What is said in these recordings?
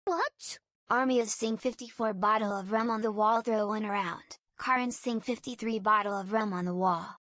What? Army of Sing 54 bottle of rum on the wall, throw one around. Current Sing 53 bottle of rum on the wall.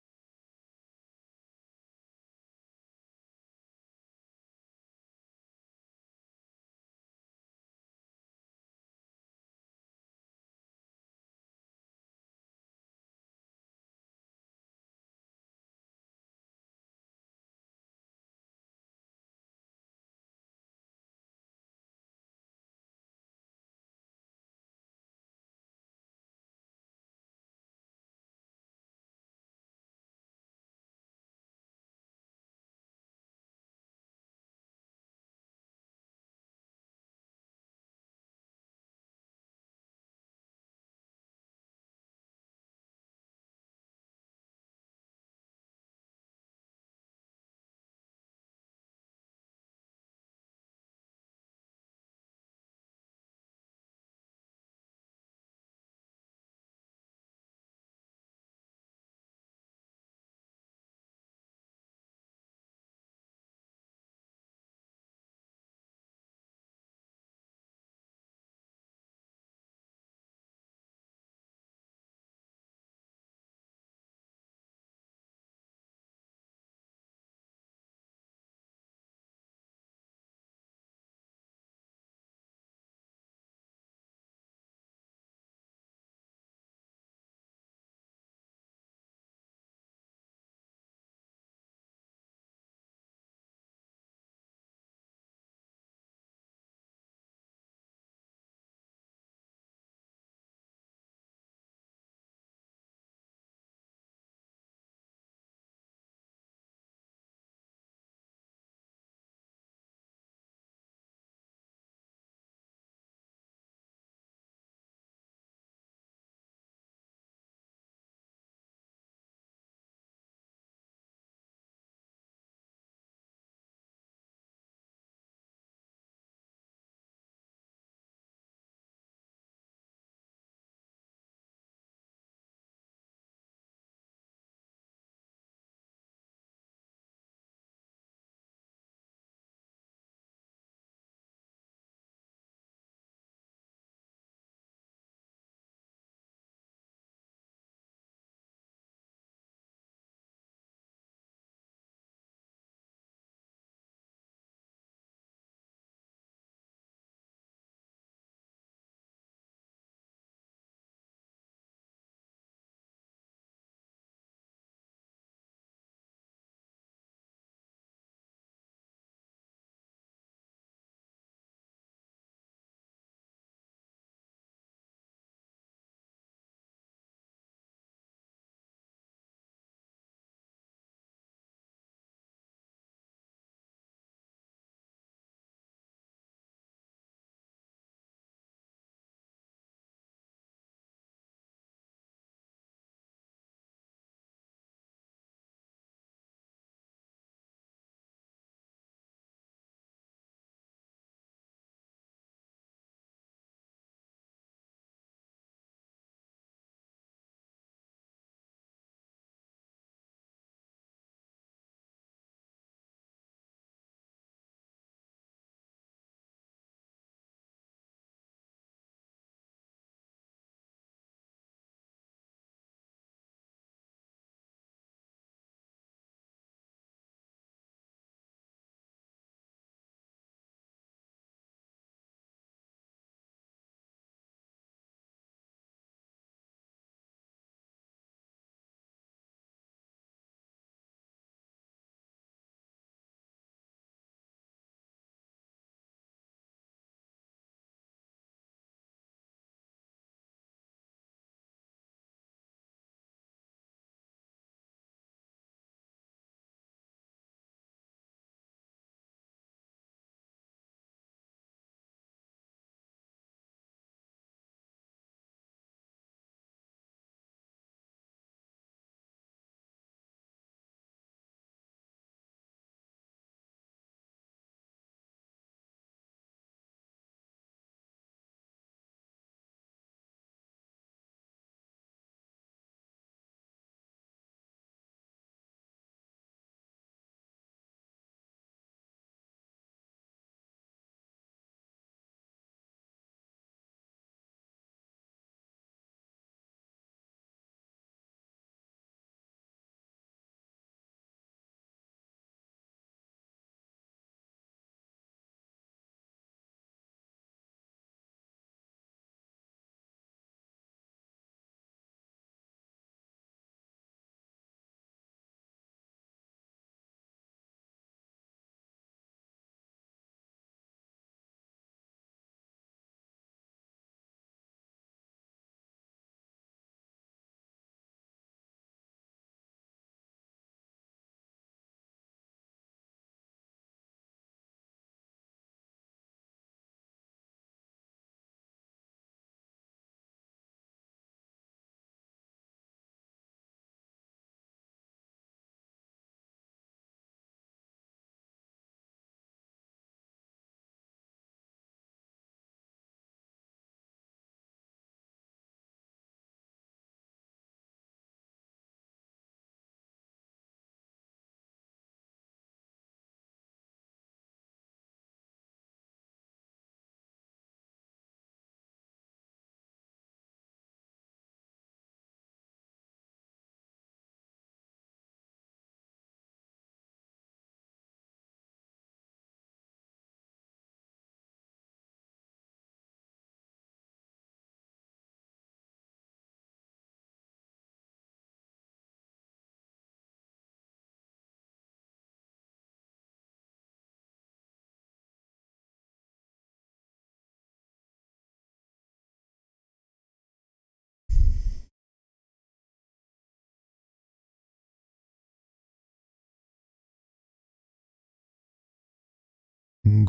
Good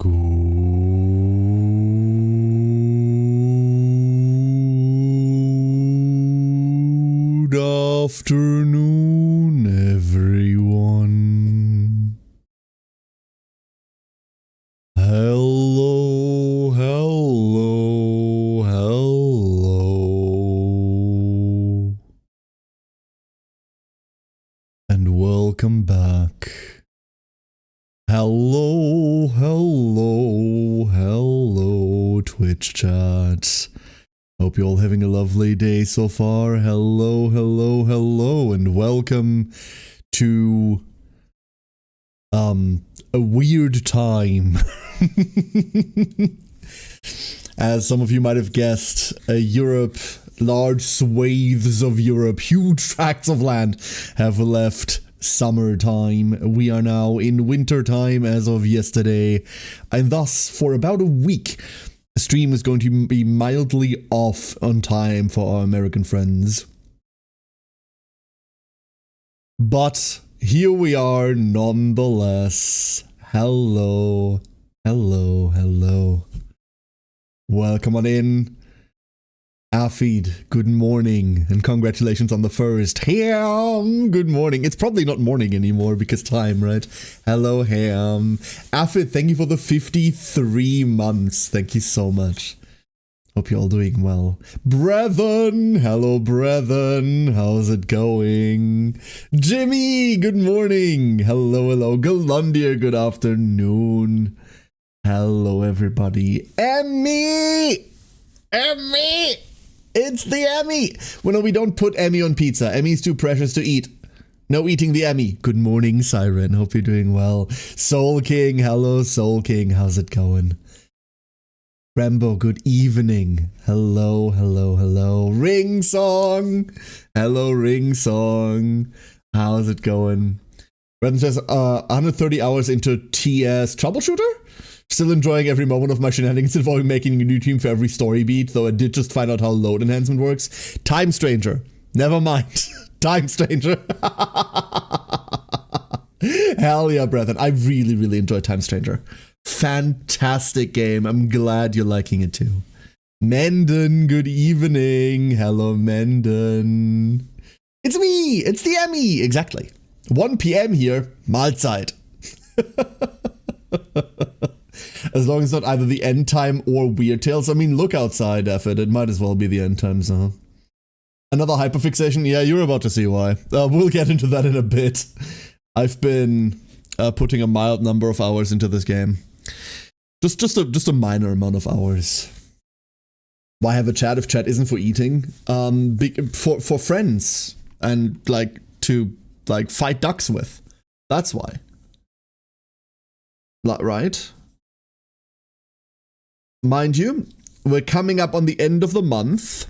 afternoon, everyone. Hello, hello, hello. And welcome back. Hello, hello, hello, Twitch chat. Hope you're all having a lovely day so far. Hello, hello, hello, and welcome to a weird time. As some of you might have guessed, Europe, large swathes of Europe, huge tracts of land have left summertime. We are now in wintertime as of yesterday, and thus for about a week the stream is going to be mildly off on time for our American friends. But here we are nonetheless. Hello, hello, hello. Welcome on in. Afid, good morning, and congratulations on the first. Ham, good morning. It's probably not morning anymore because time, right? Hello, Ham. Afid, thank you for the 53 months. Thank you so much. Hope you're all doing well. Brethren, hello, brethren. How's it going? Jimmy, good morning. Hello, hello. Galundir, good afternoon. Hello, everybody. Emmy! Emmy! It's the Emmy! Well, no, we don't put Emmy on pizza. Emmy's too precious to eat. No eating the Emmy. Good morning, Siren. Hope you're doing well. Soul King. Hello, Soul King. How's it going? Rambo, good evening. Hello, hello, hello. Ring Song. Hello, Ring Song. How's it going? Brandon says, 130 hours into TS Troubleshooter? Still enjoying every moment of my shenanigans involving making a new team for every story beat, though I did just find out how load enhancement works. Time Stranger. Never mind. Time Stranger. Hell yeah, brethren. I really, really enjoyed Time Stranger. Fantastic game. I'm glad you're liking it too. Menden, good evening. Hello, Menden. It's me. It's the Emmy. Exactly. 1 p.m. here. Mahlzeit. As long as it's not either the end time or Weird Tales. I mean, look outside, Effort. It might as well be the end times, huh? Another hyperfixation? Yeah, you're about to see why. We'll get into that in a bit. I've been putting a mild number of hours into this game. Just a minor amount of hours. Why have a chat if chat isn't for eating? For friends and to fight ducks with. That's why. Right? Mind you, we're coming up on the end of the month.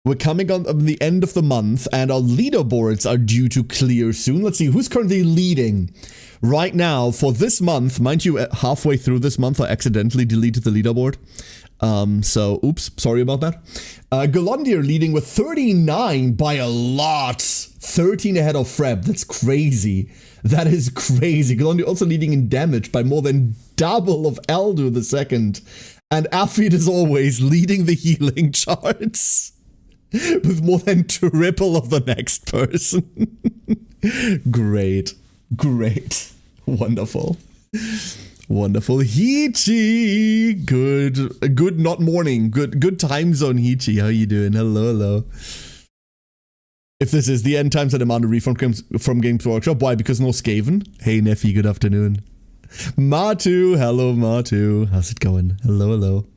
We're coming on the end of the month, and our leaderboards are due to clear soon. Let's see, who's currently leading right now for this month. Mind you, halfway through this month, I accidentally deleted the leaderboard. So, oops, sorry about that. Galundir leading with 39 by a lot. 13 ahead of Freb. That's crazy. That is crazy. Galundir also leading in damage by more than double of Eldur the second. And Afid is always leading the healing charts with more than triple of the next person. Great. Great. Wonderful. Wonderful. Hichi! Good not morning. Good time zone, Hichi. How you doing? Hello, hello. If this is the end times that demand a refund from Games Workshop, why? Because no Skaven? Hey, Neffy, good afternoon. Matu, hello, Matu. How's it going? Hello, hello.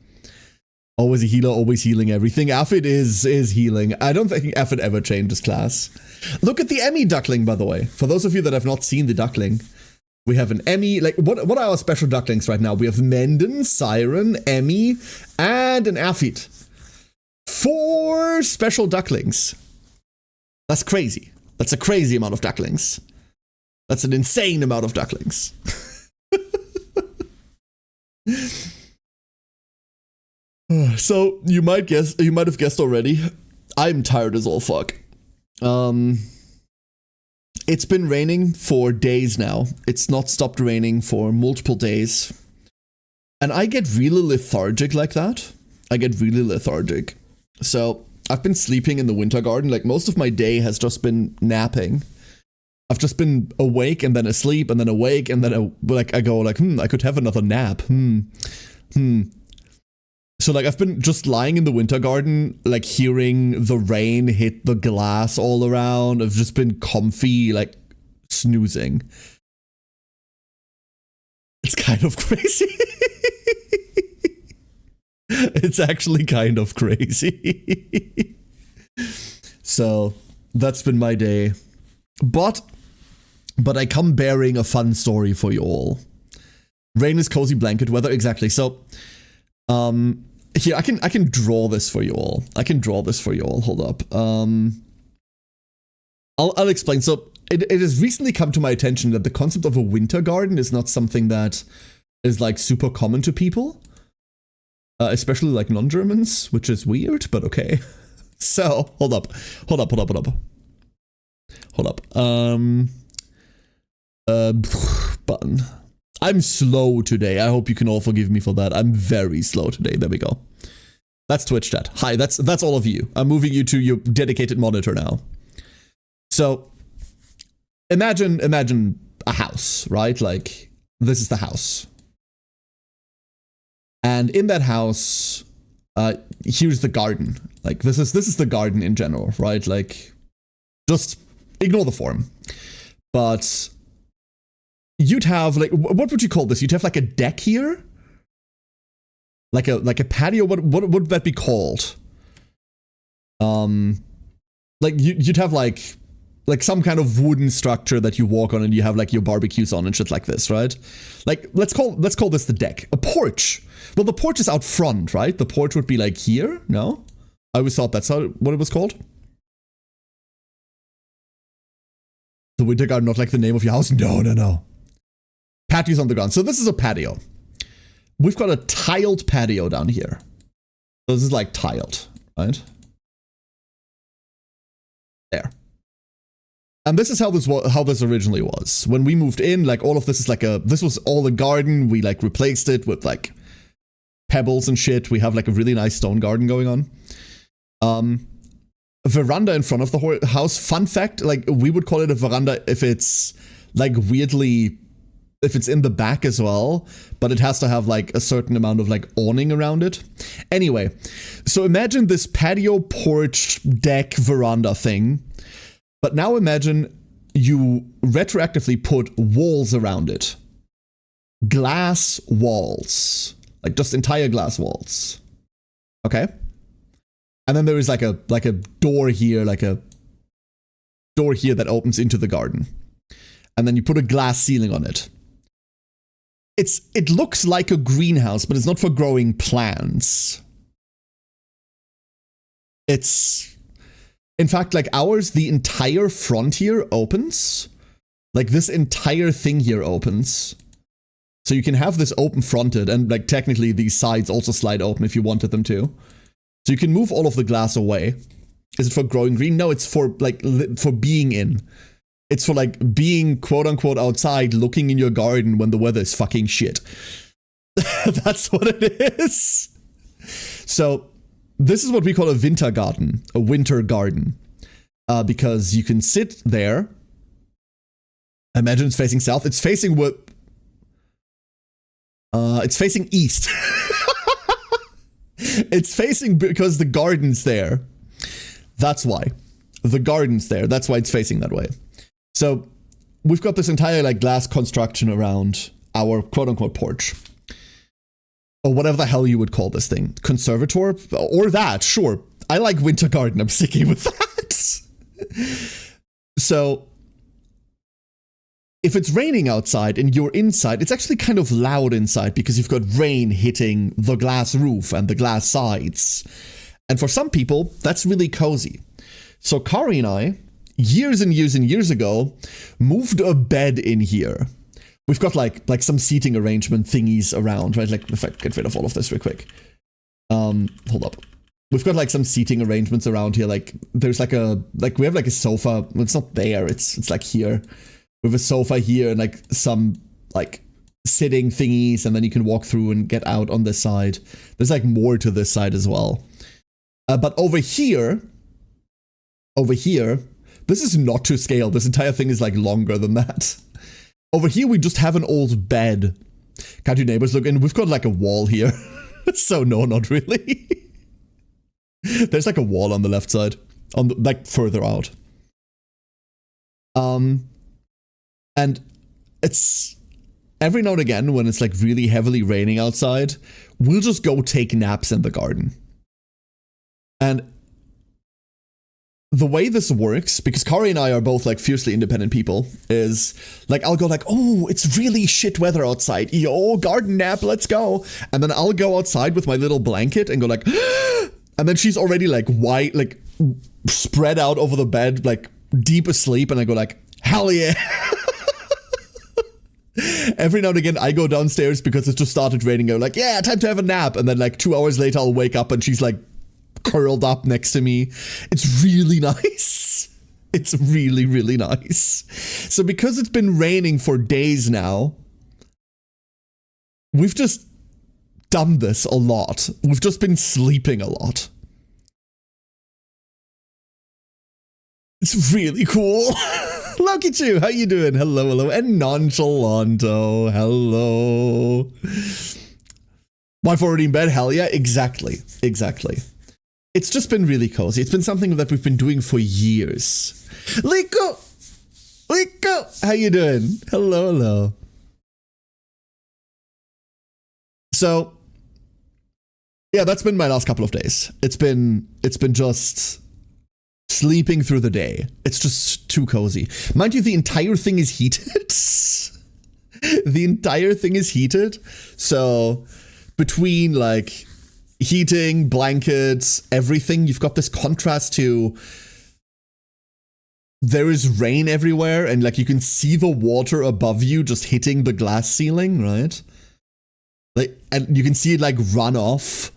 Always a healer, always healing everything. Affid is healing. I don't think Affid ever changed his class. Look at the Emmy duckling, by the way. For those of you that have not seen the duckling, we have an Emmy. What are our special ducklings right now? We have Menden, Siren, Emmy, and an Affid. 4 special ducklings. That's crazy. That's a crazy amount of ducklings. That's an insane amount of ducklings. So you might have guessed already. I'm tired as all fuck. It's been raining for days now. It's not stopped raining for multiple days. And I get really lethargic like that. I get really lethargic. So I've been sleeping in the winter garden. Like most of my day has just been napping. I've just been awake and then asleep and then awake and then I go like, I could have another nap. So like I've been just lying in the winter garden, like hearing the rain hit the glass all around. I've just been comfy, like snoozing. It's kind of crazy. It's actually kind of crazy. So that's been my day. But I come bearing a fun story for you all. Rain is cozy blanket weather, exactly. So here I can draw this for you all. Hold up. I'll explain. So it has recently come to my attention that the concept of a winter garden is not something that is like super common to people. Especially like non-Germans, which is weird, but okay. So, hold up. Button. I'm slow today. I hope you can all forgive me for that. I'm very slow today. There we go. That's Twitch chat. Hi, that's all of you. I'm moving you to your dedicated monitor now. So, imagine a house, right? Like, this is the house. And in that house, here's the garden. Like this is the garden in general, right? Like, just ignore the form. But you'd have like, what would you call this? You'd have like a deck here, like a patio. What would that be called? Like you'd have like some kind of wooden structure that you walk on and you have like your barbecues on and shit like this, right? Like let's call this the deck. A porch. Well, the porch is out front, right? The porch would be like here, no? I always thought that's what it was called. The winter garden, not like the name of your house? No. Patio's on the ground. So this is a patio. We've got a tiled patio down here. So this is like tiled, right? There. And this is how this originally was. When we moved in, like all of this is like this was all a garden. We like replaced it with like pebbles and shit. We have like a really nice stone garden going on. Veranda in front of the house. Fun fact, like we would call it a veranda if it's like weirdly, if it's in the back as well, but it has to have like a certain amount of like awning around it. Anyway, so imagine this patio, porch, deck, veranda thing. But now imagine you retroactively put walls around it. Glass walls. Like just entire glass walls. Okay? And then there is like a door here, like a door here that opens into the garden. And then you put a glass ceiling on it. It looks like a greenhouse, but it's not for growing plants. In fact, like ours, the entire front here opens. Like this entire thing here opens. So you can have this open fronted, and like technically these sides also slide open if you wanted them to. So you can move all of the glass away. Is it for growing green? No, it's for like for being in. It's for like being quote unquote outside, looking in your garden when the weather is fucking shit. That's what it is. So this is what we call a winter garden, because you can sit there. Imagine it's facing south. It's facing what? It's facing east. It's facing because the garden's there. That's why. The garden's there. That's why it's facing that way. So we've got this entire like glass construction around our quote unquote porch. Or whatever the hell you would call this thing. Conservator? Or that, sure. I like winter garden. I'm sticking with that. So if it's raining outside and you're inside, it's actually kind of loud inside because you've got rain hitting the glass roof and the glass sides. And for some people, that's really cozy. So Kari and I, years and years and years ago, moved a bed in here. We've got like some seating arrangement thingies around, right? Like if I get rid of all of this real quick. Hold up. We've got like some seating arrangements around here. Like there's we have like a sofa. Well, it's not there. It's like here. We have a sofa here and like some like sitting thingies, and then you can walk through and get out on this side. There's like more to this side as well. But over here, this is not to scale. This entire thing is like longer than that. Over here, we just have an old bed. Can't your neighbors look in? We've got like a wall here. So no, not really. There's like a wall on the left side, on the, like further out. And it's every now and again when it's like really heavily raining outside, we'll just go take naps in the garden. And the way this works, because Kari and I are both like fiercely independent people, is like I'll go like, oh, it's really shit weather outside. Yo, garden nap, let's go. And then I'll go outside with my little blanket and go like, and then she's already like white, like spread out over the bed, like deep asleep. And I go like, hell yeah. Every now and again, I go downstairs because it just started raining. Go like, yeah, time to have a nap. And then like 2 hours later, I'll wake up and she's like curled up next to me. It's really nice. It's really, really nice. So because it's been raining for days now, we've just done this a lot. We've just been sleeping a lot. It's really cool. Look at you. How you doing? Hello, hello. And Nonchalanto. Hello. Wife already in bed? Hell yeah. Exactly. Exactly. It's just been really cozy. It's been something that we've been doing for years. Liko! Liko! How you doing? Hello, hello. So, yeah, that's been my last couple of days. It's been just sleeping through the day. It's just too cozy. Mind you, the entire thing is heated. The entire thing is heated. So, between like heating, blankets, everything, you've got this contrast to there is rain everywhere and like you can see the water above you just hitting the glass ceiling, right? Like, and you can see it like run off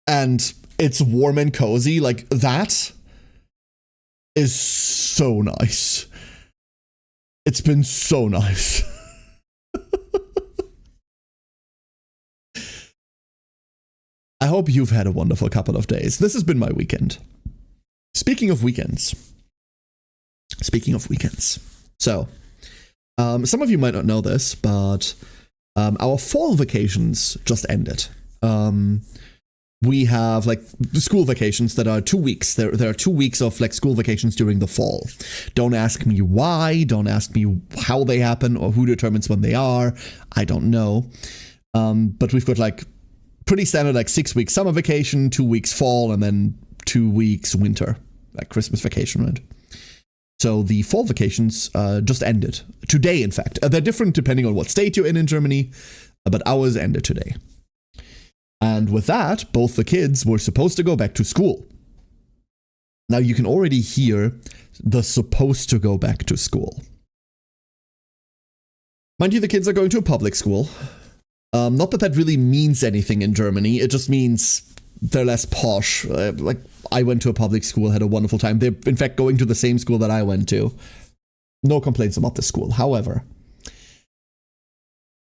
and it's warm and cozy. Like that is so nice. It's been so nice. I hope you've had a wonderful couple of days. This has been my weekend. Speaking of weekends. So, some of you might not know this, but our fall vacations just ended. We have like school vacations that are 2 weeks. There are 2 weeks of like school vacations during the fall. Don't ask me why. Don't ask me how they happen or who determines when they are. I don't know. But we've got like pretty standard like 6 weeks summer vacation, 2 weeks fall, and then 2 weeks winter, like Christmas vacation, right? So the fall vacations just ended. Today, in fact. They're different depending on what state you're in Germany, but ours ended today. And with that, both the kids were supposed to go back to school. Now you can already hear the supposed to go back to school. Mind you, the kids are going to a public school. Not that really means anything in Germany. It just means they're less posh. Like, I went to a public school, had a wonderful time. They're, in fact, going to the same school that I went to. No complaints about the school. However,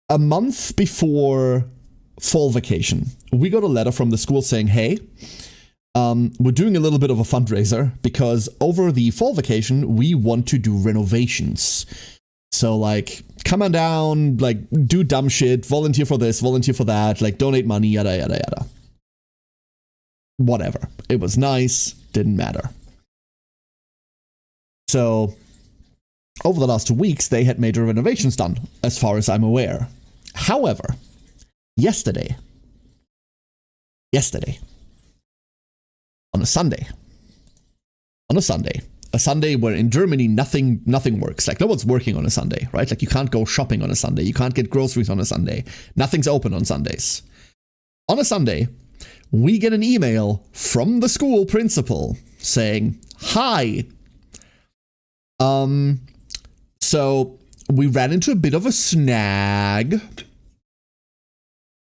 a month before fall vacation, we got a letter from the school saying, hey, we're doing a little bit of a fundraiser because over the fall vacation, we want to do renovations. So, like, come on down, like, do dumb shit, volunteer for this, volunteer for that, like, donate money, yada, yada, yada. Whatever. It was nice, didn't matter. So, over the last 2 weeks, they had major renovations done, as far as I'm aware. However, yesterday, on a Sunday, a Sunday where in Germany nothing works. Like, no one's working on a Sunday, right? Like, you can't go shopping on a Sunday. You can't get groceries on a Sunday. Nothing's open on Sundays. On a Sunday, we get an email from the school principal saying, hi. So we ran into a bit of a snag.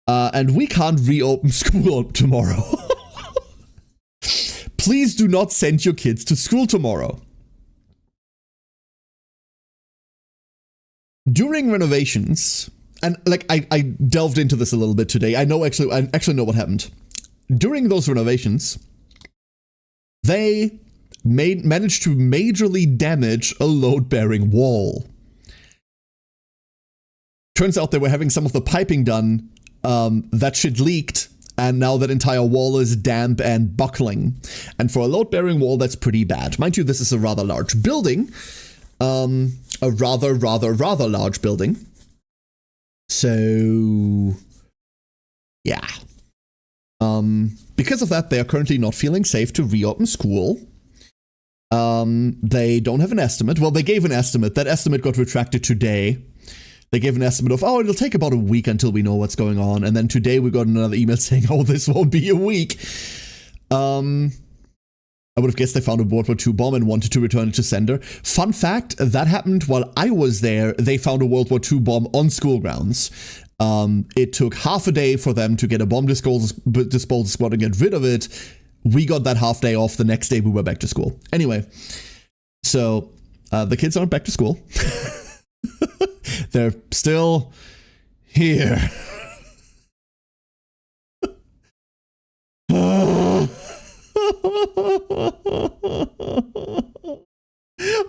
And we can't reopen school tomorrow. Please do not send your kids to school tomorrow. during renovations, and like I delved into this a little bit today. I actually know what happened. During those renovations, they managed to majorly damage a load-bearing wall. Turns out they were having some of the piping done. That shit leaked, and now that entire wall is damp and buckling. And for a load-bearing wall, that's pretty bad. Mind you, this is a rather large building. A rather large building. So, yeah. Because of that, they are currently not feeling safe to reopen school. They don't have an estimate. Well, they gave an estimate. That estimate got retracted today. They gave an estimate of, it'll take about a week until we know what's going on. And then today we got another email saying, this won't be a week. I would have guessed they found a World War II bomb and wanted to return it to sender. Fun fact, that happened while I was there. They found a World War II bomb on school grounds. It took half a day for them to get a bomb disposal squad and get rid of it. We got that half day off. The next day we were back to school. Anyway, so the kids aren't back to school. They're still here.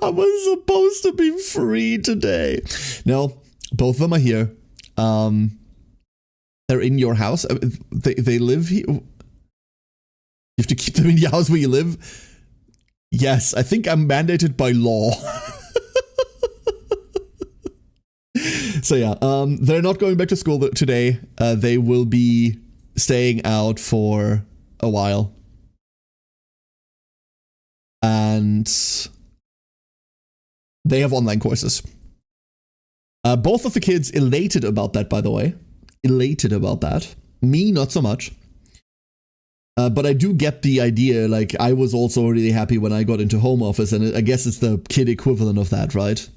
I was supposed to be free today. No, both of them are here. They're in your house. They live here. You have to keep them in your house where you live. Yes, I think I'm mandated by law. So yeah, they're not going back to school today. They will be staying out for a while. And they have online courses. Both of the kids elated about that, by the way. Elated about that. Me, not so much. But I do get the idea, like, I was also really happy when I got into home office, and I guess it's the kid equivalent of that, right?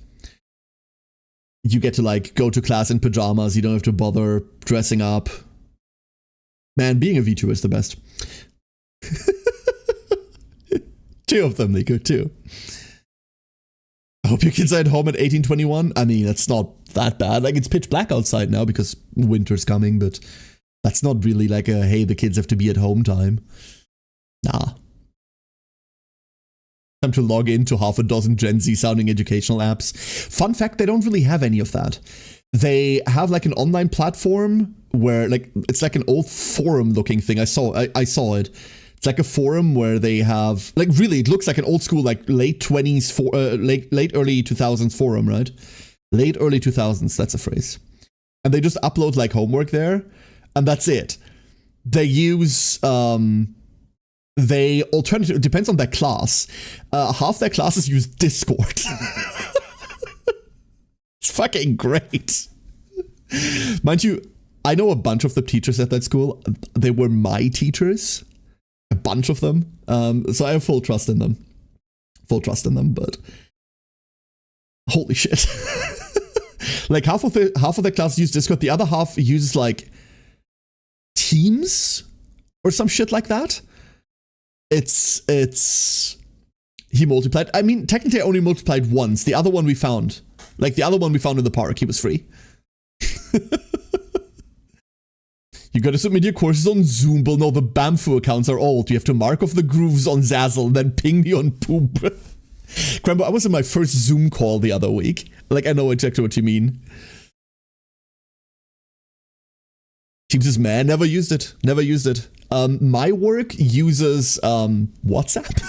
You get to, like, go to class in pajamas, you don't have to bother dressing up. Man, being a VTuber is the best. Two of them, they go too. I hope your kids are at home at 18:21. I mean, that's not that bad. Like, it's pitch black outside now because winter's coming, but that's not really like a, hey, the kids have to be at home time. Nah. Time to log into half a dozen Gen Z sounding educational apps. Fun fact, they don't really have any of that. They have like an online platform where like, it's like an old forum looking thing. I saw it. It's like a forum where they have, like, really, it looks like an old school, like late 20s, late early 2000s forum, right? Late early 2000s, that's a phrase. And they just upload like homework there, and that's it. They use, they alternative, it depends on their class. Half their classes use Discord. It's fucking great. Mind you, I know a bunch of the teachers at that school. They were my teachers. A bunch of them. So I have full trust in them. But holy shit. Like half of the class use Discord, the other half uses like Teams or some shit like that. He multiplied. I mean, technically I only multiplied once. The other one we found. Like the other one we found in the park, he was free. You gotta submit your courses on Zoom, but no, the Bamfu accounts are old. You have to mark off the grooves on Zazzle, then ping me on Poop. Crambo, I was in my first Zoom call the other week. Like, I know exactly what you mean. Teams is man, never used it. My work uses WhatsApp.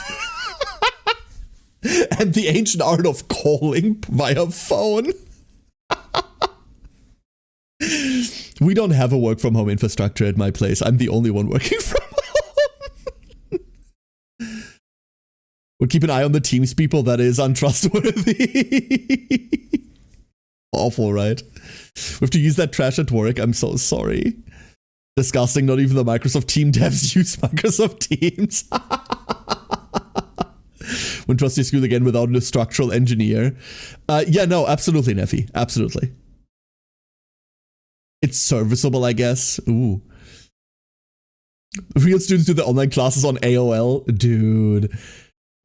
And the ancient art of calling via phone. We don't have a work from home infrastructure at my place. I'm the only one working from home. We'll keep an eye on the Teams people. That is untrustworthy. Awful, right? We have to use that trash at work. I'm so sorry. Disgusting. Not even the Microsoft Team devs use Microsoft Teams. When trust your school again without a structural engineer. Yeah, no, absolutely, Neffy. Absolutely. It's serviceable, I guess. Ooh. Real students do the online classes on AOL? Dude.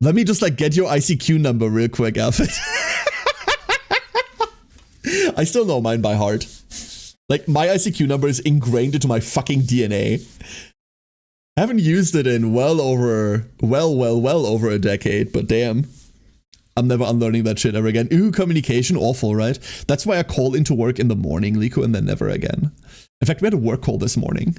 Let me just, like, get your ICQ number real quick, Alfred. I still know mine by heart. Like, my ICQ number is ingrained into my fucking DNA. I haven't used it in well over a decade, but damn. I'm never unlearning that shit ever again. Ooh, communication, awful, right? That's why I call into work in the morning, Liko, and then never again. In fact, we had a work call this morning.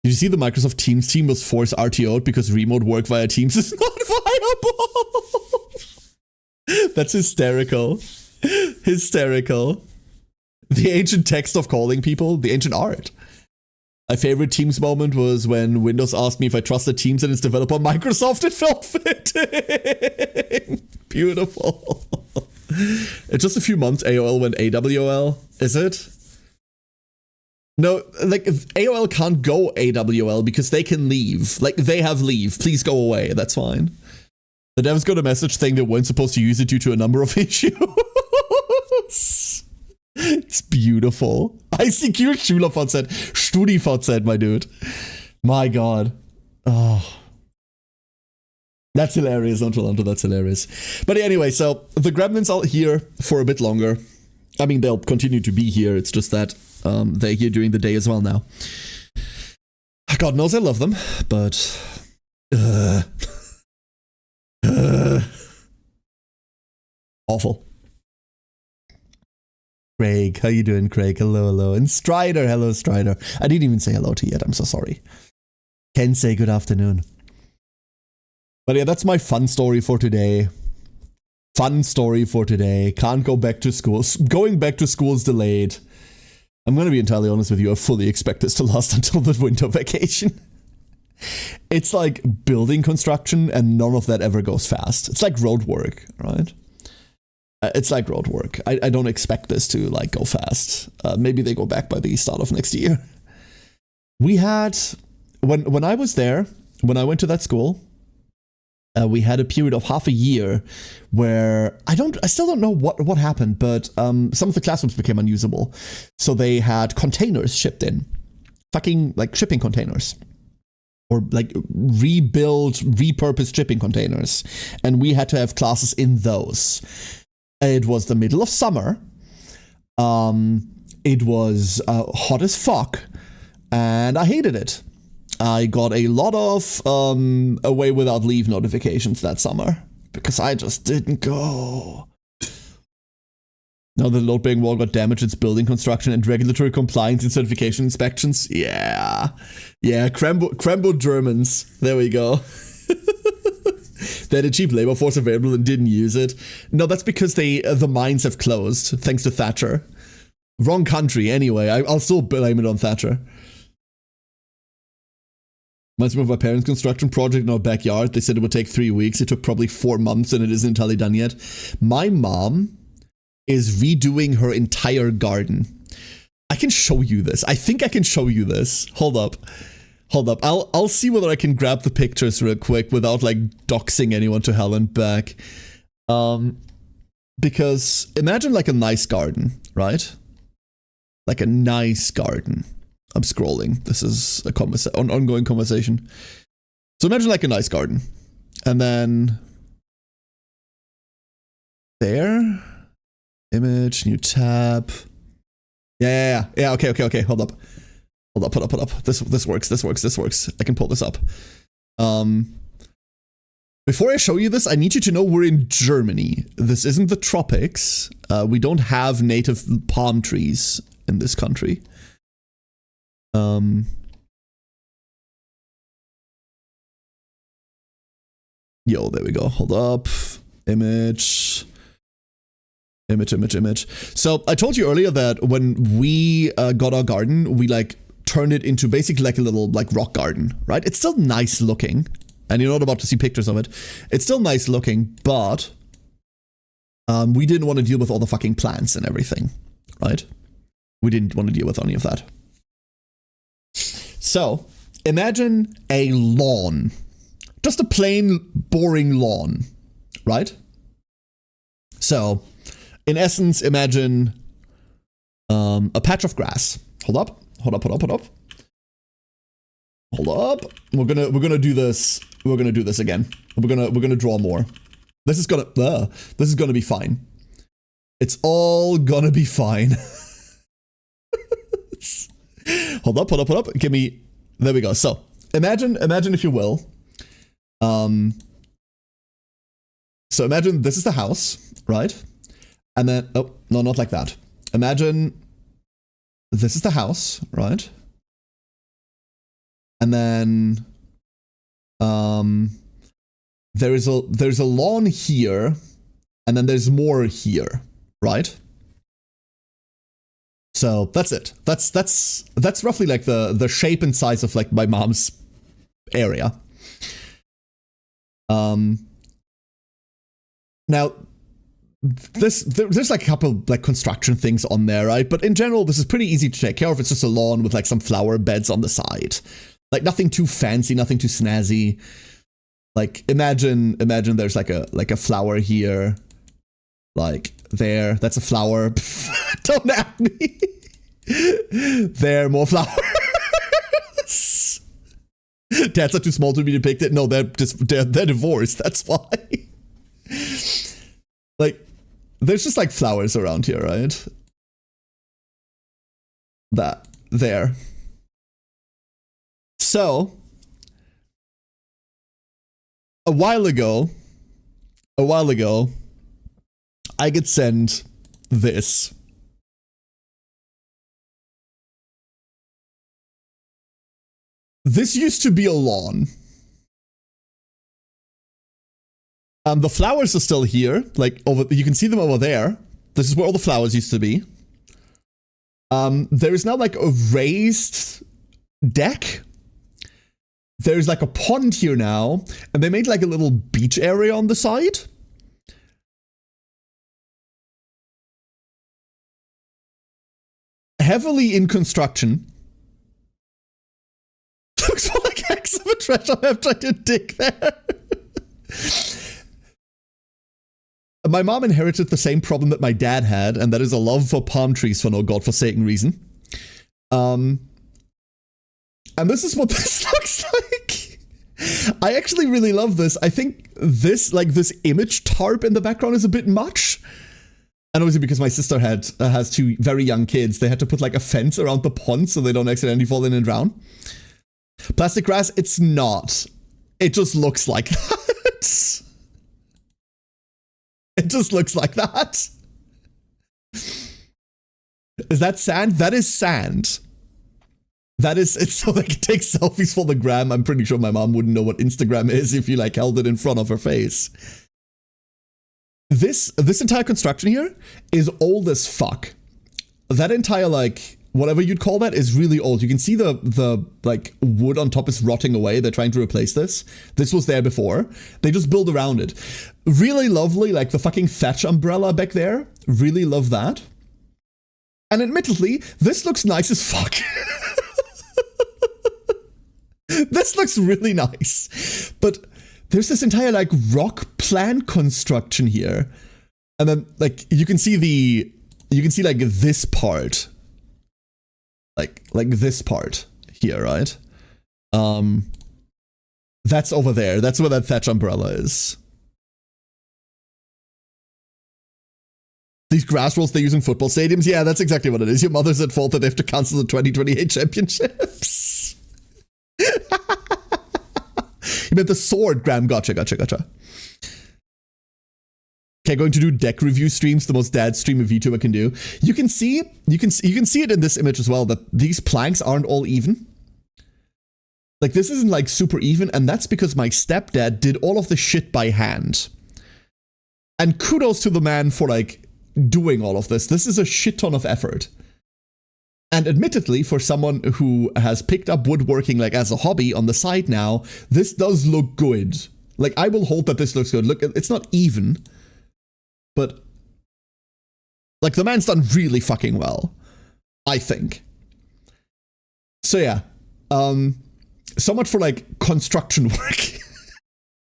Did you see the Microsoft Teams team was forced RTO'd because remote work via Teams is not viable? That's hysterical. Hysterical. The ancient text of calling people, the ancient art. My favorite Teams moment was when Windows asked me if I trusted Teams and its developer Microsoft. It felt fitting. Beautiful. In just a few months, AOL went AWL. Is it? No, like, AOL can't go AWL because they can leave. Like, they have leave. Please go away. That's fine. The devs got a message saying they weren't supposed to use it due to a number of issues. It's beautiful. ICQ SchülerVZ. StudiVZ, my dude. My god. Oh. That's hilarious, don't Rolando, that's hilarious. But anyway, so the gremlins are here for a bit longer. I mean, they'll continue to be here. It's just that they're here during the day as well now. God knows I love them, but... awful. Craig, how you doing, Craig? Hello, hello. And Strider, hello, Strider. I didn't even say hello to you yet, I'm so sorry. Ken, say good afternoon. But yeah, that's my fun story for today. Fun story for today. Can't go back to school. Going back to school is delayed. I'm going to be entirely honest with you. I fully expect this to last until the winter vacation. It's like building construction and none of that ever goes fast. It's like road work, right? It's like road work. I don't expect this to like go fast. Maybe they go back by the start of next year. We had, when I was there, when I went to that school, we had a period of half a year where I still don't know what happened, but some of the classrooms became unusable. So they had containers shipped in. Fucking like shipping containers. Or like repurposed shipping containers. And we had to have classes in those. It was the middle of summer. It was hot as fuck. And I hated it. I got a lot of away without leave notifications that summer. Because I just didn't go. Now the load bearing wall got damaged, it's building construction and regulatory compliance and certification inspections. Yeah. Yeah, Krembo Germans. There we go. They had a cheap labor force available and didn't use it. No, that's because the mines have closed, thanks to Thatcher. Wrong country, anyway. I'll still blame it on Thatcher. Reminds me of my parents' construction project in our backyard. They said it would take 3 weeks. It took probably 4 months and it isn't entirely done yet. My mom is redoing her entire garden. I can show you this. I think I can show you this. Hold up. Hold up. I'll see whether I can grab the pictures real quick without like doxing anyone to hell and back. Because imagine like a nice garden, right? Like a nice garden. I'm scrolling. This is a ongoing conversation. So imagine like a nice garden. And then there. Image, new tab. Yeah, okay. Hold up. Put up. This works. I can pull this up. Before I show you this, I need you to know we're in Germany. This isn't the tropics. We don't have native palm trees in this country. Yo, there we go. Hold up. Image. So I told you earlier that when we got our garden, we like turned it into basically like a little like rock garden, right? It's still nice looking, and you're not about to see pictures of it. It's still nice looking, but we didn't want to deal with all the fucking plants and everything, right? We didn't want to deal with any of that. So imagine a lawn, just a plain, boring lawn, right? So in essence, imagine a patch of grass. Hold up. We're gonna do this. We're gonna do this again. We're gonna draw more. This is gonna be fine. It's all gonna be fine. Hold up. Give me, there we go. So imagine if you will. So imagine this is the house, right? And then, oh, no, not like that. Imagine this is the house, right? And then there's a lawn here, and then there's more here, right? So that's it. That's roughly like the shape and size of like my mom's area. Now there's like a couple like construction things on there, right? But in general, this is pretty easy to take care of. It's just a lawn with like some flower beds on the side. Like nothing too fancy, nothing too snazzy. Like imagine there's like a flower here. Like there, that's a flower. Don't at me. There, more flowers. Dads are too small to be depicted. No, they're divorced. That's why. Like, there's just like flowers around here, right? That there. So, a while ago, I could send this. This used to be a lawn. The flowers are still here. Like over, you can see them over there. This is where all the flowers used to be. There is now like a raised deck. There's like a pond here now, and they made like a little beach area on the side. Heavily in construction. Looks like hex of a treasure map trying to dig there. My mom inherited the same problem that my dad had, and that is a love for palm trees for no godforsaken reason. And this is what this looks like. I actually really love this. I think this, like this image tarp in the background is a bit much. And obviously because my sister has two very young kids, they had to put like a fence around the pond so they don't accidentally fall in and drown. Plastic grass, it's not. It just looks like that. It just looks like that. Is that sand? That is sand. That is, it's so they can take selfies for the gram. I'm pretty sure my mom wouldn't know what Instagram is if you like held it in front of her face. This entire construction here is old as fuck. That entire like, whatever you'd call that is really old. You can see the like wood on top is rotting away. They're trying to replace this. This was there before. They just build around it. Really lovely, like the fucking thatch umbrella back there. Really love that. And admittedly, this looks nice as fuck. This looks really nice. But there's this entire like rock plant construction here. And then like you can see like this part. Like this part here, right? That's over there. That's where that thatch umbrella is. These grass rolls they use in football stadiums? Yeah, that's exactly what it is. Your mother's at fault that they have to cancel the 2028 championships. You meant the sword, Graham. Gotcha. Okay, going to do deck review streams, the most dad stream a VTuber can do. You can see it in this image as well, that these planks aren't all even. Like, this isn't like super even, and that's because my stepdad did all of the shit by hand. And kudos to the man for like doing all of this. This is a shit ton of effort. And admittedly, for someone who has picked up woodworking like as a hobby on the side now, this does look good. Like, I will hold that this looks good. Look, it's not even, but like the man's done really fucking well, I think. So yeah, so much for like construction work.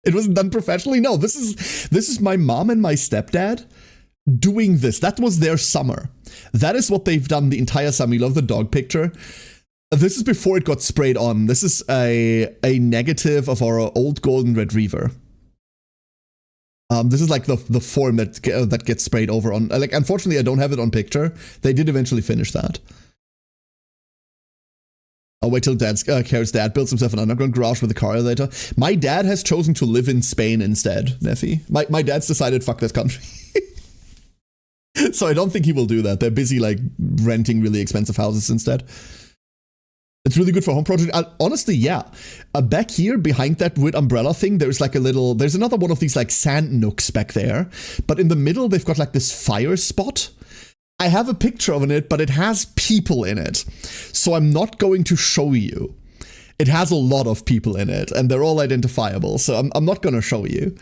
It wasn't done professionally. No, this is my mom and my stepdad doing this. That was their summer. That is what they've done the entire summer. You love the dog picture. This is before it got sprayed on. This is a negative of our old golden retriever. This is like the form that gets sprayed over on. Like, unfortunately, I don't have it on picture. They did eventually finish that. I'll wait till Kara's dad builds himself an underground garage with a car later. My dad has chosen to live in Spain instead, Neffy. My dad's decided, fuck this country. So I don't think he will do that. They're busy, like, renting really expensive houses instead. It's really good for home project. Honestly, yeah. Back here, behind that wood umbrella thing, there's like there's another one of these, like, sand nooks back there. But in the middle, they've got, like, this fire spot. I have a picture of it, but it has people in it. So I'm not going to show you. It has a lot of people in it, and they're all identifiable. So I'm not going to show you.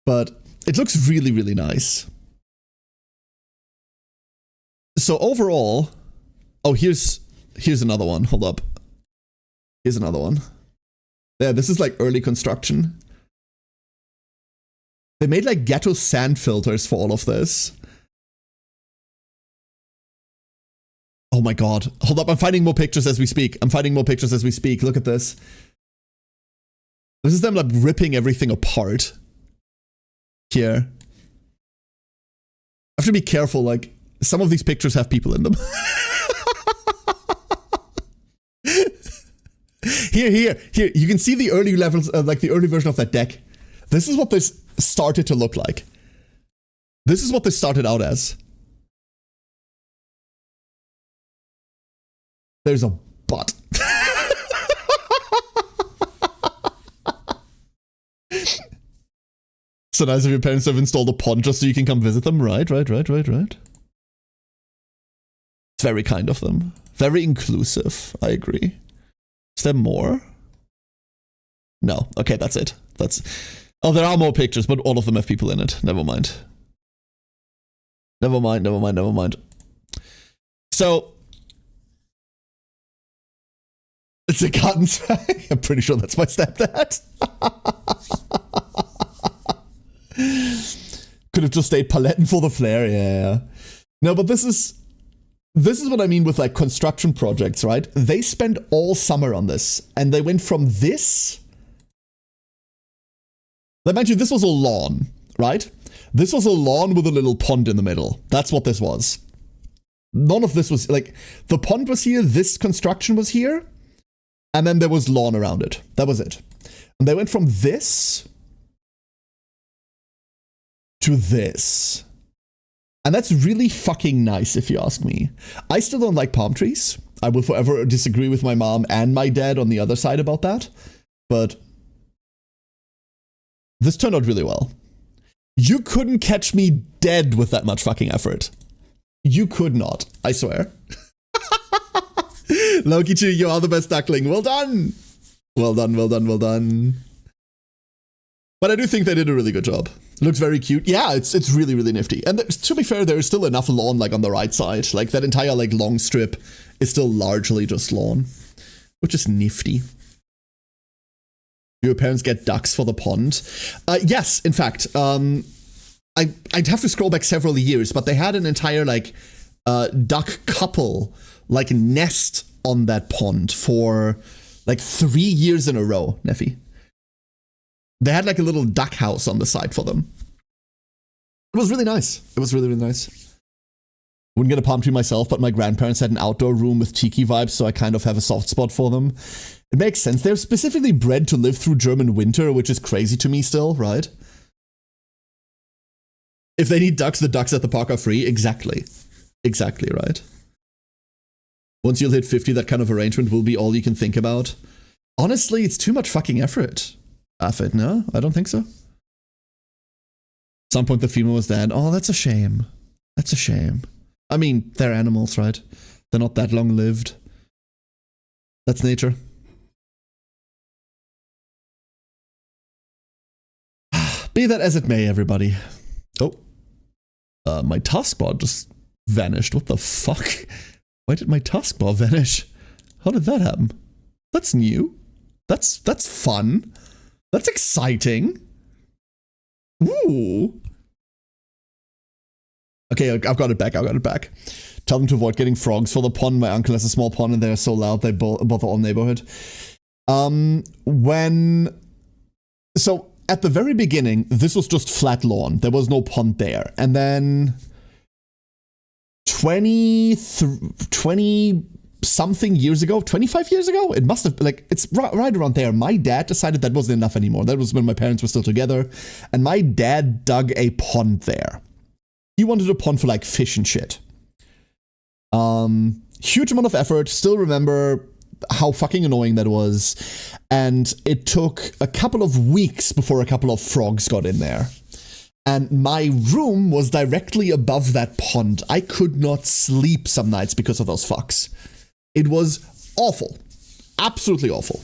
But it looks really, really nice. So overall... Oh, here's another one. Hold up. Here's another one. Yeah, this is like early construction. They made like ghetto sand filters for all of this. Oh my god. Hold up, I'm finding more pictures as we speak. Look at this. This is them like ripping everything apart. Here. I have to be careful, like, some of these pictures have people in them. Here. You can see the early levels, like the early version of that deck. This is what this started to look like. This is what this started out as. There's a butt. So nice of your parents have installed a pond just so you can come visit them. Right. It's very kind of them. Very inclusive. I agree. Is there more? No. Okay, that's it. Oh, there are more pictures, but all of them have people in it. Never mind. So... It's a cotton sack. I'm pretty sure that's my stepdad. Could have just stayed paletting for the flair. Yeah. No, but this is what I mean with like construction projects, right? They spent all summer on this, and they went from this. Like, mind you, this was a lawn, right? This was a lawn with a little pond in the middle. That's what this was. None of this was like the pond was here. This construction was here. And then there was lawn around it. That was it. And they went from this to this. And that's really fucking nice, if you ask me. I still don't like palm trees. I will forever disagree with my mom and my dad on the other side about that. But this turned out really well. You couldn't catch me dead with that much fucking effort. You could not, I swear. Lokichi, you are the best duckling. Well done. Well done. But I do think they did a really good job. Looks very cute. Yeah, it's really, really nifty. And to be fair, there's still enough lawn like on the right side. Like that entire like long strip is still largely just lawn, which is nifty. Do your parents get ducks for the pond? Yes, in fact. I'd have to scroll back several years, but they had an entire like duck couple like nest on that pond for like 3 years in a row, Neffy. They had like a little duck house on the side for them. It was really nice. It was really, really nice. Wouldn't get a palm tree myself, but my grandparents had an outdoor room with tiki vibes, so I kind of have a soft spot for them. It makes sense. They're specifically bred to live through German winter, which is crazy to me still, right? If they need ducks, the ducks at the park are free. Exactly. Exactly, right? Once you'll hit 50, that kind of arrangement will be all you can think about. Honestly, it's too much fucking effort. No, I don't think so. At some point, the female was dead. Oh, that's a shame. That's a shame. I mean, they're animals, right? They're not that long-lived. That's nature. Be that as it may, everybody. Oh. My taskbar just vanished. What the fuck? Why did my taskbar vanish? How did that happen? That's new. That's fun. That's exciting. Ooh. Okay, I've got it back. Tell them to avoid getting frogs for the pond. My uncle has a small pond and they're so loud they bother all neighborhood. So at the very beginning, this was just flat lawn. There was no pond there. And then 20 something years ago, 25 years ago, it must have, like, it's right around there. My dad decided that wasn't enough anymore. That was when my parents were still together. And my dad dug a pond there. He wanted a pond for like fish and shit. Huge amount of effort. Still remember how fucking annoying that was. And it took a couple of weeks before a couple of frogs got in there. And my room was directly above that pond. I could not sleep some nights because of those fucks. It was awful. Absolutely awful.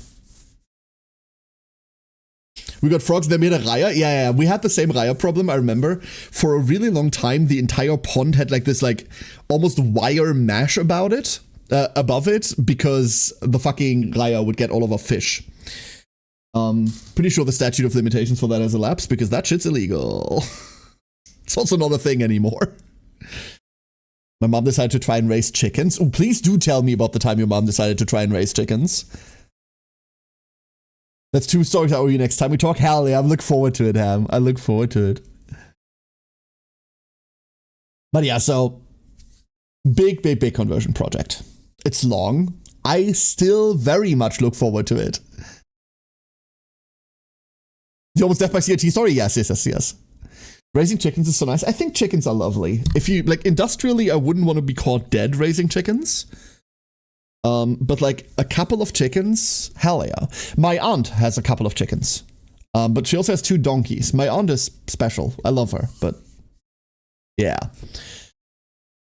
We got frogs, they made a raya. Yeah, we had the same raya problem, I remember. For a really long time, the entire pond had like this like almost wire mesh about it, above it, because the fucking raya would get all of our fish. Pretty sure the statute of limitations for that has elapsed because that shit's illegal. It's also not a thing anymore. My mom decided to try and raise chickens. Oh, please do tell me about the time your mom decided to try and raise chickens. That's 2 stories I owe you next time we talk. Hell yeah, I look forward to it, Ham. I look forward to it. But yeah, so big conversion project. It's long. I still very much look forward to it. The almost death by CRT story? Yes. Raising chickens is so nice. I think chickens are lovely. If you, like, industrially, I wouldn't want to be caught dead raising chickens. But like a couple of chickens, hell yeah. My aunt has a couple of chickens. But she also has 2 donkeys. My aunt is special. I love her, but yeah.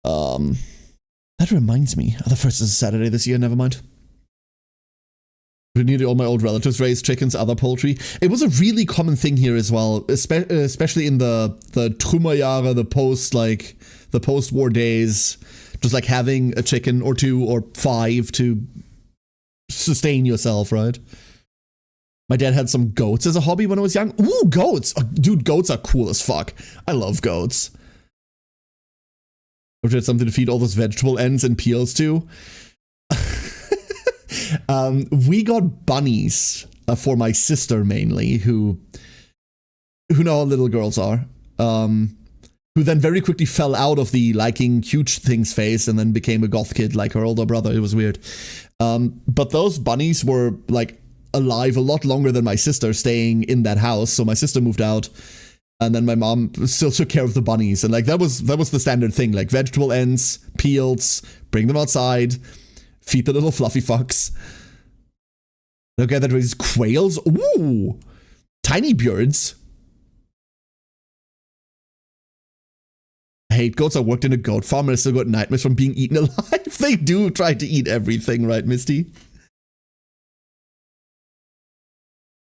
That reminds me. The first is a Saturday this year, never mind. Nearly all my old relatives raised chickens, other poultry. It was a really common thing here as well, especially in the Trümmerjahre, the post-war days. Just like having a chicken or 2 or 5 to sustain yourself, right? My dad had some goats as a hobby when I was young. Ooh, goats! Oh, dude, goats are cool as fuck. I love goats. I've had something to feed all those vegetable ends and peels to. We got bunnies for my sister mainly, who know how little girls are. Who then very quickly fell out of the liking huge things phase and then became a goth kid like her older brother. It was weird. But those bunnies were like alive a lot longer than my sister, staying in that house. So my sister moved out and then my mom still took care of the bunnies. And like that was the standard thing, like vegetable ends, peels, bring them outside, feed the little fluffy fucks. Okay, that raises quails. Ooh, tiny birds. I hate goats. I worked in a goat farm and I still got nightmares from being eaten alive. They do try to eat everything, right, Misty?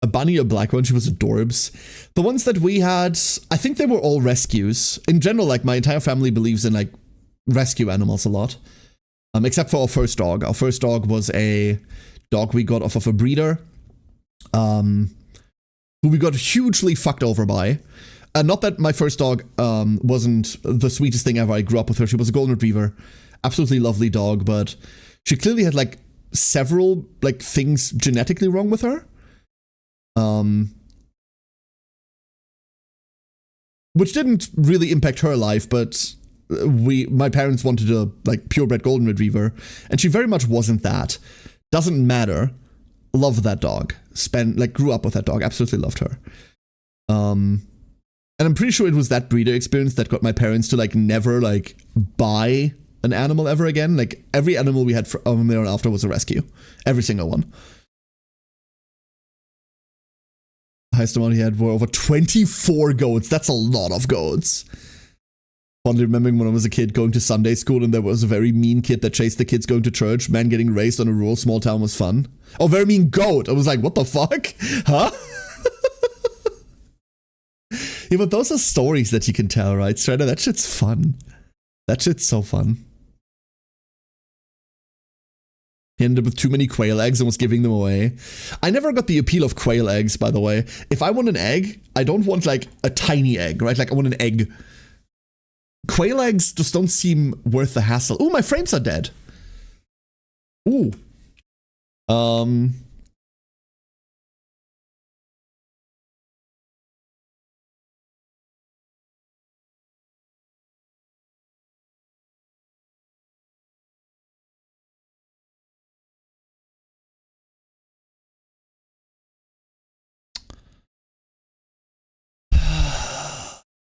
A bunny, a black one, she was adorbs. The ones that we had, I think they were all rescues. In general, like, my entire family believes in, like, rescue animals a lot. Except for our first dog. Our first dog was a dog we got off of a breeder. Who we got hugely fucked over by. Not that my first dog wasn't the sweetest thing ever. I grew up with her. She was a golden retriever. Absolutely lovely dog, but she clearly had, like, several, like, things genetically wrong with her. Which didn't really impact her life, but my parents wanted a, like, purebred golden retriever, and she very much wasn't that. Doesn't matter. Love that dog. Grew up with that dog. Absolutely loved her. And I'm pretty sure it was that breeder experience that got my parents to, like, never, like, buy an animal ever again. Like, every animal we had from there on after was a rescue. Every single one. Highest amount he had were over 24 goats. That's a lot of goats. Fondly remembering when I was a kid going to Sunday school and there was a very mean kid that chased the kids going to church. Man, getting raised on a rural small town was fun. Oh, very mean goat. I was like, what the fuck? Huh? Yeah, but those are stories that you can tell, right, Strider? That shit's fun. That shit's so fun. He ended up with too many quail eggs and was giving them away. I never got the appeal of quail eggs, by the way. If I want an egg, I don't want, like, a tiny egg, right? Like, I want an egg. Quail eggs just don't seem worth the hassle. Ooh, my frames are dead. Ooh.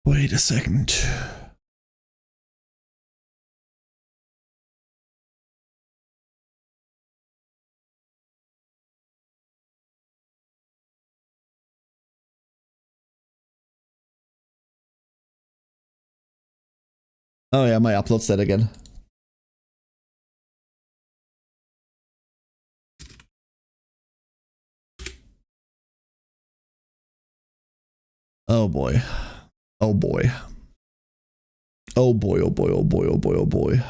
Wait a second. Oh yeah, my upload's dead again. Oh boy. Oh boy. Oh boy, oh boy, oh boy, oh boy, oh boy.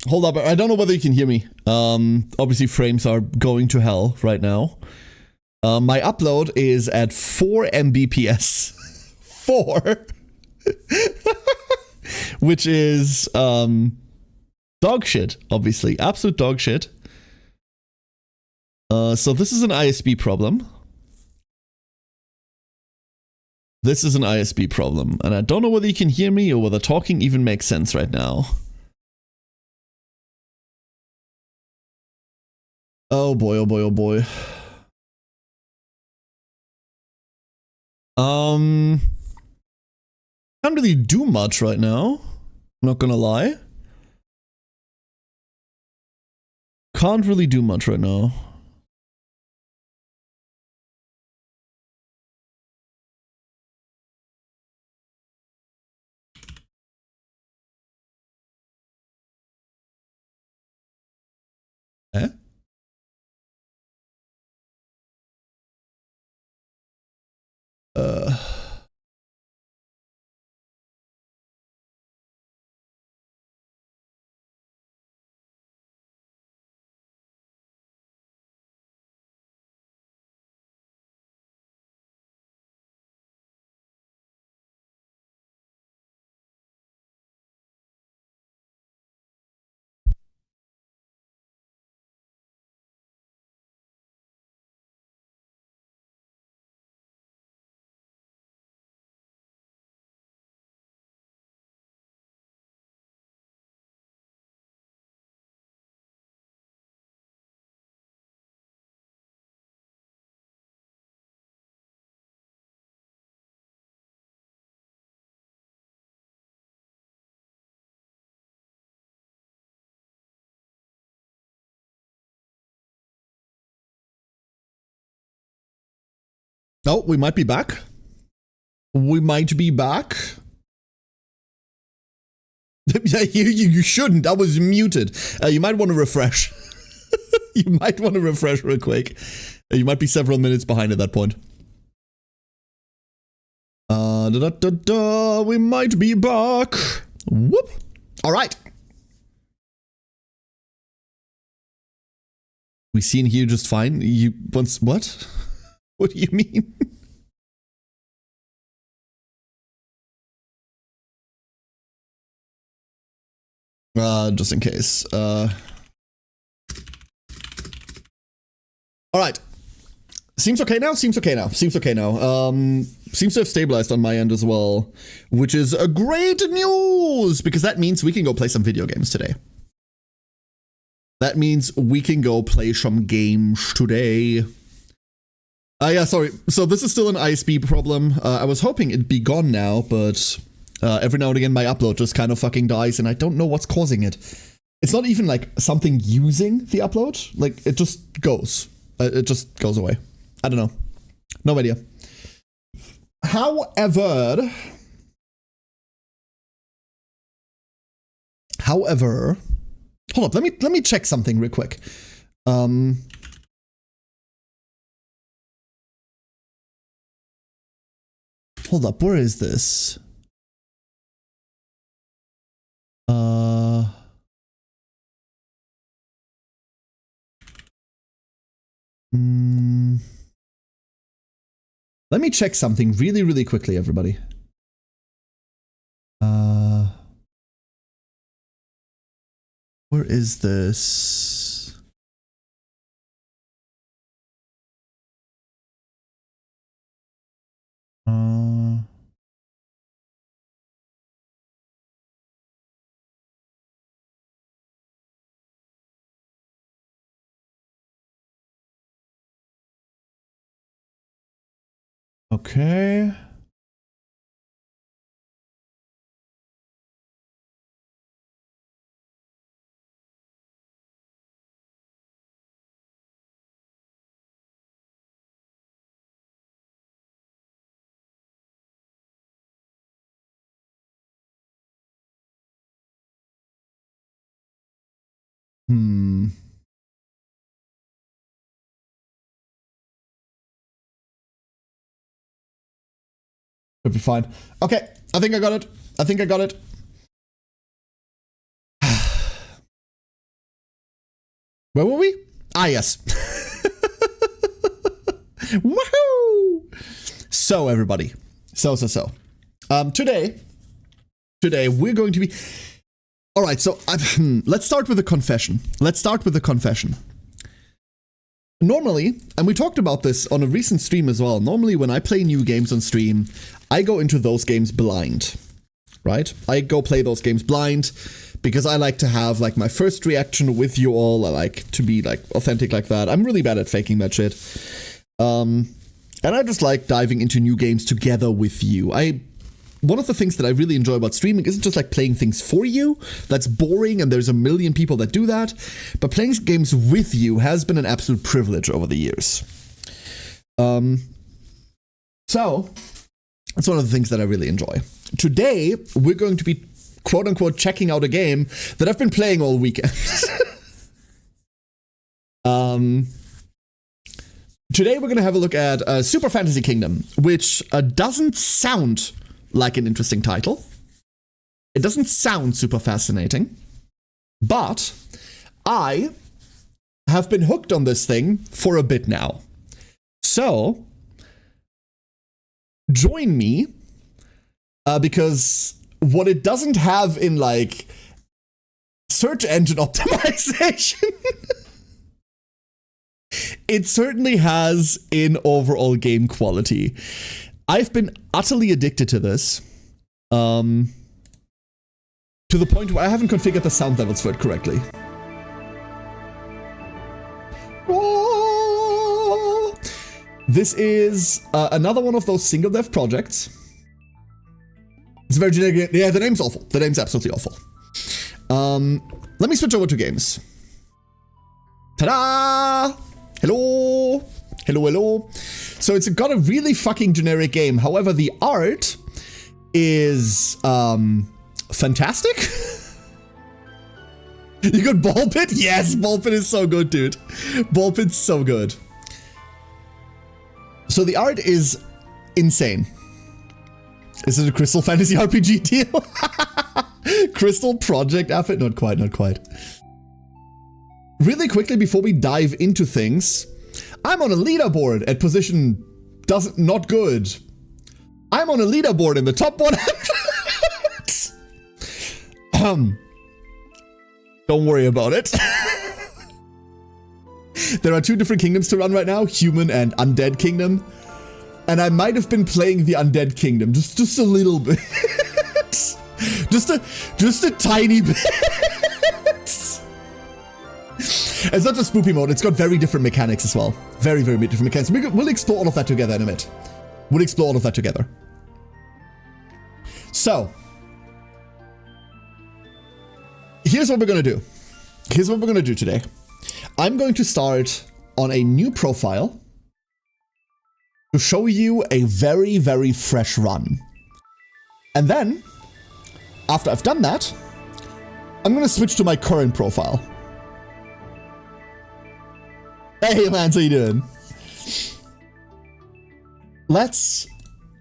Hold up, I don't know whether you can hear me. Obviously frames are going to hell right now. My upload is at 4 Mbps. 4! Which is, dog shit, obviously. Absolute dog shit. So this is an ISP problem. This is an ISP problem, and I don't know whether you can hear me or whether talking even makes sense right now. Oh boy, oh boy, oh boy. Can't really do much right now. I'm not gonna lie. Can't really do much right now. Eh? Oh, we might be back. We might be back. You shouldn't. I was muted. You might want to refresh. You might want to refresh real quick. You might be several minutes behind at that point. We might be back. Whoop. All right. We see and hear just fine. You once what? What do you mean? Just in case. All right. Seems okay now. Seems okay now. Seems okay now. Seems to have stabilized on my end as well, which is a great news because that means we can go play some video games today. That means we can go play some games today. Yeah, sorry. So this is still an ISP problem. I was hoping it'd be gone now, but every now and again my upload just kind of fucking dies and I don't know what's causing it. It's not even like something using the upload. Like it just goes. It just goes away. I don't know. No idea. However, hold up. Let me check something real quick. Hold up. Where is this? Let me check something really, really quickly, everybody. Where is this? Okay. Should be fine. Okay, I think I got it. I think I got it. Where were we? Ah, yes. Woohoo! So, everybody. So. Today we're going to be... Alright, so let's start with a confession. Normally, and we talked about this on a recent stream as well, normally when I play new games on stream, I go into those games blind, right? I go play those games blind because I like to have like my first reaction with you all. I like to be like authentic like that. I'm really bad at faking that shit. And I just like diving into new games together with you. One of the things that I really enjoy about streaming isn't just like playing things for you. That's boring and there's a million people that do that. But playing games with you has been an absolute privilege over the years. So, that's one of the things that I really enjoy. Today, we're going to be quote unquote checking out a game that I've been playing all weekend. Today, we're going to have a look at Super Fantasy Kingdom, which doesn't sound like an interesting title. It doesn't sound super fascinating, but I have been hooked on this thing for a bit now. So, join me, because what it doesn't have in, like, search engine optimization, it certainly has in overall game quality. I've been utterly addicted to this, to the point where I haven't configured the sound levels for it correctly. Oh! This is another one of those single dev projects. It's very generic. Yeah, the name's awful. The name's absolutely awful. Let me switch over to games. Ta-da! Hello! Hello. So it's got a really fucking generic game. However, the art is fantastic. You got Ball Pit? Yes, Ball Pit is so good, dude. Ball Pit's so good. So the art is insane. Is it a Crystal Fantasy RPG deal? Crystal Project effort? Not quite. Really quickly before we dive into things, I'm on a leaderboard at position not good. I'm on a leaderboard in the top 100. Don't worry about it. There are 2 different kingdoms to run right now, Human and Undead Kingdom. And I might have been playing the Undead Kingdom just a little bit. just a tiny bit. It's not just spoopy mode, it's got very different mechanics as well. Very, very different mechanics. We'll explore all of that together in a bit. So, here's what we're gonna do. Today. I'm going to start on a new profile to show you a very, very fresh run. And then, after I've done that, I'm gonna switch to my current profile. Hey Lance, how you doing? Let's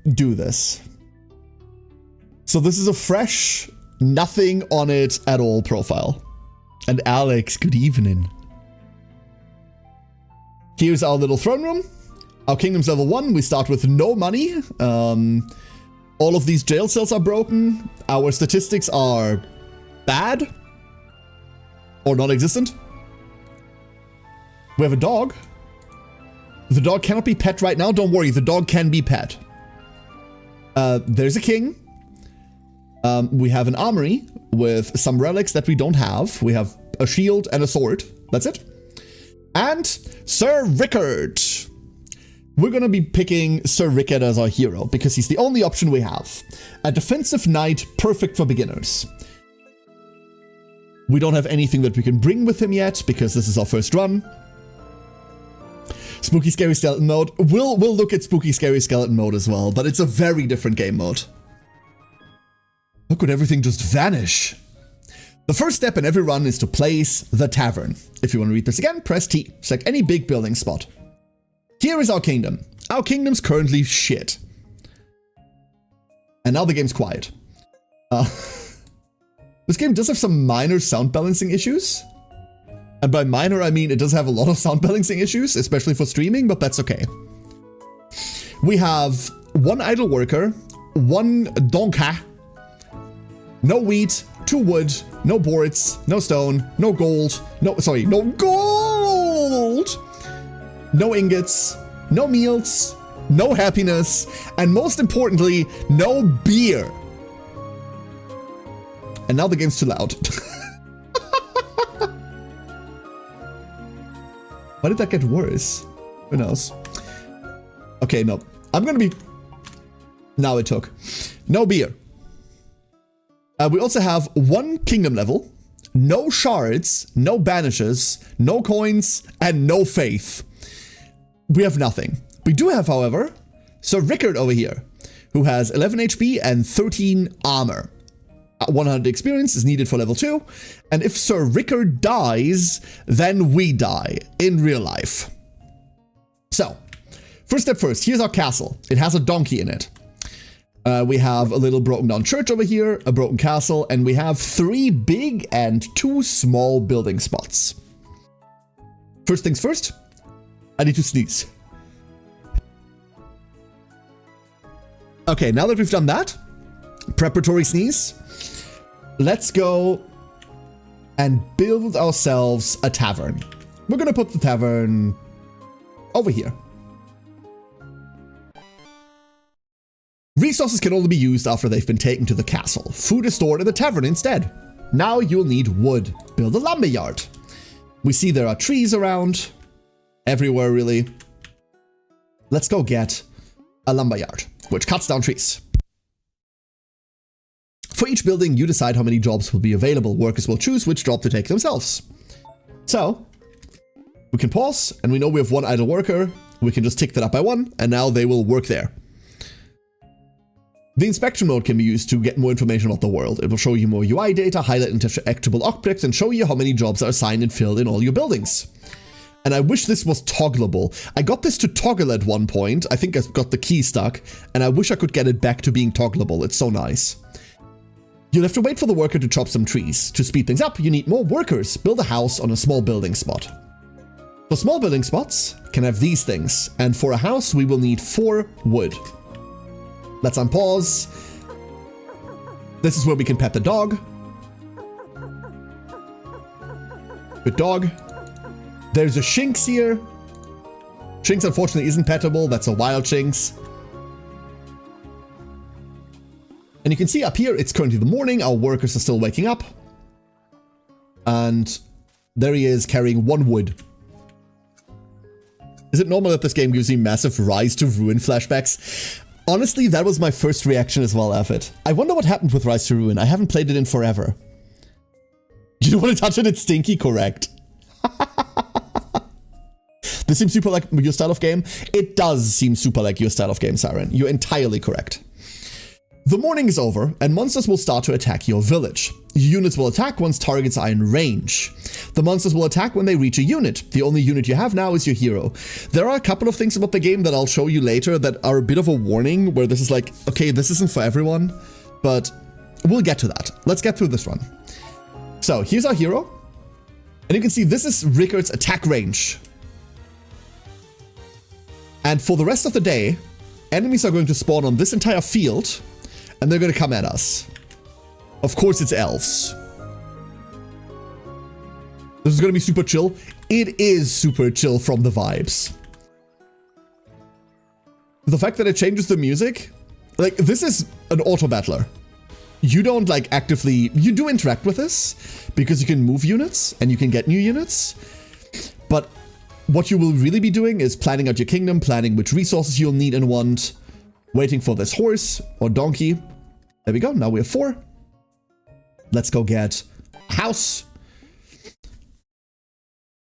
do this. So this is a fresh, nothing on it at all profile. And Alex, good evening. Here's our little throne room. Our kingdom's level 1. We start with no money. All of these jail cells are broken. Our statistics are bad. Or non-existent. We have a dog. The dog cannot be pet right now. Don't worry, the dog can be pet. There's a king. We have an armory with some relics that we don't have. We have a shield and a sword. That's it. And Sir Rickard. we're going to be picking Sir Rickard as our hero, because he's the only option we have. A defensive knight, perfect for beginners. We don't have anything that we can bring with him yet, because this is our first run. Spooky Scary Skeleton mode. We'll look at Spooky Scary Skeleton mode as well, but it's a very different game mode. How could everything just vanish? The first step in every run is to place the tavern. If you want to read this again, press T. Select any big building spot. Here is our kingdom. Our kingdom's currently shit. And now the game's quiet. This game does have some minor sound balancing issues. And by minor, I mean it does have a lot of sound balancing issues, especially for streaming, but that's okay. We have one idle worker, one donka, no wheat, 2 wood, no boards, no stone, no gold, no gold! No ingots, no meals, no happiness, and most importantly, no beer. And now the game's too loud. Why did that get worse? Who knows? Okay, no. I'm gonna be... Now it took. No beer. We also have 1 kingdom level, no shards, no banishes, no coins, and no faith. We have nothing. We do have, however, Sir Rickard over here, who has 11 HP and 13 armor. 100 experience is needed for level 2, and if Sir Rickard dies, then we die in real life. So, first step first, here's our castle. It has a donkey in it. We have a little broken down church over here, a broken castle, and we have 3 big and 2 small building spots. First things first, I need to sneeze. Okay, now that we've done that, preparatory sneeze, let's go and build ourselves a tavern. We're gonna put the tavern over here. Resources can only be used after they've been taken to the castle. Food is stored in the tavern instead. Now you'll need wood. Build a lumberyard. We see there are trees around. Everywhere, really. Let's go get a lumberyard, which cuts down trees. For each building, you decide how many jobs will be available. Workers will choose which job to take themselves. So, we can pause, and we know we have 1 idle worker. We can just tick that up by 1, and now they will work there. The inspection mode can be used to get more information about the world. It will show you more UI data, highlight interactable objects, and show you how many jobs are assigned and filled in all your buildings. And I wish this was toggleable. I got this to toggle at one point. I think I got the key stuck, and I wish I could get it back to being toggleable. It's so nice. You'll have to wait for the worker to chop some trees. To speed things up, you need more workers. Build a house on a small building spot. For small building spots, can have these things. And for a house, we will need 4 wood. Let's unpause. This is where we can pet the dog. Good dog. There's a Shinx here. Shinx unfortunately isn't pettable. That's a wild Shinx. And you can see up here, it's currently the morning. Our workers are still waking up. And there he is carrying 1 wood. Is it normal that this game gives me massive Rise to Ruin flashbacks? Honestly, that was my first reaction as well, F. I wonder what happened with Rise to Ruin. I haven't played it in forever. You don't want to touch it? It's stinky, correct. This seems super like your style of game. It does seem super like your style of game, Siren. You're entirely correct. The morning is over, and monsters will start to attack your village. Units will attack once targets are in range. The monsters will attack when they reach a unit. The only unit you have now is your hero. There are a couple of things about the game that I'll show you later that are a bit of a warning, where this is like, okay, this isn't for everyone, but we'll get to that. Let's get through this run. So here's our hero, and you can see this is Rickard's attack range. And for the rest of the day, enemies are going to spawn on this entire field, and they're going to come at us. Of course it's elves. This is going to be super chill. It is super chill from the vibes. The fact that it changes the music, like, this is an auto battler. You don't like actively, you do interact with this because you can move units and you can get new units, but what you will really be doing is planning out your kingdom, planning which resources you'll need and want, waiting for this horse or donkey. There we go. Now we have 4. Let's go get a house.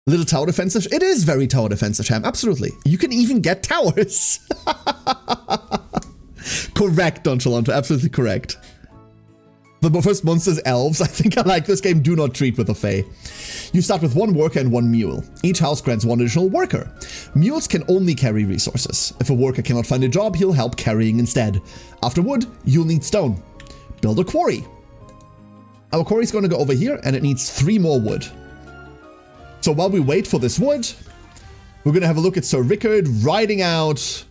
Little tower defensive. It is very tower defensive, Ham. Absolutely. You can even get towers. Correct, Don Chalanto. Absolutely correct. The first monsters, elves. I think I like this game. Do not treat with a fae. You start with 1 worker and 1 mule. Each house grants 1 additional worker. Mules can only carry resources. If a worker cannot find a job, he'll help carrying instead. After wood, you'll need stone. Build a quarry. Our quarry is going to go over here, and it needs 3 more wood. So while we wait for this wood, we're going to have a look at Sir Rickard riding out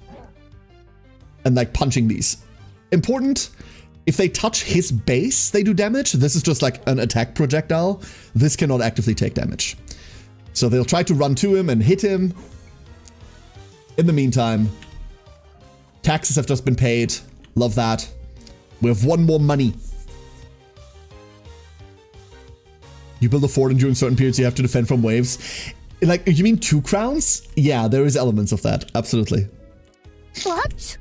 and like punching these. Important, if they touch his base, they do damage. This is just like an attack projectile. This cannot actively take damage. So they'll try to run to him and hit him. In the meantime, taxes have just been paid. Love that. We have 1 more money. You build a fort and during certain periods you have to defend from waves. Like, you mean 2 crowns? Yeah, there is elements of that. Absolutely. What?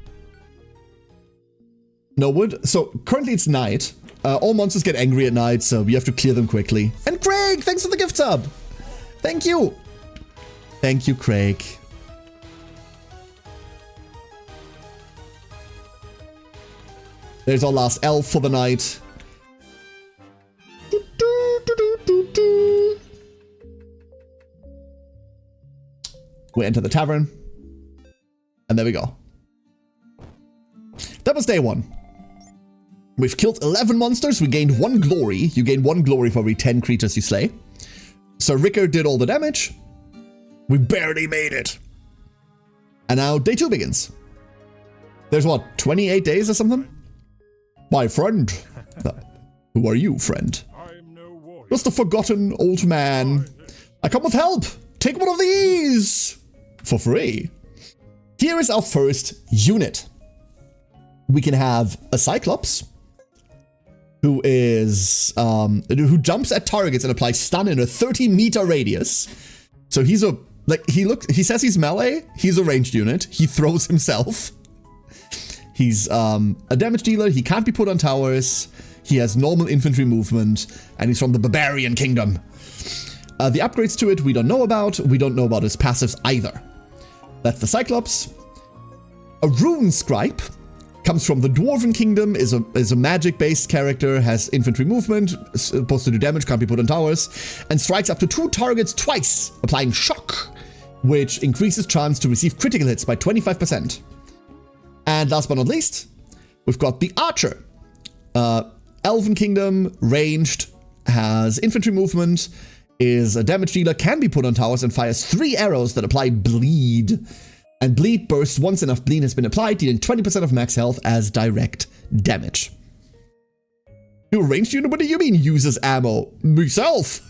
No wood. So currently it's night. All monsters get angry at night, so you have to clear them quickly. And Craig, thanks for the gift sub. Thank you. Thank you, Craig. There's our last elf for the night. We enter the tavern. And there we go. That was day 1. We've killed 11 monsters. We gained 1 glory. You gain 1 glory for every 10 creatures you slay. Sir Rickard did all the damage. We barely made it. And now day 2 begins. There's what, 28 days or something? My friend. Who are you, friend? I'm no warrior. Just a forgotten old man. I come with help. Take one of these. For free. Here is our first unit. We can have a Cyclops. Who is, who jumps at targets and applies stun in a 30-meter radius. So he's a, like, he says he's melee. He's a ranged unit. He throws himself. He's a damage dealer. He can't be put on towers. He has normal infantry movement. And he's from the Barbarian Kingdom. The upgrades to it we don't know about. We don't know about his passives either. That's the Cyclops. A Rune Scribe comes from the Dwarven Kingdom, is a magic-based character, has infantry movement, supposed to do damage, can't be put on towers, and strikes up to 2 targets twice, applying shock, which increases chance to receive critical hits by 25%. And last but not least, we've got the Archer. Elven Kingdom, ranged, has infantry movement, is a damage dealer, can be put on towers, and fires 3 arrows that apply bleed. And bleed bursts once enough bleed has been applied, dealing 20% of max health as direct damage. You ranged unit? What do you mean uses ammo? Myself!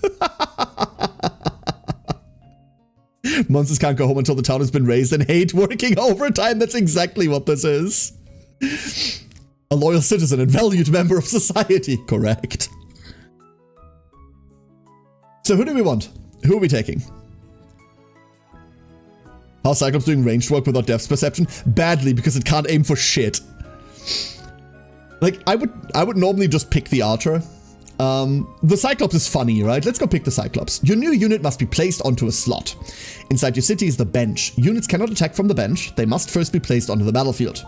Monsters can't go home until the town has been raised and hate working overtime. That's exactly what this is. A loyal citizen and valued member of society. Correct. So who do we want? Who are we taking? How's Cyclops doing ranged work without depth perception? Badly, because it can't aim for shit. Like, I would normally just pick the Archer. The Cyclops is funny, right? Let's go pick the Cyclops. Your new unit must be placed onto a slot. Inside your city is the bench. Units cannot attack from the bench. They must first be placed onto the battlefield.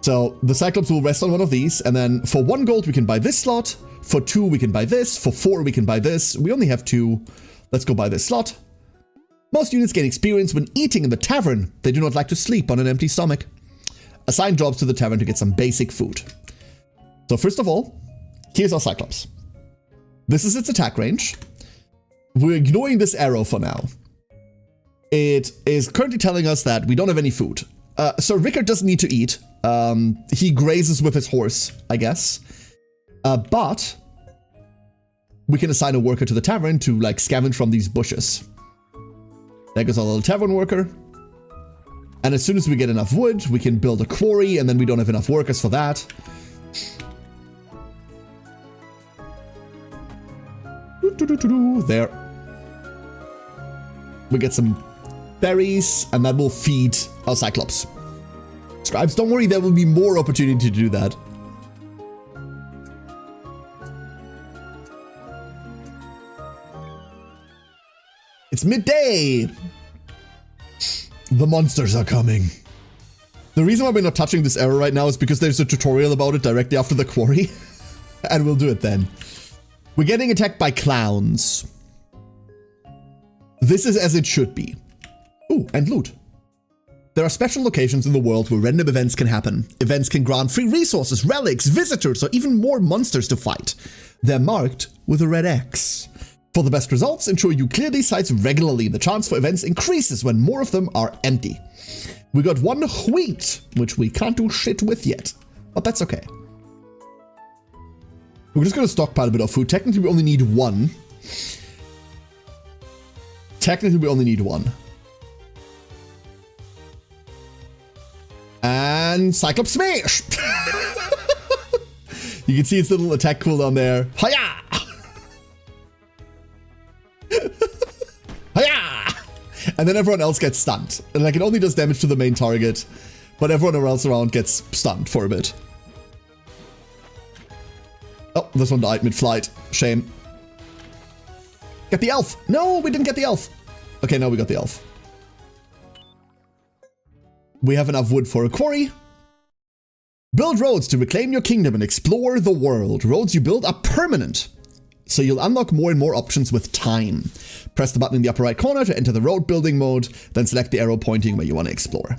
So the Cyclops will rest on one of these, and then for 1 gold we can buy this slot. For 2 we can buy this. For 4 we can buy this. We only have 2. Let's go buy this slot. Most units gain experience when eating in the tavern. They do not like to sleep on an empty stomach. Assign jobs to the tavern to get some basic food. So first of all, here's our Cyclops. This is its attack range. We're ignoring this arrow for now. It is currently telling us that we don't have any food. So Rickard doesn't need to eat. He grazes with his horse, I guess. But we can assign a worker to the tavern to like scavenge from these bushes. There goes our little tavern worker. And as soon as we get enough wood, we can build a quarry, and then we don't have enough workers for that. There. We get some berries, and that will feed our Cyclops. Scribes, don't worry, there will be more opportunity to do that. It's midday! The monsters are coming. The reason why we're not touching this arrow right now is because there's a tutorial about it directly after the quarry. And we'll do it then. We're getting attacked by clowns. This is as it should be. Ooh, and loot. There are special locations in the world where random events can happen. Events can grant free resources, relics, visitors, or even more monsters to fight. They're marked with a red X. For the best results, ensure you clear these sites regularly. The chance for events increases when more of them are empty. We got one wheat, which we can't do shit with yet, but that's okay. We're just going to stockpile a bit of food. Technically, we only need one. And Cyclops Smash! You can see its little attack cooldown there. Hiya! Hiya! And then everyone else gets stunned. And like, it only does damage to the main target, but everyone else around gets stunned for a bit. Oh, this one died mid-flight. Shame. Get the elf! No, we didn't get the elf! Okay, now we got the elf. We have enough wood for a quarry. Build roads to reclaim your kingdom and explore the world. Roads you build are permanent, so you'll unlock more and more options with time. Press the button in the upper right corner to enter the road building mode, then select the arrow pointing where you want to explore.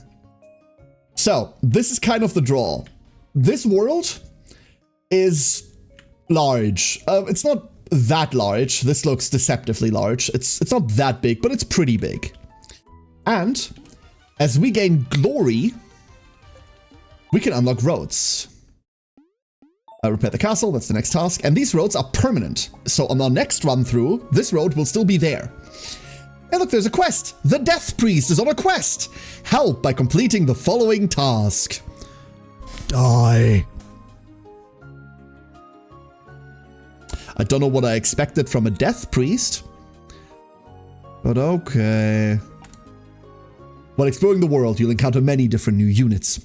So, this is kind of the draw. This world is large. It's not that large. This looks deceptively large. It's not that big, but it's pretty big. And as we gain glory, we can unlock roads. Repair the castle, that's the next task. And these roads are permanent. So on our next run through, this road will still be there. And look, there's a quest. The Death Priest is on a quest. Help by completing the following task. Die. I don't know what I expected from a Death Priest, but okay. While exploring the world, you'll encounter many different new units.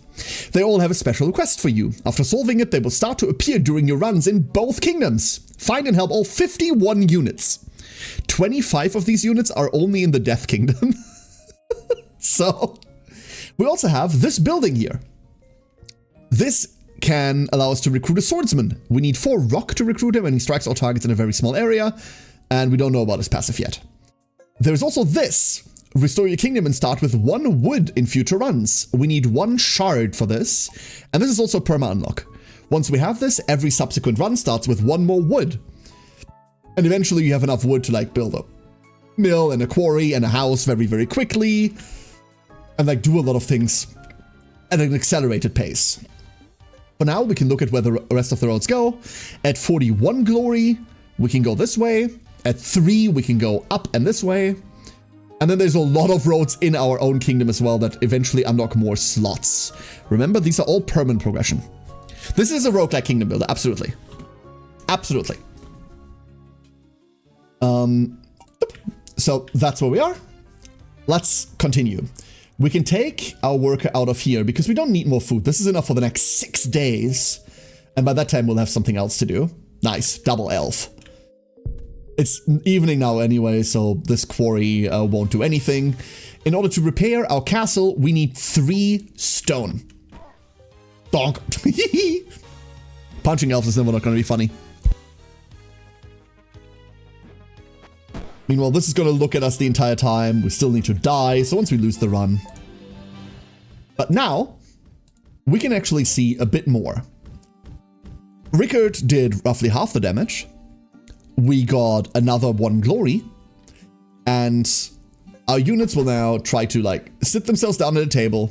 They all have a special request for you. After solving it, they will start to appear during your runs in both kingdoms. Find and help all 51 units. 25 of these units are only in the Death Kingdom. So, we also have this building here. This can allow us to recruit a swordsman. We need 4 rock to recruit him, and he strikes all targets in a very small area, and we don't know about his passive yet. There's also this. Restore your kingdom and start with 1 wood in future runs. We need 1 shard for this, and this is also perma unlock. Once we have this, every subsequent run starts with 1 more wood. And eventually you have enough wood to like build a mill and a quarry and a house very, very quickly, and like do a lot of things at an accelerated pace. For now, we can look at where the rest of the roads go. At 41 glory, we can go this way. At 3, we can go up and this way. And then there's a lot of roads in our own kingdom as well that eventually unlock more slots. Remember, these are all permanent progression. This is a roguelike kingdom builder, absolutely. Absolutely. So that's where we are. Let's continue. We can take our worker out of here because we don't need more food. This is enough for the next 6 days. And by that time, we'll have something else to do. Nice, double elf. It's evening now anyway, so this quarry won't do anything. In order to repair our castle, we need 3 stone. Donk. Punching elves is never not going to be funny. Meanwhile, this is going to look at us the entire time. We still need to die, so once we lose the run. But now, we can actually see a bit more. Rickard did roughly half the damage. We got another 1 glory. And our units will now try to, like, sit themselves down at a table.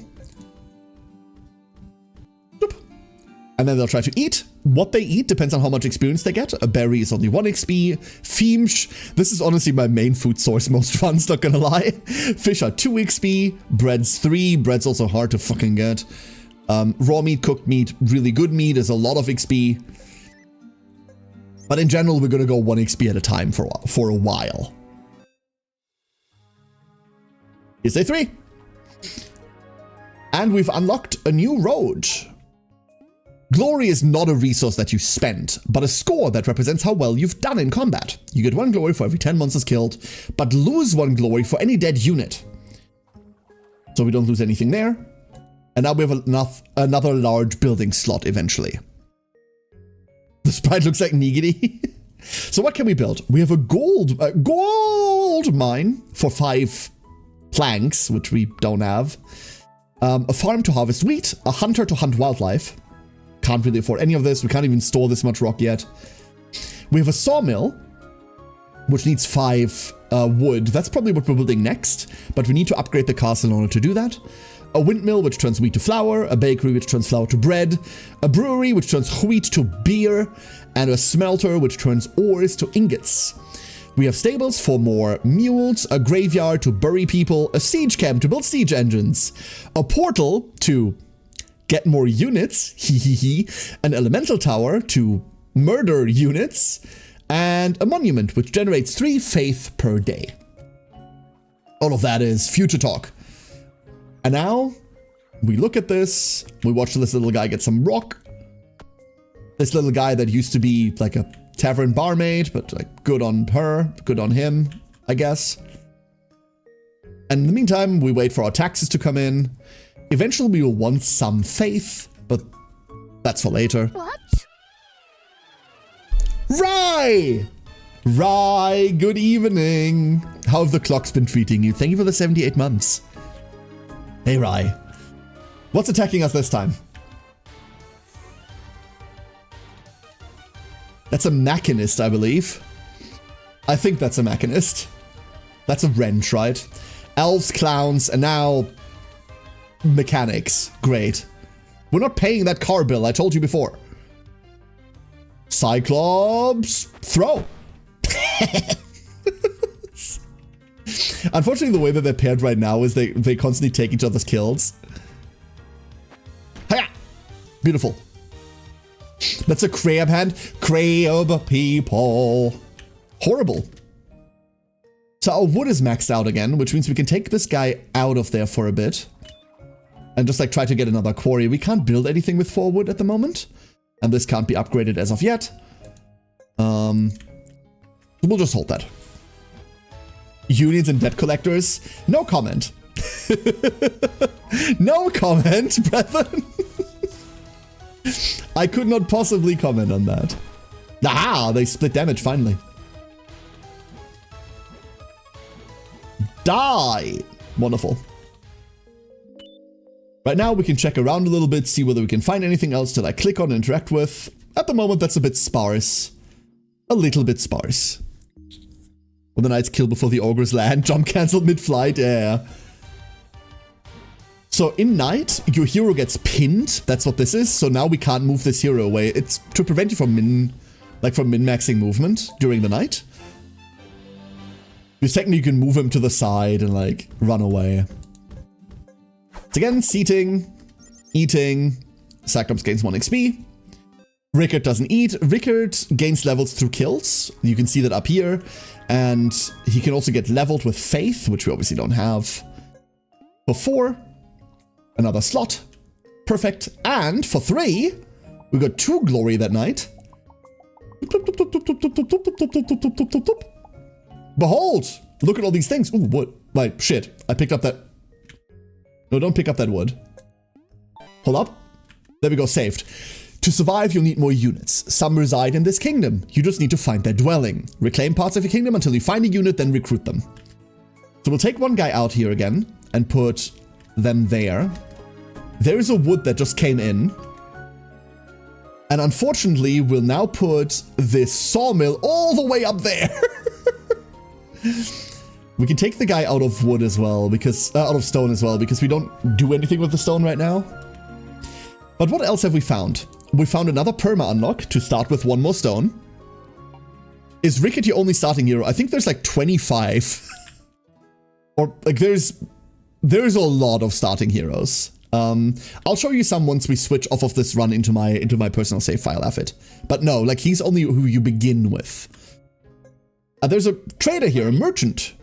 And then they'll try to eat. What they eat depends on how much experience they get. A berry is only 1 XP. Fiemsch, this is honestly my main food source most runs, not gonna lie. Fish are 2 XP. Bread's 3. Bread's also hard to fucking get. Raw meat, cooked meat, really good meat is a lot of XP. But in general, we're gonna go 1 XP at a time for a while. Here's day 3. And we've unlocked a new road. Glory is not a resource that you spend, but a score that represents how well you've done in combat. You get 1 glory for every 10 monsters killed, but lose 1 glory for any dead unit. So we don't lose anything there. And now we have another large building slot eventually. The sprite looks like Nigiri. So what can we build? We have a gold mine for 5 planks, which we don't have. A farm to harvest wheat, a hunter to hunt wildlife. Can't really afford any of this. We can't even store this much rock yet. We have a sawmill, which needs 5 wood. That's probably what we're building next, but we need to upgrade the castle in order to do that. A windmill, which turns wheat to flour. A bakery, which turns flour to bread. A brewery, which turns wheat to beer. And a smelter, which turns ores to ingots. We have stables for more mules, a graveyard to bury people, a siege camp to build siege engines, a portal to get more units, an elemental tower to murder units, and a monument which generates 3 faith per day. All of that is future talk. And now we look at this, we watch this little guy get some rock. This little guy that used to be like a tavern barmaid, but like good on her, good on him, I guess. And in the meantime, we wait for our taxes to come in. Eventually we will want some faith, but that's for later. What? Rai! Rai, good evening. How have the clocks been treating you? Thank you for the 78 months. Hey, Rai. What's attacking us this time? That's a machinist, I believe. I think that's a machinist. That's a wrench, right? Elves, clowns, and now mechanics. Great. We're not paying that car bill, I told you before. Cyclops, throw. Unfortunately, the way that they're paired right now is they constantly take each other's kills. Hiya! Beautiful. That's a crab hand. Crab people. Horrible. So our wood is maxed out again, which means we can take this guy out of there for a bit. And just like try to get another quarry. We can't build anything with 4 wood at the moment. And this can't be upgraded as of yet. We'll just hold that. Unions and debt collectors? No comment. No comment, brethren. I could not possibly comment on that. Ah, they split damage finally. Die. Wonderful. Right now we can check around a little bit, see whether we can find anything else to like click on and interact with. At the moment that's a bit sparse. A little bit sparse. When the knights kill before the ogres land, jump cancelled mid-flight, yeah. So in night, your hero gets pinned, that's what this is, so now we can't move this hero away. It's to prevent you from min-maxing movement during the night. Because technically you can move him to the side and like run away. So again, seating, eating, Cyclops gains 1 XP. Rickard doesn't eat. Rickard gains levels through kills. You can see that up here. And he can also get leveled with Faith, which we obviously don't have. For 4, another slot. Perfect. And for 3, we got 2 glory that night. Behold! Look at all these things. Ooh, what? Like, shit. I picked up that... No, don't pick up that wood. Hold up. There we go, saved. To survive, you'll need more units. Some reside in this kingdom. You just need to find their dwelling. Reclaim parts of your kingdom until you find a unit, then recruit them. So we'll take one guy out here again and put them there. There is a wood that just came in. And unfortunately, we'll now put this sawmill all the way up there. We can take the guy out of wood as well, because out of stone as well, because we don't do anything with the stone right now. But what else have we found? We found another perma unlock to start with 1 more stone. Is Rickard your only starting hero? I think there's like 25. Or like there's a lot of starting heroes. I'll show you some once we switch off of this run into my personal save file effort. But no, like he's only who you begin with. There's a trader here, a merchant.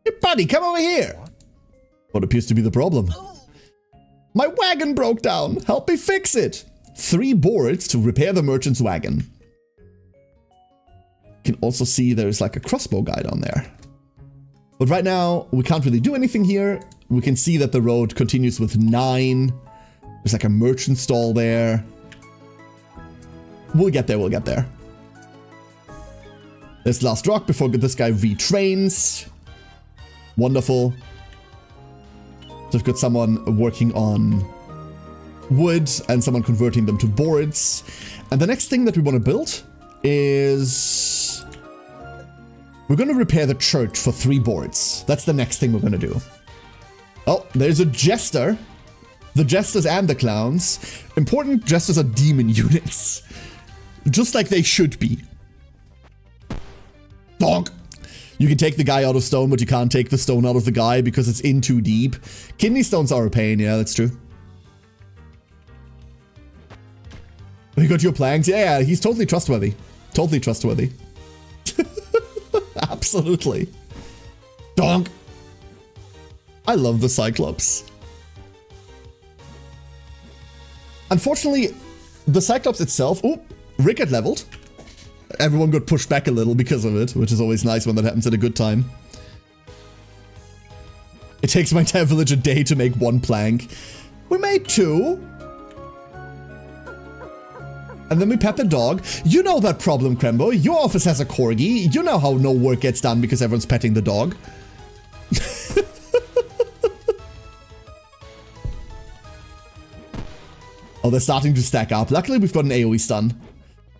Hey buddy, come over here. What appears to be the problem? My wagon broke down. Help me fix it. 3 boards to repair the merchant's wagon. You can also see there's like a crossbow guy down there. But right now, we can't really do anything here. We can see that the road continues with 9. There's like a merchant stall there. We'll get there, we'll get there. There's the last rock before this guy retrains. Wonderful. So we've got someone working on wood and someone converting them to boards. And the next thing that we want to build is... we're going to repair the church for 3 boards. That's the next thing we're going to do. Oh, there's a jester. The jesters and the clowns. Important jesters are demon units. Just like they should be. Donk! You can take the guy out of stone, but you can't take the stone out of the guy because it's in too deep. Kidney stones are a pain, yeah, that's true. You got your planks? Yeah, he's totally trustworthy. Totally trustworthy. Absolutely. Donk! I love the Cyclops. Unfortunately, the Cyclops itself... oh, Rickard leveled. Everyone got pushed back a little because of it, which is always nice when that happens at a good time. It takes my entire village a day to make 1 plank. We made 2. And then we pet the dog. You know that problem, Krembo. Your office has a corgi. You know how no work gets done because everyone's petting the dog. Oh, they're starting to stack up. Luckily, we've got an AoE stun.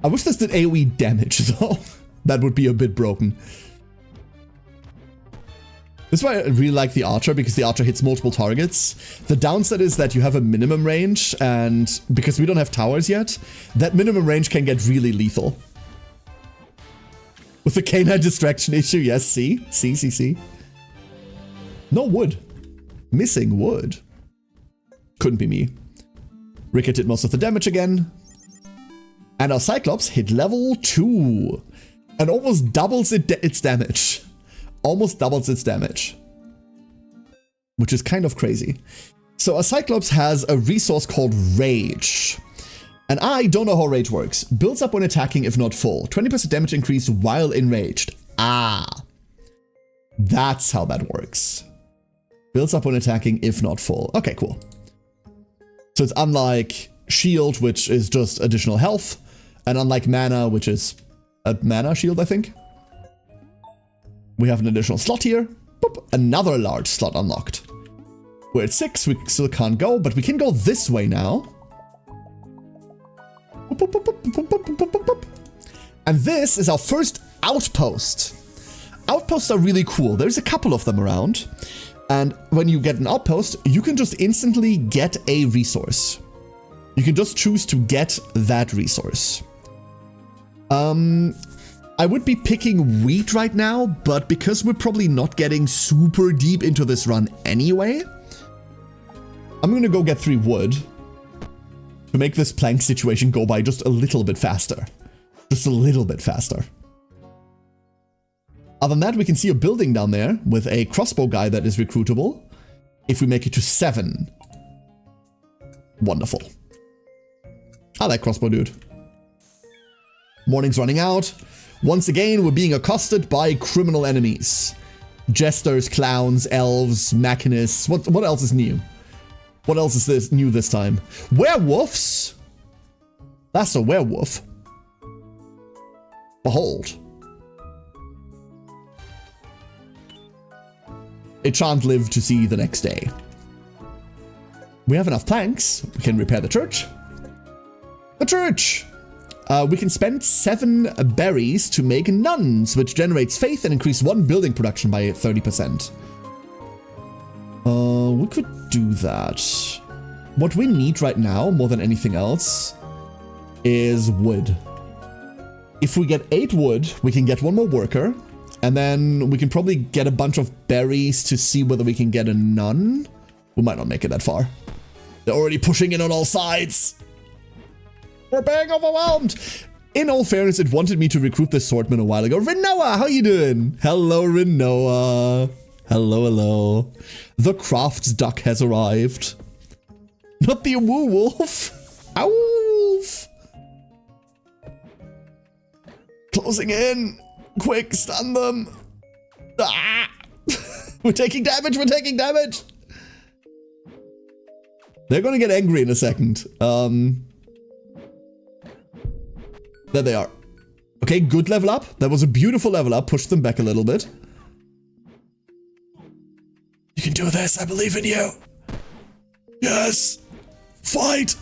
I wish this did AoE damage, though. That would be a bit broken. This is why I really like the Archer, because the Archer hits multiple targets. The downside is that you have a minimum range, and because we don't have towers yet, that minimum range can get really lethal. With the canine distraction issue, yes, see? No wood. Missing wood. Couldn't be me. Rickard did most of the damage again. And our Cyclops hit level 2. And almost doubles its damage. Almost doubles its damage. Which is kind of crazy. So a Cyclops has a resource called Rage. And I don't know how Rage works. Builds up when attacking if not full. 20% damage increase while enraged. Ah. That's how that works. Builds up when attacking if not full. Okay, cool. So it's unlike Shield, which is just additional health. And unlike Mana, which is a Mana Shield, I think. We have an additional slot here. Boop, another large slot unlocked. We're at 6, we still can't go, but we can go this way now. Boop, boop, boop, boop, boop, boop, boop, boop, boop. And this is our first outpost. Outposts are really cool. There's a couple of them around. And when you get an outpost, you can just instantly get a resource. You can just choose to get that resource. I would be picking wheat right now, but because we're probably not getting super deep into this run anyway, I'm gonna go get 3 wood to make this plank situation go by just a little bit faster. Just a little bit faster. Other than that, we can see a building down there with a crossbow guy that is recruitable. If we make it to 7. Wonderful. I like crossbow dude. Morning's running out. Once again, we're being accosted by criminal enemies. Jesters, clowns, elves, machinists. What else is new? What else is new this time? Werewolves? That's a werewolf. Behold. It shan't live to see the next day. We have enough planks. We can repair the church. The church! We can spend 7 berries to make nuns, which generates faith and increase 1 building production by 30%. We could do that. What we need right now, more than anything else, is wood. If we get 8 wood, we can get 1 more worker. And then we can probably get a bunch of berries to see whether we can get a nun. We might not make it that far. They're already pushing in on all sides. We're being overwhelmed. In all fairness, it wanted me to recruit this swordman a while ago. Renoa, how you doing? Hello, Renoa. Hello, hello. The crafts duck has arrived. Not the woo wolf. Owf. Closing in. Quick, stun them. Ah. We're taking damage, we're taking damage. They're gonna get angry in a second. There they are. Okay, good level up. That was a beautiful level up. Push them back a little bit. You can do this. I believe in you. Yes. Fight.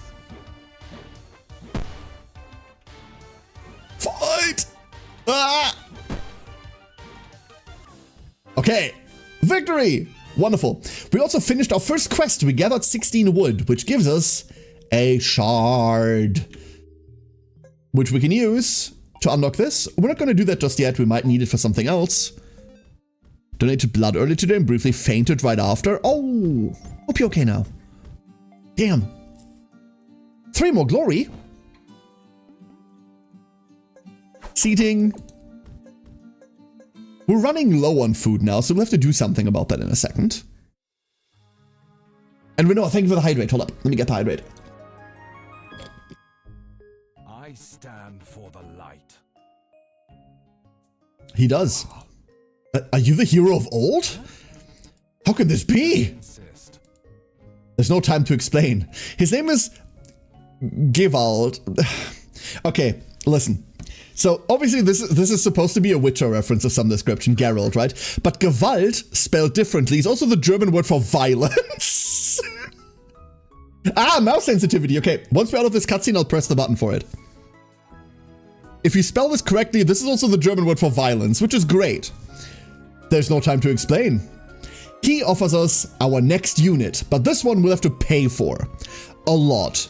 Fight. Ah. Okay. Victory. Wonderful. We also finished our first quest. We gathered 16 wood, which gives us a shard, which we can use to unlock this. We're not going to do that just yet. We might need it for something else. Donated blood earlier today and briefly fainted right after. Oh, hope you're okay now. Damn. 3 more glory. Seating. We're running low on food now, so we'll have to do something about that in a second. And we know, thank you for the hydrate. Hold up, let me get the hydrate. I stand for the light. He does. Are you the hero of old? How can this be? There's no time to explain. His name is Gewalt. Okay, listen. So obviously this is supposed to be a Witcher reference of some description, Geralt, right? But Gewalt, spelled differently, is also the German word for violence. Mouse sensitivity. Okay, once we're out of this cutscene, I'll press the button for it. If you spell this correctly, this is also the German word for violence, which is great. There's no time to explain. He offers us our next unit, but this one we'll have to pay for. A lot.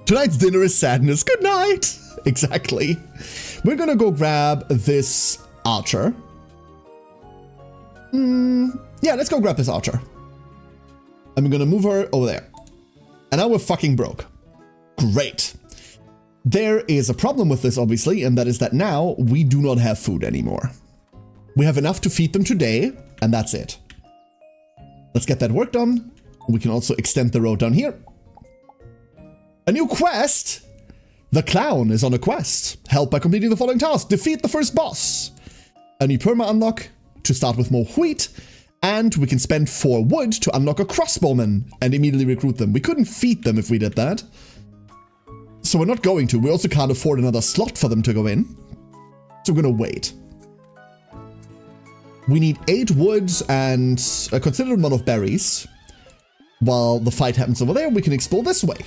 Tonight's dinner is sadness. Good night. Exactly. We're gonna go grab this archer. Yeah, let's go grab this archer. I'm gonna move her over there. And now we're fucking broke. Great. There is a problem with this, obviously, and that is that now we do not have food anymore. We have enough to feed them today, and that's it. Let's get that work done. We can also extend the road down here. A new quest! The clown is on a quest. Help by completing the following task. Defeat the first boss. A new perma unlock to start with more wheat. And we can spend 4 wood to unlock a crossbowman and immediately recruit them. We couldn't feed them if we did that. So we're not going to. We also can't afford another slot for them to go in. So we're gonna wait. We need 8 woods and a considerable amount of berries. While the fight happens over there, we can explore this way.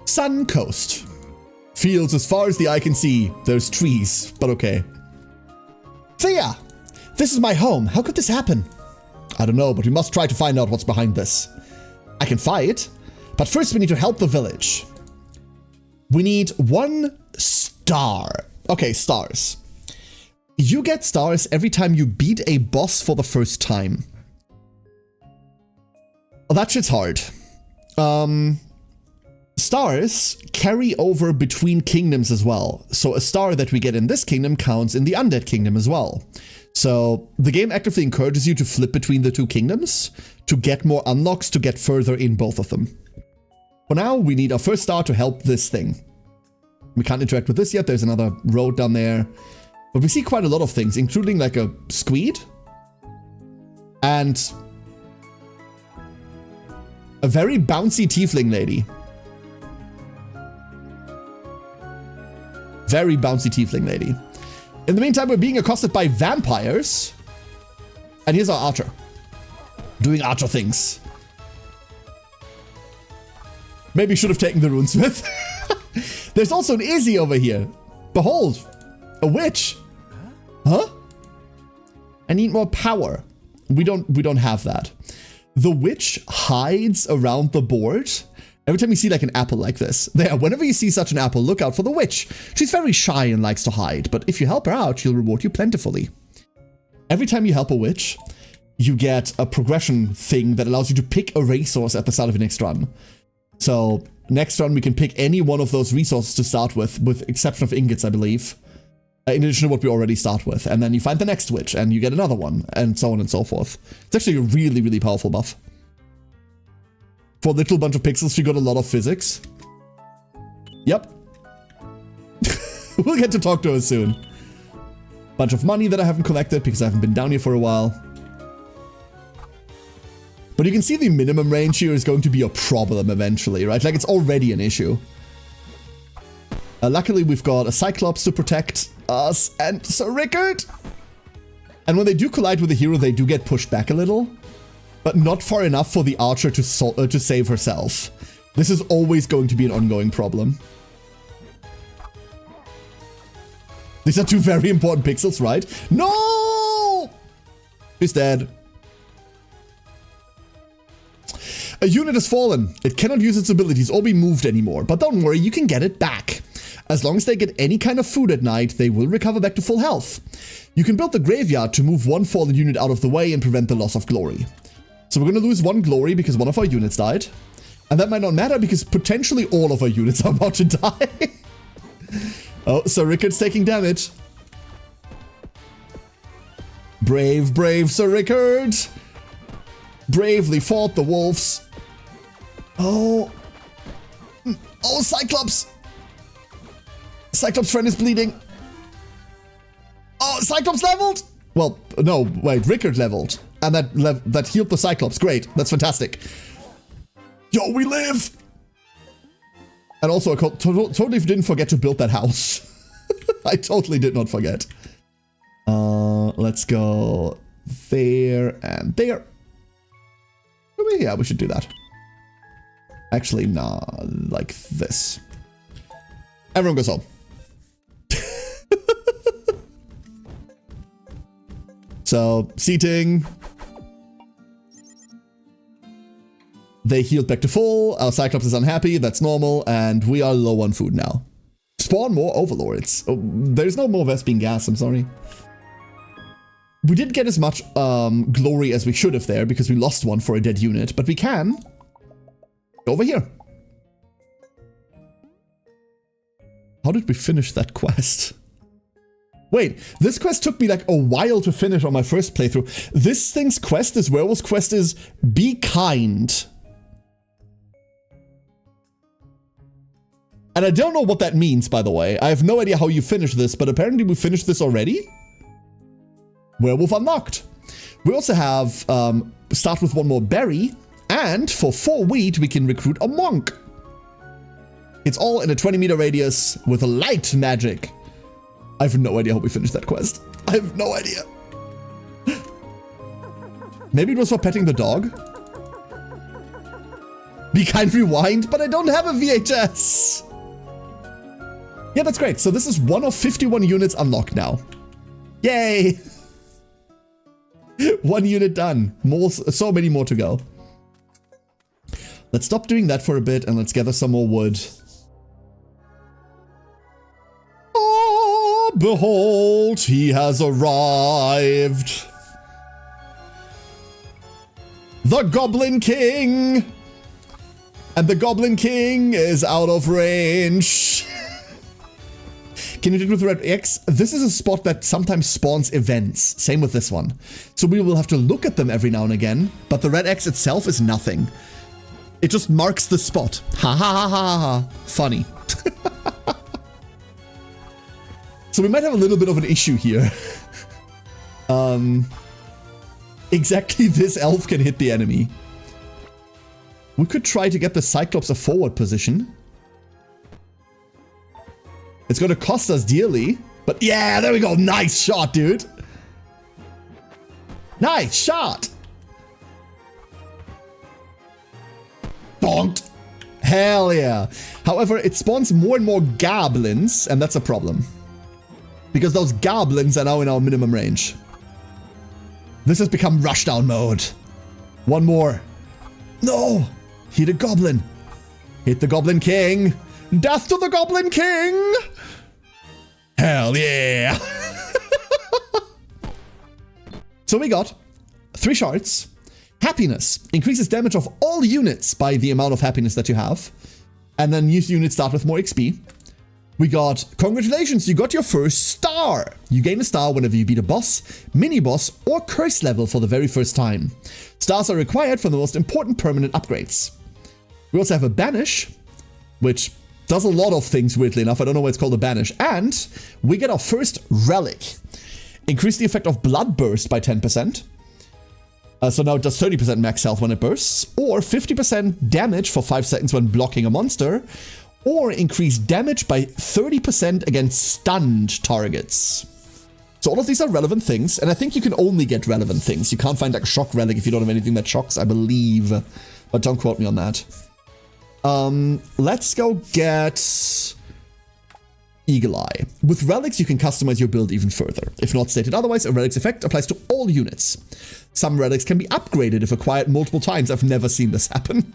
Sun Coast. Fields as far as the eye can see. There's trees, but okay. Thea! This is my home. How could this happen? I don't know, but we must try to find out what's behind this. I can fight, but first we need to help the village. We need 1 star. Okay, stars. You get stars every time you beat a boss for the first time. Oh, that shit's hard. Stars carry over between kingdoms as well. So a star that we get in this kingdom counts in the undead kingdom as well. So the game actively encourages you to flip between the 2 kingdoms to get more unlocks to get further in both of them. For now, we need our first star to help this thing. We can't interact with this yet. There's another road down there. But we see quite a lot of things, including like a squid and a very bouncy tiefling lady. Very bouncy tiefling lady. In the meantime, we're being accosted by vampires. And here's our archer. Doing archer things. Maybe should have taken the runesmith. There's also an Izzy over here. Behold, a witch. Huh? I need more power. We don't have that. The witch hides around the board. Every time you see like an apple like this, there, whenever you see such an apple, look out for the witch. She's very shy and likes to hide, but if you help her out, she'll reward you plentifully. Every time you help a witch, you get a progression thing that allows you to pick a resource at the start of your next run. So next round we can pick any one of those resources to start with exception of ingots, I believe. In addition to what we already start with. And then you find the next witch, and you get another one, and so on and so forth. It's actually a really, really powerful buff. For a little bunch of pixels, she got a lot of physics. Yep. We'll get to talk to her soon. Bunch of money that I haven't collected because I haven't been down here for a while. But you can see the minimum range here is going to be a problem eventually, right? Like, it's already an issue. Luckily, we've got a Cyclops to protect us and Sir Rickard. And when they do collide with a hero, they do get pushed back a little. But not far enough for the archer to save herself. This is always going to be an ongoing problem. These are two very important pixels, right? No! He's dead. A unit has fallen. It cannot use its abilities or be moved anymore. But don't worry, you can get it back. As long as they get any kind of food at night, they will recover back to full health. You can build the graveyard to move one fallen unit out of the way and prevent the loss of glory. So we're going to lose one glory because one of our units died. And that might not matter because potentially all of our units are about to die. Oh, Sir Rickard's taking damage. Brave, brave Sir Rickard. Bravely fought the wolves. Oh. Oh, Cyclops. Cyclops' friend is bleeding. Oh, Cyclops leveled. Well, no, wait, Rickard leveled. And that healed the Cyclops. Great. That's fantastic. Yo, we live. And also, I totally didn't forget to build that house. I totally did not forget. Let's go there and there. Yeah, we should do that. Actually, nah, like this. Everyone goes home. So, seating. They healed back to full. Our Cyclops is unhappy. That's normal. And we are low on food now. Spawn more Overlords. Oh, there's no more Vespine gas. I'm sorry. We didn't get as much glory as we should have there because we lost one for a dead unit. But we can go over here. How did we finish that quest? Wait, this quest took me like a while to finish on my first playthrough. This thing's quest, this werewolf's quest is be kind. And I don't know what that means, by the way. I have no idea how you finish this, but apparently we finished this already. Werewolf unlocked. We also have start with one more berry, and for 4 wheat we can recruit a monk. It's all in a 20-meter radius with a light magic. I have no idea how we finished that quest. I have no idea. Maybe it was for petting the dog. Be kind, rewind, but I don't have a VHS. Yeah, that's great. So this is one of 51 units unlocked now. Yay. 1 unit done. More, so many more to go. Let's stop doing that for a bit and let's gather some more wood. Oh, behold, he has arrived. The Goblin King. And the Goblin King is out of range. Can you do it with Red X? This is a spot that sometimes spawns events. Same with this one. So we will have to look at them every now and again, but the Red X itself is nothing. It just marks the spot. Ha ha ha ha ha. Funny. So we might have a little bit of an issue here. Exactly this elf can hit the enemy. We could try to get the Cyclops a forward position. It's going to cost us dearly. But yeah, there we go. Nice shot, dude. Nice shot. Bonked. Hell yeah. However, it spawns more and more goblins, and that's a problem. Because those goblins are now in our minimum range. This has become rushdown mode. One more. No. Hit a goblin. Hit the Goblin King. Death to the Goblin King. Hell yeah. So we got 3 shards. Happiness increases damage of all units by the amount of happiness that you have. And then new units start with more XP. We got, congratulations, you got your first star. You gain a star whenever you beat a boss, mini-boss, or curse level for the very first time. Stars are required for the most important permanent upgrades. We also have a banish, which does a lot of things, weirdly enough. I don't know why it's called a banish. And we get our first relic. Increase the effect of blood burst by 10%. So now it does 30% max health when it bursts, or 50% damage for 5 seconds when blocking a monster, or increase damage by 30% against stunned targets. So all of these are relevant things, and I think you can only get relevant things. You can't find like a shock relic if you don't have anything that shocks, I believe. But don't quote me on that. Let's go get Eagle Eye. With relics, you can customize your build even further. If not stated otherwise, a relic's effect applies to all units. Some relics can be upgraded if acquired multiple times. I've never seen this happen.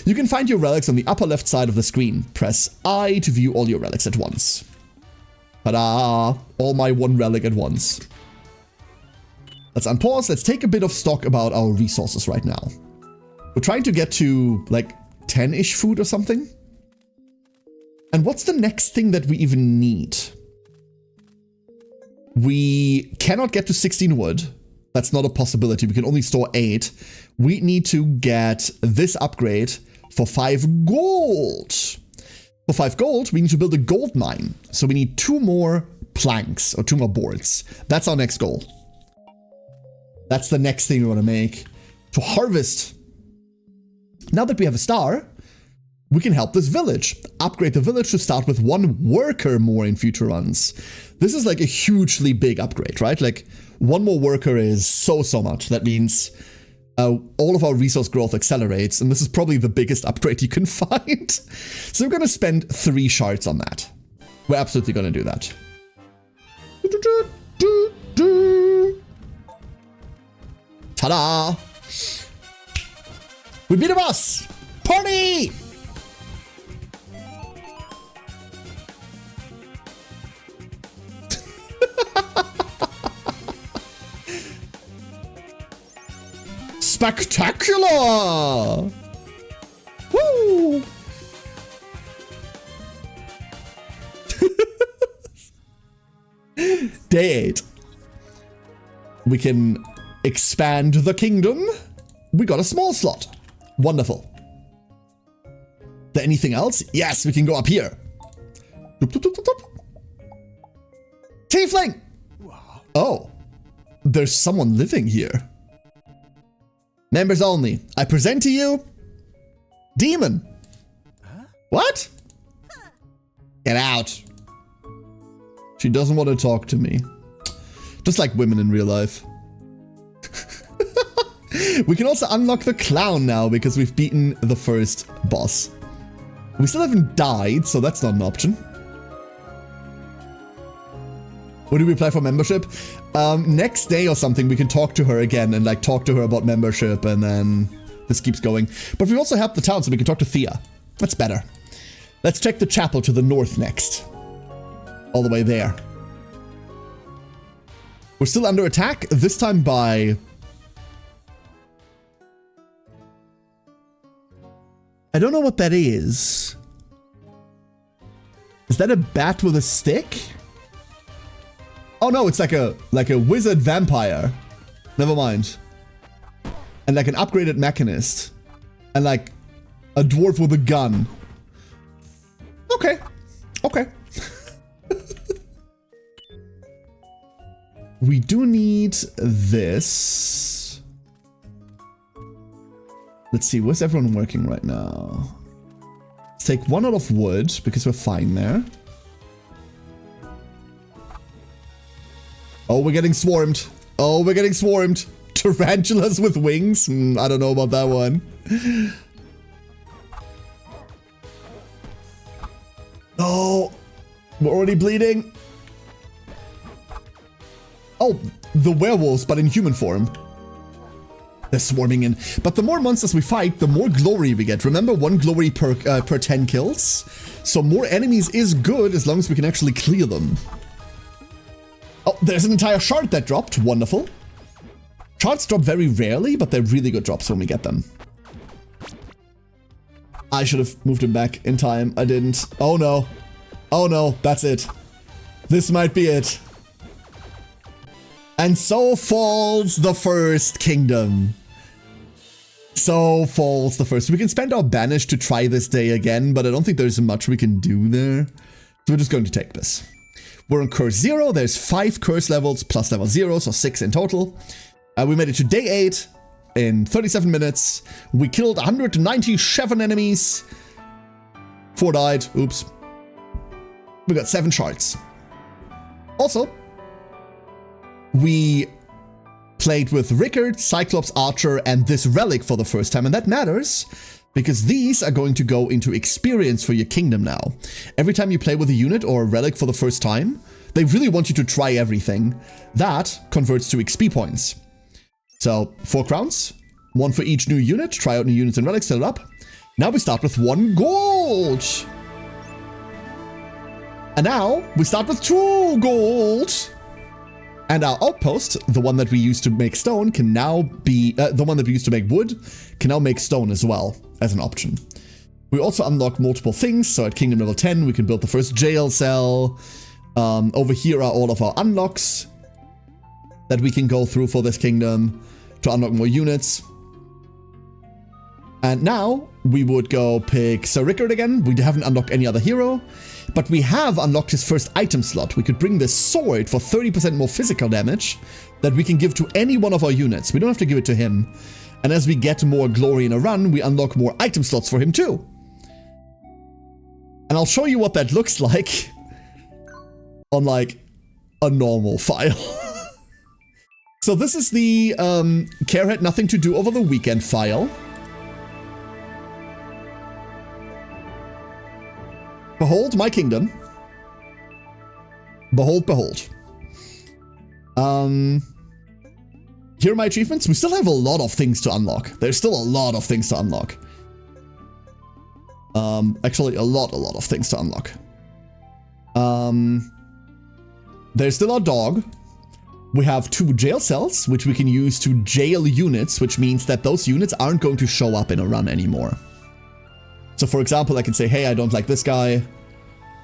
You can find your relics on the upper left side of the screen. Press I to view all your relics at once. Ta-da! All my one relic at once. Let's unpause. Let's take a bit of stock about our resources right now. We're trying to get to like 10-ish food or something. And what's the next thing that we even need? We cannot get to 16 wood. That's not a possibility. We can only store 8. We need to get this upgrade for 5 gold. For 5 gold, we need to build a gold mine. So we need 2 more planks or 2 more boards. That's our next goal. That's the next thing we want to make. To harvest. Now that we have a star, we can help this village. Upgrade the village to start with 1 worker more in future runs. This is like a hugely big upgrade, right? Like 1 more worker is so much. That means all of our resource growth accelerates, and this is probably the biggest upgrade you can find. So we're going to spend 3 shards on that. We're absolutely going to do that. Ta-da! We beat a boss! Party! Spectacular! Woo! Day 8. We can expand the kingdom. We got a small slot. Wonderful. There anything else? Yes, we can go up here. Tiefling! Oh, there's someone living here. Members only. I present to you Demon. Huh? What? Get out. She doesn't want to talk to me. Just like women in real life. We can also unlock the clown now because we've beaten the first boss. We still haven't died, so that's not an option. When do we apply for membership? Next day or something, we can talk to her again and like talk to her about membership, and then this keeps going. But we also help the town, so we can talk to Thea. That's better. Let's check the chapel to the north next. All the way there. We're still under attack, this time by... I don't know what that is. Is that a bat with a stick? Oh no, it's like a wizard vampire. Never mind. And like an upgraded mechanist. And like a dwarf with a gun. Okay. Okay. We do need this. Let's see, where's everyone working right now? Let's take 1 out of wood because we're fine there. Oh, we're getting swarmed. Oh, we're getting swarmed. Tarantulas with wings? I don't know about that one. Oh, we're already bleeding. Oh, the werewolves, but in human form. They're swarming in. But the more monsters we fight, the more glory we get. Remember, 1 glory per 10 kills? So more enemies is good as long as we can actually clear them. Oh, there's an entire shard that dropped. Wonderful. Shards drop very rarely, but they're really good drops when we get them. I should have moved him back in time. I didn't. Oh no. Oh no, that's it. This might be it. And so falls the first kingdom. So falls the first. We can spend our banish to try this day again, but I don't think there's much we can do there. So we're just going to take this. We're on curse 0. There's 5 curse levels plus level 0, so 6 in total. We made it to day 8 in 37 minutes. We killed 197 enemies. 4 died. Oops. We got 7 shards. Also, we played with Rickard, Cyclops, Archer, and this relic for the first time, and that matters because these are going to go into experience for your kingdom now. Every time you play with a unit or a relic for the first time, they really want you to try everything. That converts to XP points. So 4 crowns, 1 for each new unit. Try out new units and relics, set it up. Now we start with 1 gold. And now we start with 2 gold. And our outpost, the one that we used to make stone, can now be, the one that we used to make wood, can now make stone as well, as an option. We also unlock multiple things, so at Kingdom level 10, we can build the first jail cell. Over here are all of our unlocks that we can go through for this kingdom to unlock more units. And now we would go pick Sir Rickard again. We haven't unlocked any other hero. But we have unlocked his first item slot. We could bring this sword for 30% more physical damage that we can give to any one of our units. We don't have to give it to him. And as we get more glory in a run, we unlock more item slots for him too. And I'll show you what that looks like on like a normal file. So this is the Care Had Nothing to Do Over the Weekend file. Behold my kingdom. Behold, behold. Here are my achievements. We still have a lot of things to unlock. There's still a lot of things to unlock. Actually, a lot of things to unlock. There's still our dog. We have 2 jail cells, which we can use to jail units, which means that those units aren't going to show up in a run anymore. So for example, I can say, hey, I don't like this guy.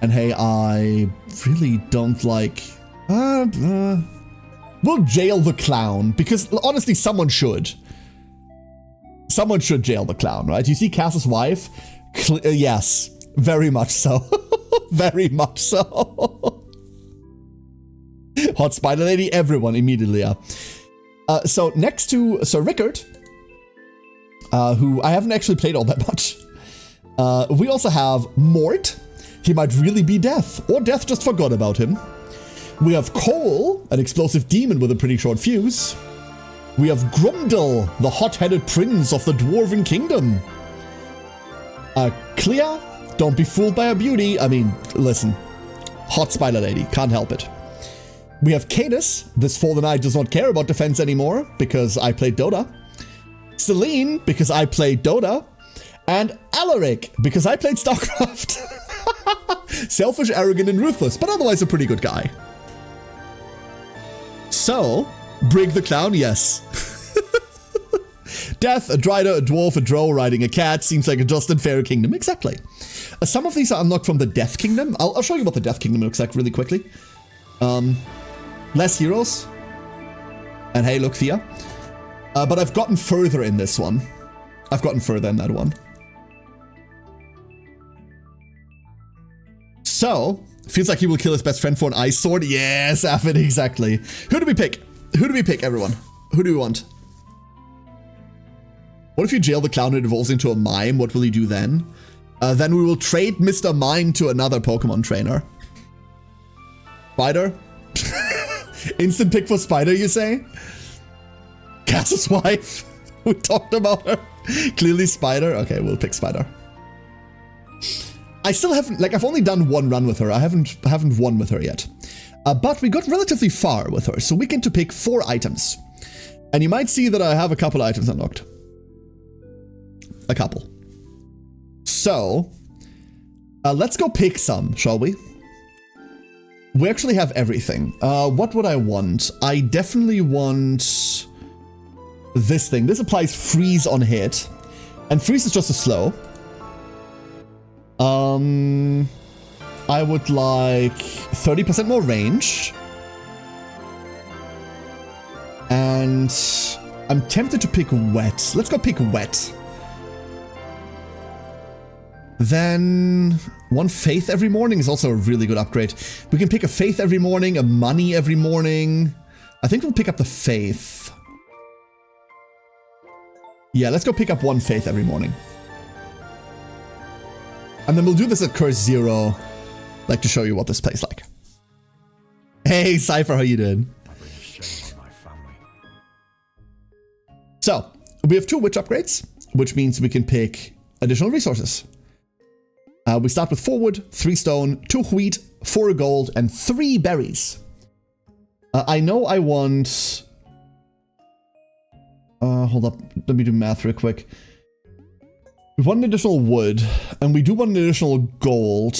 And hey, I really don't like... we'll jail the clown, because honestly, someone should. Someone should jail the clown, right? You see Cass's wife? Yes, very much so. Very much so. Hot Spider Lady, everyone immediately, yeah. So next to Sir Rickard, who I haven't actually played all that much, we also have Mort. He might really be Death, or Death just forgot about him. We have Cole, an explosive demon with a pretty short fuse. We have Grumdel, the hot-headed prince of the Dwarven Kingdom. Clea, don't be fooled by her beauty. I mean, listen, Hot Spider Lady, can't help it. We have Cadus, this fallen eye does not care about defense anymore, because I played Dota. Celine, because I played Dota. And Alaric, because I played StarCraft. Selfish, arrogant, and ruthless, but otherwise a pretty good guy. So, Brig the Clown, yes. Death, a Drider, a Dwarf, a Drow riding a cat, seems like a just and fair kingdom. Exactly. Some of these are unlocked from the Death Kingdom. I'll show you what the Death Kingdom looks like really quickly. Less heroes. And hey, look, Thea. But I've gotten further in this one. I've gotten further in that one. So, feels like he will kill his best friend for an ice sword. Yes, Affin, exactly. Who do we pick? Who do we pick, everyone? Who do we want? What if you jail the clown and it evolves into a mime? What will he do then? Then we will trade Mr. Mime to another Pokemon trainer. Spider? Instant pick for Spider, you say? Cass's wife? We talked about her. Clearly Spider. Okay, we'll pick Spider. I still haven't, like, I've only done 1 run with her. I haven't won with her yet. But we got relatively far with her, so we get to pick 4 items. And you might see that I have a couple items unlocked. A couple. So, let's go pick some, shall we? We actually have everything. What would I want? I definitely want this thing. This applies freeze on hit. And freeze is just a slow. I would like 30% more range. And I'm tempted to pick wet. Let's go pick wet. Then 1 faith every morning is also a really good upgrade. We can pick a faith every morning, a money every morning. I think we'll pick up the faith. Yeah, let's go pick up 1 faith every morning. And then we'll do this at curse 0, like to show you what this plays like. Hey, Cypher, how you doing? So, we have 2 witch upgrades, which means we can pick additional resources. We start with 4 wood, 3 stone, 2 wheat, 4 gold, and 3 berries. I know I want... hold up, let me do math real quick. We want an additional wood, and we do want an additional gold.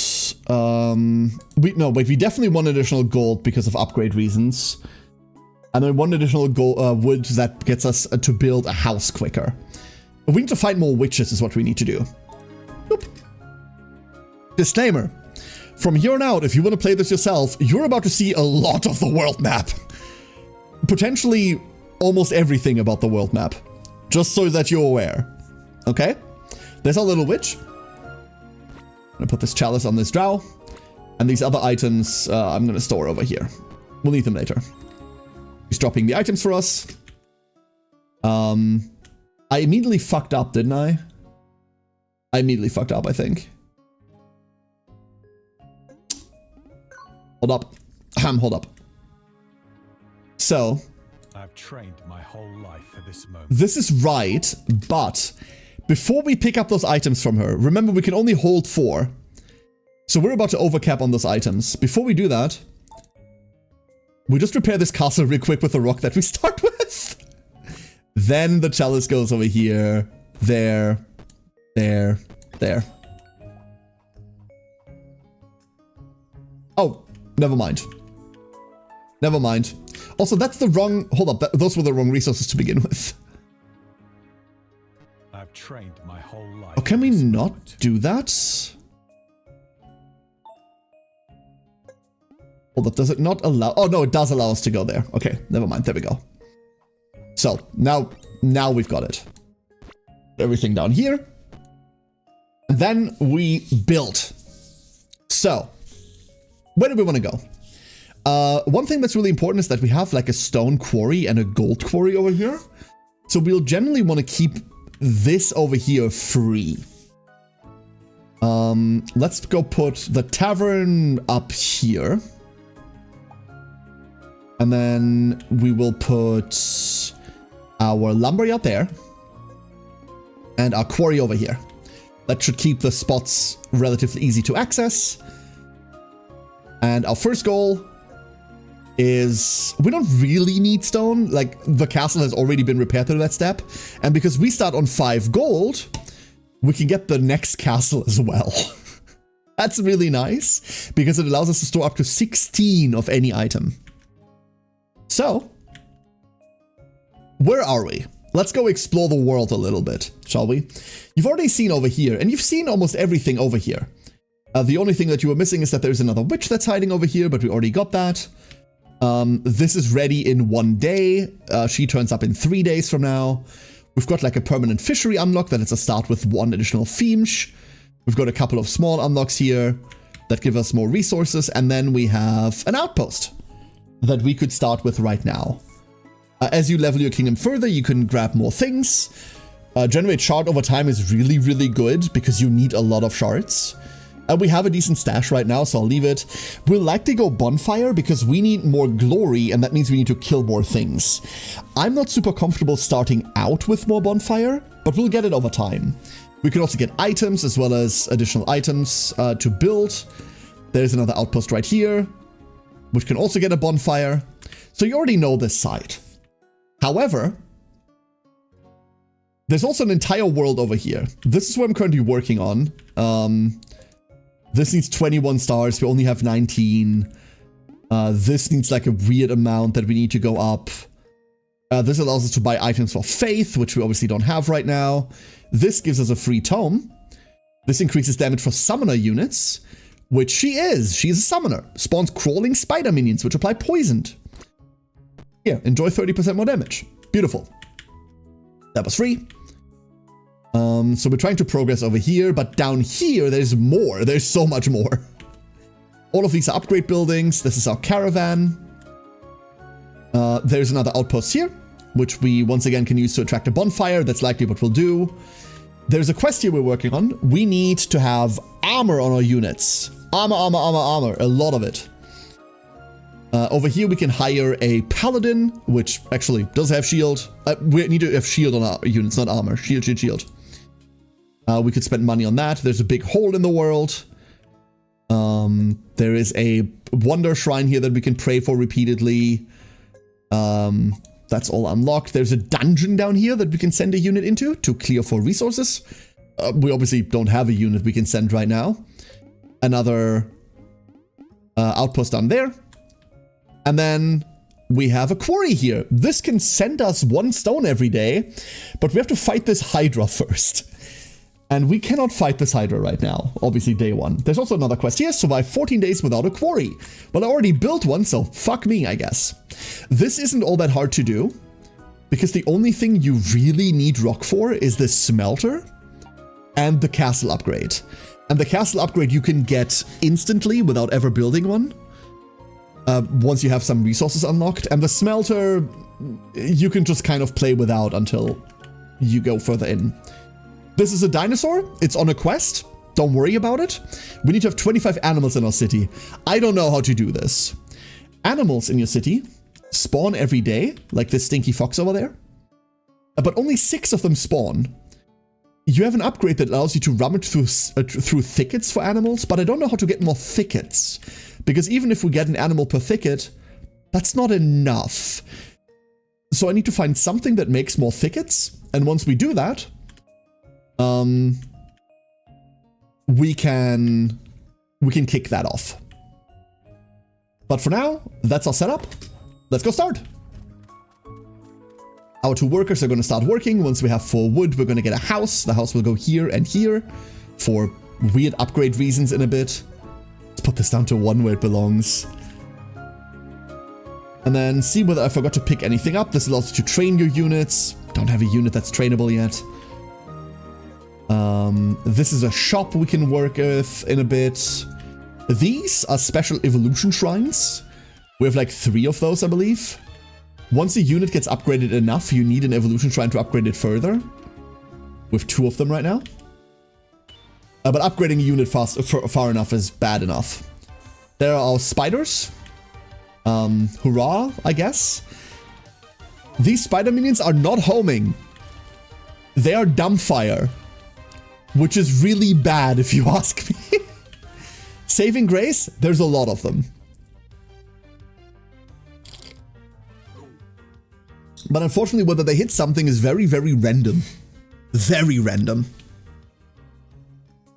We definitely want additional gold because of upgrade reasons. And then 1 additional wood that gets us to build a house quicker. We need to find more witches is what we need to do. Boop. Disclaimer. From here on out, if you want to play this yourself, you're about to see a lot of the world map. Potentially almost everything about the world map. Just so that you're aware. Okay? There's our little witch. I'm gonna put this chalice on this drow. And these other items I'm gonna store over here. We'll need them later. He's dropping the items for us. I immediately fucked up, didn't I? I immediately fucked up, I think. Hold up. Hold up. So. I've trained my whole life for this moment. This is right, but before we pick up those items from her, remember we can only hold 4. So we're about to overcap on those items. Before we do that, we just repair this castle real quick with the rock that we start with. Then the chalice goes over here, there, there, there. Oh, never mind. Never mind. Also, that's the wrong... Hold up, those were the wrong resources to begin with. I've trained my whole life. Oh, can we not do that? Hold up, does it not allow... Oh, no, it does allow us to go there. Okay, never mind. There we go. So, now we've got it. Everything down here. And then we build. So, where do we want to go? One thing that's really important is that we have like a stone quarry and a gold quarry over here. So we'll generally want to keep this over here free. Let's go put the tavern up here. And then we will put our lumberyard there. And our quarry over here. That should keep the spots relatively easy to access. And our first goal is we don't really need stone. Like, the castle has already been repaired to that step. And because we start on 5 gold, we can get the next castle as well. That's really nice, because it allows us to store up to 16 of any item. So, where are we? Let's go explore the world a little bit, shall we? You've already seen over here, and you've seen almost everything over here. The only thing that you were missing is that there's another witch that's hiding over here, but we already got that. This is ready in 1 day. She turns up in 3 days from now. We've got like a permanent fishery unlock that is a start with 1 additional theme-sh. We've got a couple of small unlocks here that give us more resources. And then we have an outpost that we could start with right now. As you level your kingdom further, you can grab more things. Generate shard over time is really, really good because you need a lot of shards. We have a decent stash right now, so I'll leave it. We'll likely go bonfire because we need more glory, and that means we need to kill more things. I'm not super comfortable starting out with more bonfire, but we'll get it over time. We can also get items as well as additional items to build. There's another outpost right here, which can also get a bonfire. So you already know this side. However, there's also an entire world over here. This is what I'm currently working on. This needs 21 stars. We only have 19. This needs like a weird amount that we need to go up. This allows us to buy items for faith, which we obviously don't have right now. This gives us a free tome. This increases damage for summoner units, which she is. She's a summoner. Spawns crawling spider minions, which apply poisoned. Here, enjoy 30% more damage. Beautiful. That was free. So we're trying to progress over here, but down here, there's more. There's so much more. All of these are upgrade buildings. This is our caravan. There's another outpost here, which we once again can use to attract a bonfire. That's likely what we'll do. There's a quest here we're working on. We need to have armor on our units. Armor, armor, armor, armor. A lot of it. Over here we can hire a paladin, which actually does have shield. We need to have shield on our units, not armor. Shield, shield, shield. We could spend money on that. There's a big hole in the world. There is a wonder shrine here that we can pray for repeatedly. That's all unlocked. There's a dungeon down here that we can send a unit into to clear for resources. We obviously don't have a unit we can send right now. Another outpost down there. And then we have a quarry here. This can send us 1 stone every day, but we have to fight this Hydra first. And we cannot fight this Hydra right now, obviously day 1. There's also another quest here, survive 14 days without a quarry. Well, I already built one, so fuck me, I guess. This isn't all that hard to do, because the only thing you really need rock for is the smelter and the castle upgrade. And the castle upgrade you can get instantly without ever building one. Once you have some resources unlocked, and the smelter you can just kind of play without until you go further in. This is a dinosaur. It's on a quest. Don't worry about it. We need to have 25 animals in our city. I don't know how to do this. Animals in your city spawn every day, like this stinky fox over there, but only 6 of them spawn. You have an upgrade that allows you to rummage through thickets for animals, but I don't know how to get more thickets. Because even if we get an animal per thicket, that's not enough. So I need to find something that makes more thickets. And once we do that, we can kick that off. But for now, that's our setup. Let's go start. Our 2 workers are going to start working. Once we have 4 wood, we're going to get a house. The house will go here and here for weird upgrade reasons in a bit. Let's put this down to 1 where it belongs. And then see whether I forgot to pick anything up. This allows you to train your units. Don't have a unit that's trainable yet. This is a shop we can work with in a bit. These are special evolution shrines. We have like 3 of those, I believe. Once a unit gets upgraded enough, you need an evolution shrine to upgrade it further. We have 2 of them right now. But upgrading a unit far enough is bad enough. There are our spiders. Hurrah, I guess. These spider minions are not homing. They are dumbfire. Which is really bad if you ask me. Saving grace, there's a lot of them. But unfortunately, whether they hit something is very, very random. Very random.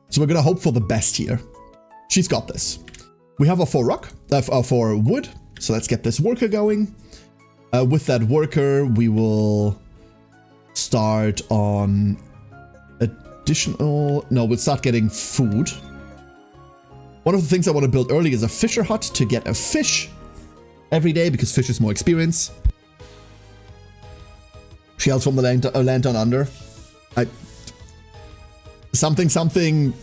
So we're gonna hope for the best here. She's got this. We have our 4 wood. So let's get this worker going. With that worker, we will start on additional... No, we'll start getting food. One of the things I want to build early is a fisher hut to get a fish every day because fish is more experience. Shells from the land down under. Something,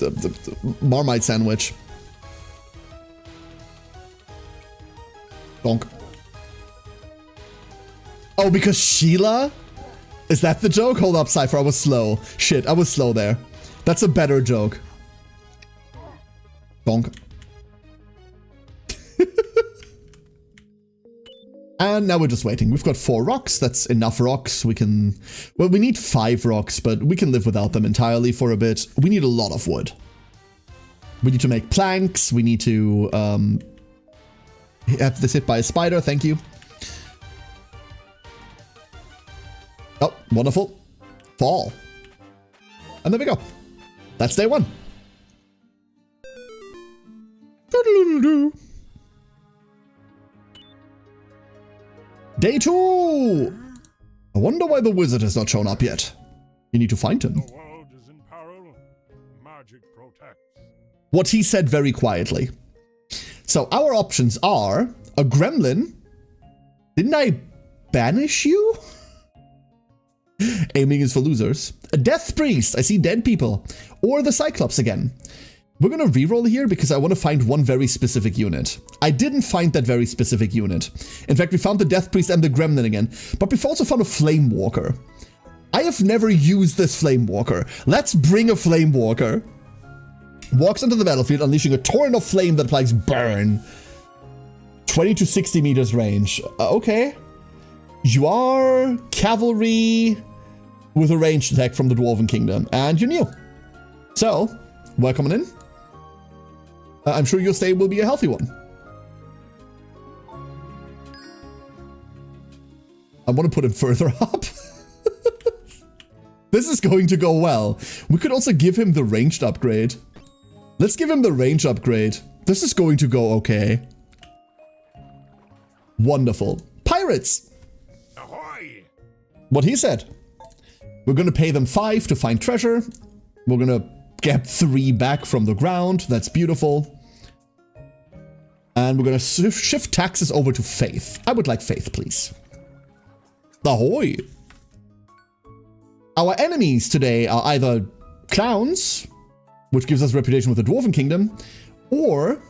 Marmite sandwich. Donk. Oh, because Sheila? Is that the joke? Hold up, Cypher, I was slow. Shit, I was slow there. That's a better joke. Donk. And now we're just waiting. We've got 4 rocks. That's enough rocks. We can... Well, we need 5 rocks, but we can live without them entirely for a bit. We need a lot of wood. We need to make planks. We need to have this hit by a spider. Thank you. Oh, wonderful. Fall. And there we go. That's day 1. Day 2! I wonder why the wizard has not shown up yet. You need to find him. The world is in peril. Magic what he said very quietly. So our options are a gremlin. Didn't I banish you? Aiming is for losers. A death priest. I see dead people. Or the Cyclops again. We're going to reroll here because I want to find one very specific unit. I didn't find that very specific unit. In fact, we found the death priest and the gremlin again. But we've also found a flame walker. I have never used this flame walker. Let's bring a flame walker. Walks onto the battlefield, unleashing a torrent of flame that applies burn. 20 to 60 meters range. Okay. You are cavalry with a ranged attack from the Dwarven Kingdom. And you're new. So, welcome in. I'm sure your stay will be a healthy one. I want to put him further up. This is going to go well. We could also give him the ranged upgrade. Let's give him the range upgrade. This is going to go okay. Wonderful. Pirates! Ahoy! What he said. We're going to pay them 5 to find treasure. We're going to get 3 back from the ground. That's beautiful. And we're going to shift taxes over to faith. I would like faith, please. Ahoy! Our enemies today are either clowns, which gives us reputation with the Dwarven Kingdom, or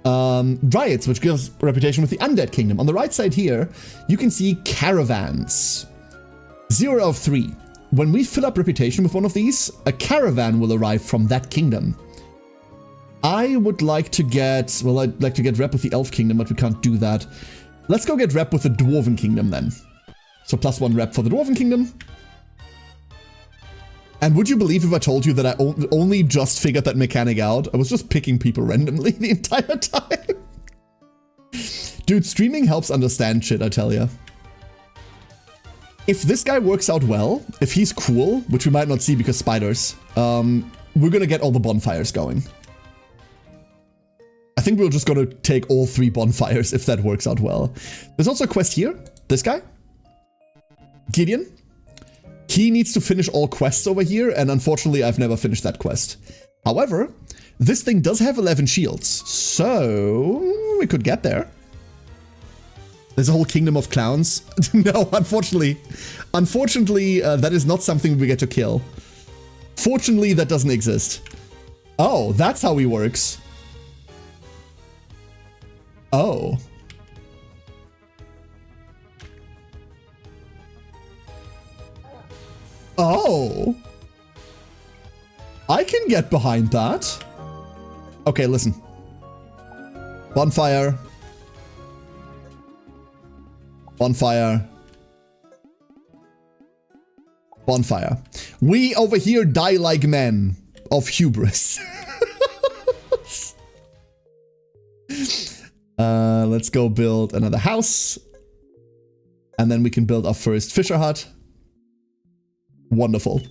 riots, which gives reputation with the Undead Kingdom. On the right side here, you can see caravans. 0 of 3. When we fill up reputation with one of these, a caravan will arrive from that kingdom. I would like to get, well, I'd like to get rep with the Elf Kingdom, but we can't do that. Let's go get rep with the Dwarven Kingdom then. So +1 rep for the Dwarven Kingdom. And would you believe if I told you that I only just figured that mechanic out? I was just picking people randomly the entire time. Dude, streaming helps understand shit, I tell ya. If this guy works out well, if he's cool, which we might not see because spiders, we're gonna get all the bonfires going. I think we're just gonna take all 3 bonfires if that works out well. There's also a quest here. This guy. Gideon. He needs to finish all quests over here, and unfortunately I've never finished that quest. However, this thing does have 11 shields, so we could get there. There's a whole kingdom of clowns. No, unfortunately, that is not something we get to kill. Fortunately, that doesn't exist. Oh, that's how he works. Oh. Oh. I can get behind that. Okay, listen. Bonfire. Bonfire. Bonfire. We over here die like men of hubris. Let's go build another house. And then we can build our first fisher hut. Wonderful.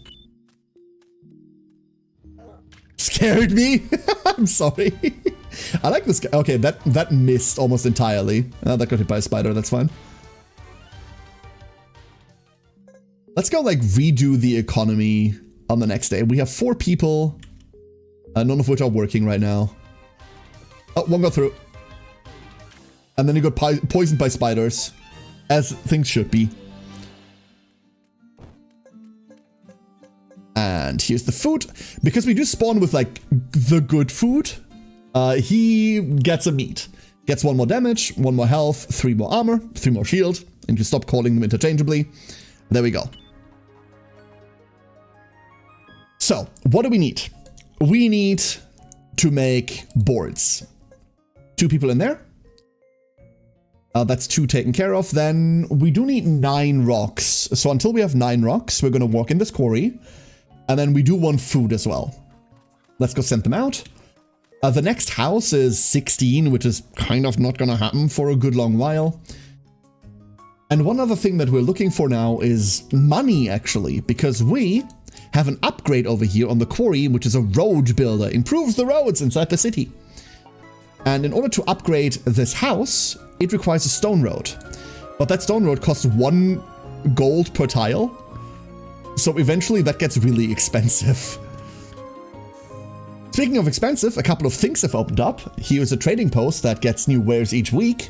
Scared me? I'm sorry. I like this guy. Okay, that missed almost entirely. That got hit by a spider, that's fine. Let's go like redo the economy on the next day. We have 4 people, none of which are working right now. Oh, one got through. And then he got poisoned by spiders, as things should be. And here's the food. Because we do spawn with like the good food, he gets a meat. Gets 1 more damage, 1 more health, 3 more armor, 3 more shield. And you stop calling them interchangeably. There we go. So, what do we need? We need to make boards. 2 people in there. That's 2 taken care of. Then we do need 9 rocks. So until we have 9 rocks, we're going to walk in this quarry. And then we do want food as well. Let's go send them out. The next house is 16, which is kind of not going to happen for a good long while. And one other thing that we're looking for now is money, actually, because we have an upgrade over here on the quarry, which is a road builder. Improves the roads inside the city. And in order to upgrade this house, it requires a stone road. But that stone road costs 1 gold per tile. So eventually that gets really expensive. Speaking of expensive, a couple of things have opened up. Here's a trading post that gets new wares each week.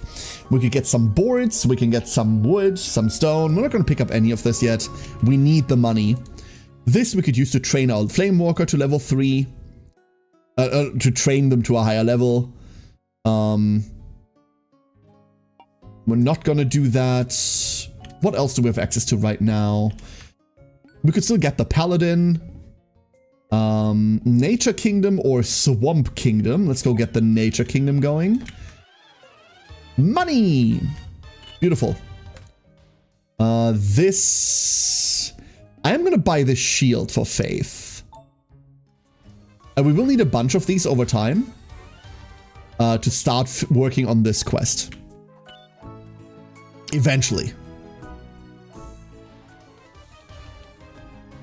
We could get some boards, we can get some wood, some stone. We're not going to pick up any of this yet. We need the money. This we could use to train our Flame Walker to level 3. To train them to a higher level. We're not going to do that. What else do we have access to right now? We could still get the Paladin. Nature Kingdom or Swamp Kingdom. Let's go get the Nature Kingdom going. Money! Beautiful. This... I am gonna buy this shield for Faith. We will need a bunch of these over time. To start working on this quest. Eventually.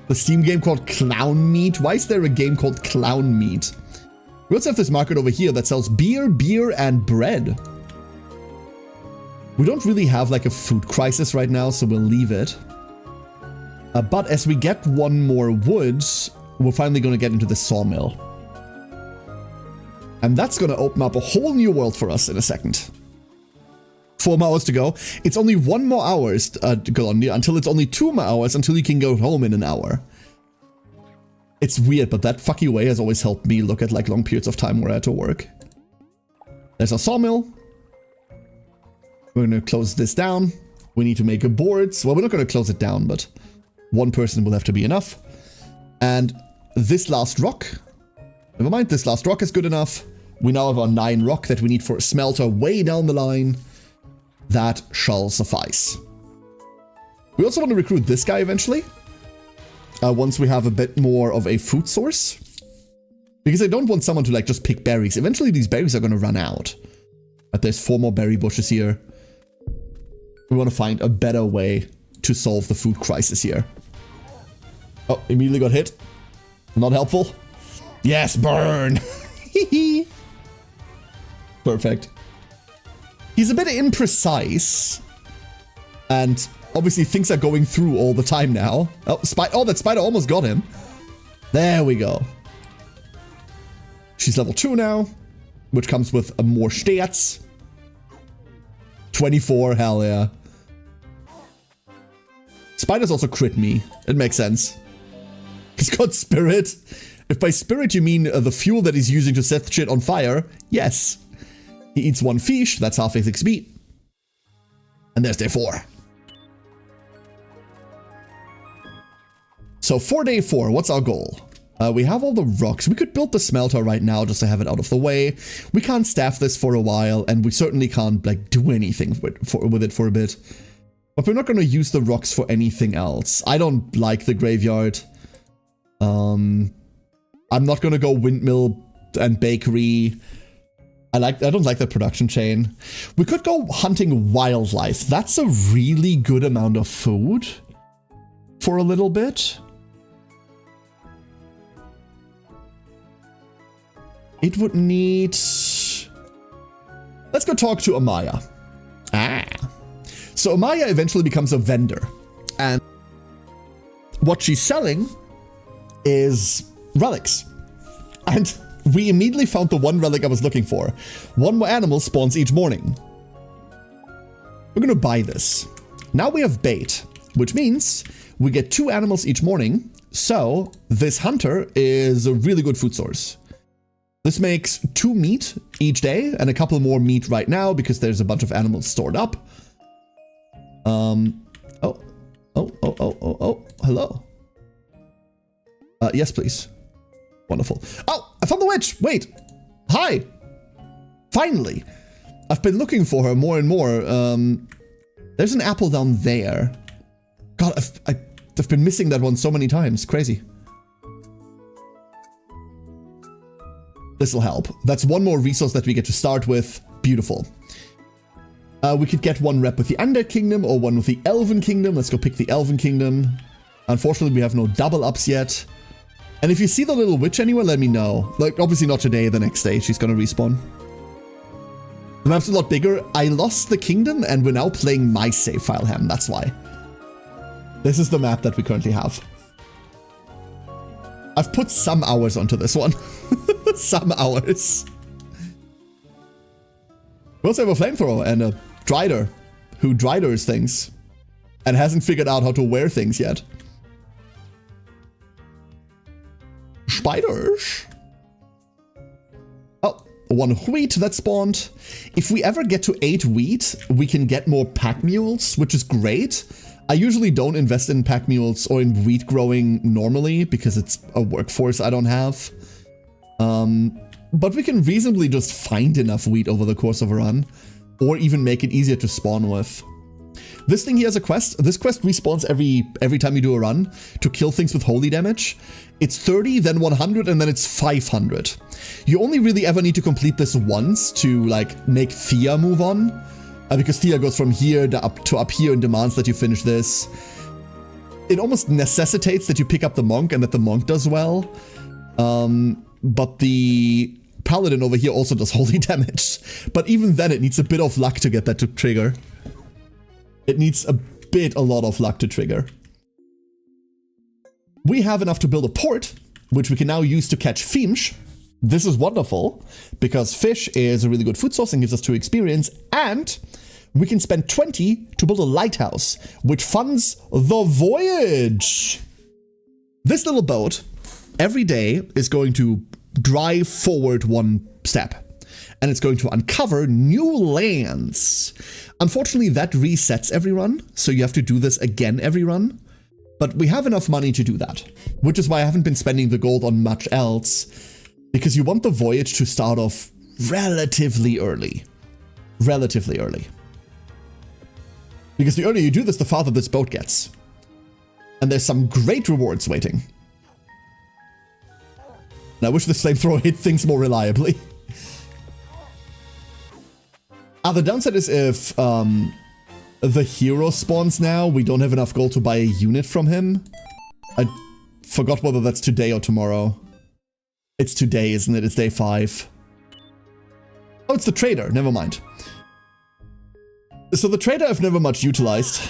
The Steam game called Clown Meat? Why is there a game called Clown Meat? We also have this market over here that sells beer, and bread. We don't really have like a food crisis right now, so we'll leave it. But as we get one more wood, we're finally going to get into the sawmill. And that's going to open up a whole new world for us in a second. 4 more hours to go. It's only 1 more hours to go on until it's only 2 more hours until you can go home in an hour. It's weird, but that fucking way has always helped me look at like long periods of time where I had to work. There's a sawmill. We're going to close this down. We need to make a board. Well, we're not going to close it down, but one person will have to be enough. And this last rock. Never mind, this last rock is good enough. We now have our 9 rock that we need for a smelter way down the line. That shall suffice. We also want to recruit this guy eventually. Once we have a bit more of a food source. Because I don't want someone to like just pick berries. Eventually these berries are going to run out. But there's 4 more berry bushes here. We want to find a better way to solve the food crisis here. Oh, immediately got hit. Not helpful. Yes, burn. Perfect. He's a bit imprecise. And obviously things are going through all the time now. Oh, that spider almost got him. There we go. She's level 2 now, which comes with more stats. 24, hell yeah. Spiders also crit me. It makes sense. He's got spirit. If by spirit you mean the fuel that he's using to set shit on fire, yes. He eats 1 fish, that's half his XP. And there's day 4. So for day 4, what's our goal? We have all the rocks. We could build the smelter right now just to have it out of the way. We can't staff this for a while, and we certainly can't like do anything with it for a bit. But we're not going to use the rocks for anything else. I don't like the graveyard. I'm not going to go windmill and bakery. I don't like the production chain. We could go hunting wildlife. That's a really good amount of food for a little bit. It would need... Let's go talk to Amaya. So Amaya eventually becomes a vendor. And what she's selling is relics. And we immediately found the one relic I was looking for. 1 more animal spawns each morning. We're going to buy this. Now we have bait, which means we get 2 animals each morning. So this hunter is a really good food source. This makes 2 meat each day and a couple more meat right now because there's a bunch of animals stored up. Hello. Yes, please. Wonderful. Oh, I found the witch. Wait. Hi. Finally. I've been looking for her more and more. There's an apple down there. God, I've been missing that one so many times. Crazy. This will help. That's 1 more resource that we get to start with. Beautiful. We could get 1 rep with the Under Kingdom or 1 with the Elven Kingdom. Let's go pick the Elven Kingdom. Unfortunately, we have no double ups yet. And if you see the little witch anywhere, let me know. Like, obviously not today, the next day. She's gonna respawn. The map's a lot bigger. I lost the kingdom and we're now playing my save file ham. That's why. This is the map that we currently have. I've put some hours onto this one. Some hours. We also have a flamethrower and a drider who driders things and hasn't figured out how to wear things yet. Spiders. Oh, 1 wheat that spawned. If we ever get to 8 wheat, we can get more pack mules, which is great. I usually don't invest in pack mules or in wheat growing normally because it's a workforce I don't have. But we can reasonably just find enough wheat over the course of a run, or even make it easier to spawn with. This thing here has a quest. This quest respawns every time you do a run to kill things with holy damage. It's 30, then 100, and then it's 500. You only really ever need to complete this once to like make Thea move on, because Thea goes from here to up here and demands that you finish this. It almost necessitates that you pick up the monk and that the monk does well. But the paladin over here also does holy damage. But even then, it needs a bit of luck to get that to trigger. It needs a lot of luck to trigger. We have enough to build a port, which we can now use to catch fish. This is wonderful, because fish is a really good food source and gives us 2 experience, and we can spend 20 to build a lighthouse, which funds the voyage. This little boat every day is going to drive forward 1 step, and it's going to uncover new lands. Unfortunately, that resets every run, so you have to do this again every run. But we have enough money to do that, which is why I haven't been spending the gold on much else, because you want the voyage to start off relatively early. Relatively early. Because the earlier you do this, the farther this boat gets. And there's some great rewards waiting. And I wish this flamethrower hit things more reliably. The downside is if the hero spawns now, we don't have enough gold to buy a unit from him. I forgot whether that's today or tomorrow. It's today, isn't it? It's day 5. Oh, it's the trader. Never mind. So the trader I've never much utilized.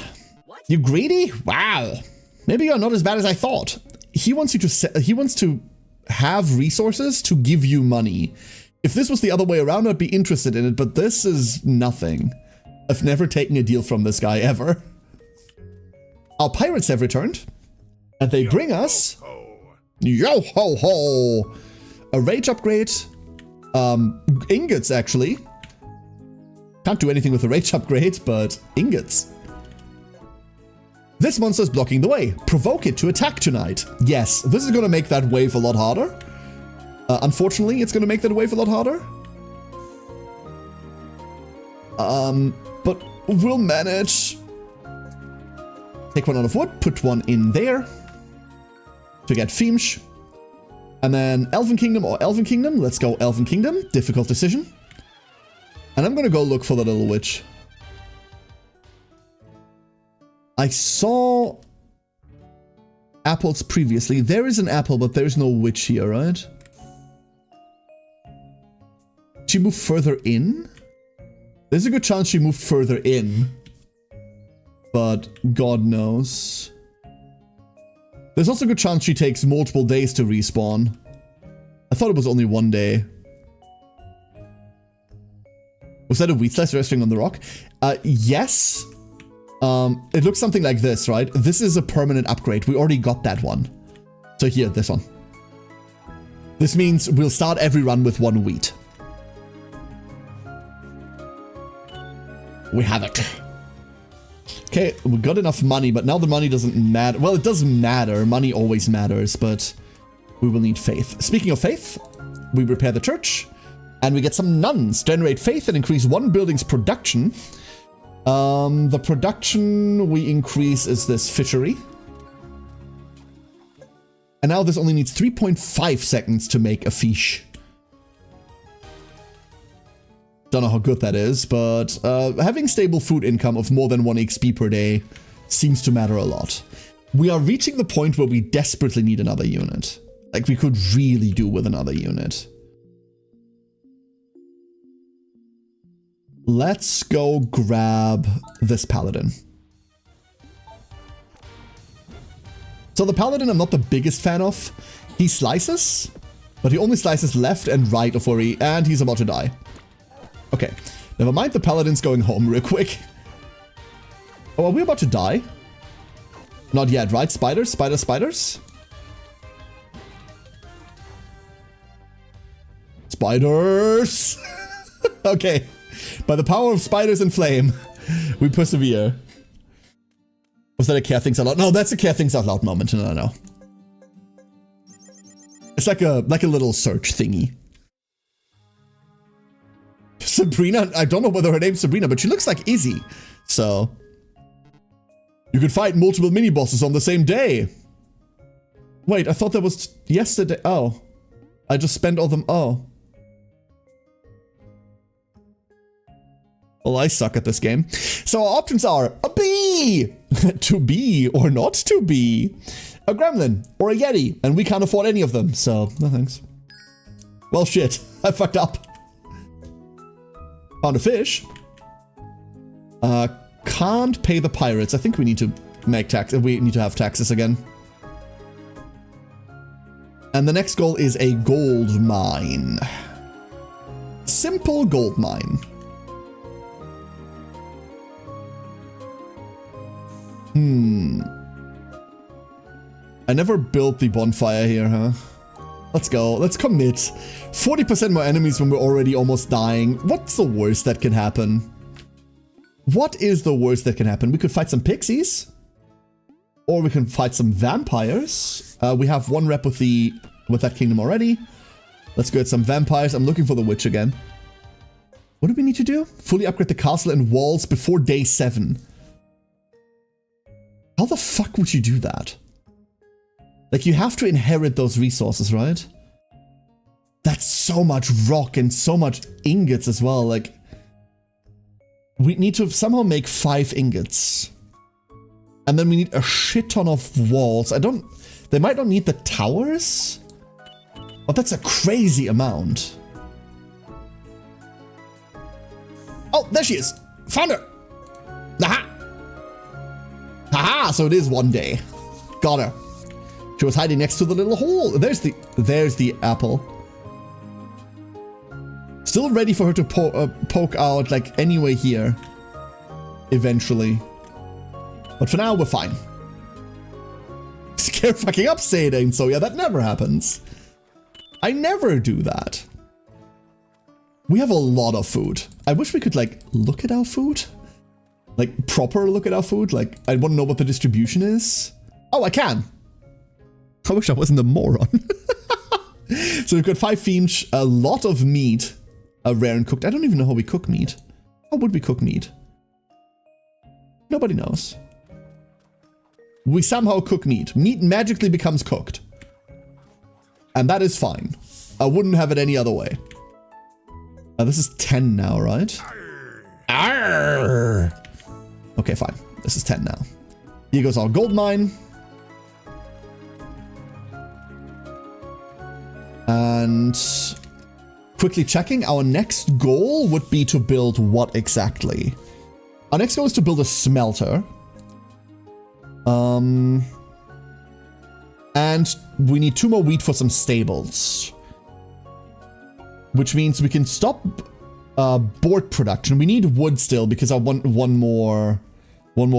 You greedy? Wow. Maybe you're not as bad as I thought. He wants you to he wants to have resources to give you money. If this was the other way around, I'd be interested in it, but this is nothing. I've never taken a deal from this guy ever. Our pirates have returned, and they bring us yo ho ho, a rage upgrade, ingots actually. Can't do anything with a rage upgrade, but ingots. This monster is blocking the way. Provoke it to attack tonight. Yes, this is gonna make that wave a lot harder. Unfortunately, it's gonna make that wave a lot harder. But we'll manage. Take 1 out of wood, put 1 in there to get Fiemsch. And then Elven Kingdom or Elven Kingdom. Let's go Elven Kingdom. Difficult decision. And I'm gonna go look for the little witch. I saw apples previously. There is an apple, but there's no witch here, right? She moved further in? There's a good chance she moved further in. But God knows. There's also a good chance she takes multiple days to respawn. I thought it was only 1 day. Was that a wheat slice resting on the rock? Yes. It looks something like this, right? This is a permanent upgrade. We already got that one. So here, this one. This means we'll start every run with 1 wheat. We have it. Okay, we got enough money, but now the money doesn't matter. Well, it doesn't matter. Money always matters, but we will need faith. Speaking of faith, we repair the church, and we get some nuns. Generate faith and increase 1 building's production. The production we increase is this fishery. And now this only needs 3.5 seconds to make a fish. Don't know how good that is, but having stable food income of more than 1 XP per day seems to matter a lot. We are reaching the point where we desperately need another unit. Like, we could really do with another unit. Let's go grab this paladin. So the paladin I'm not the biggest fan of. He slices, But he only slices left and right of where he... And he's about to die. Okay. Never mind the paladins going home real quick. Oh, are we about to die? Not yet, right? Spiders? Spiders? Spiders! Okay. By the power of spiders and flame, we persevere. Was that a care things out loud? No, that's a care things out loud moment. No. It's like a little search thingy. Sabrina, I don't know whether her name's Sabrina, but she looks like Izzy. So, you could fight multiple mini-bosses on the same day. Wait, I thought that was yesterday. Oh, I just spent all them. Oh. Well, I suck at this game. So our options are a bee, to be or not to be, a gremlin, or a yeti, and we can't afford any of them, so no thanks. Well, shit, I fucked up. Found a fish. Can't pay the pirates. I think we need to make tax. We need to have taxes again. And the next goal is a gold mine. Simple gold mine. I never built the bonfire here, huh? Let's go. Let's commit. 40% more enemies when we're already almost dying. What's the worst that can happen? What is the worst that can happen? We could fight some pixies. Or we can fight some vampires. We have one rep with that kingdom already. Let's go get some vampires. I'm looking for the witch again. What do we need to do? Fully upgrade the castle and walls before day 7. How the fuck would you do that? Like, you have to inherit those resources, right? That's so much rock and so much ingots as well. Like, we need to somehow make 5 ingots. And then we need a shit ton of walls. They might not need the towers. But that's a crazy amount. Oh, there she is. Found her. Aha. Haha, so it is one day. Got her. She was hiding next to the little hole. There's the apple. Still ready for her to poke out, like, anyway here. Eventually. But for now, we're fine. Scare fucking up, say it ain't so. Yeah, that never happens. I never do that. We have a lot of food. I wish we could, like, look at our food. Like, proper look at our food. Like, I want to know what the distribution is. Oh, I can. I wish I wasn't a moron. So we've got 5 fiends, a lot of meat, rare and cooked. I don't even know how we cook meat. How would we cook meat? Nobody knows. We somehow cook meat. Meat magically becomes cooked. And that is fine. I wouldn't have it any other way. This is 10 now, right? Arr! Okay, fine. This is 10 now. Here goes our gold mine. And quickly checking, our next goal would be to build what exactly? Our next goal is to build a smelter. And we need 2 more wheat for some stables. Which means we can stop board production. We need wood still because I want one more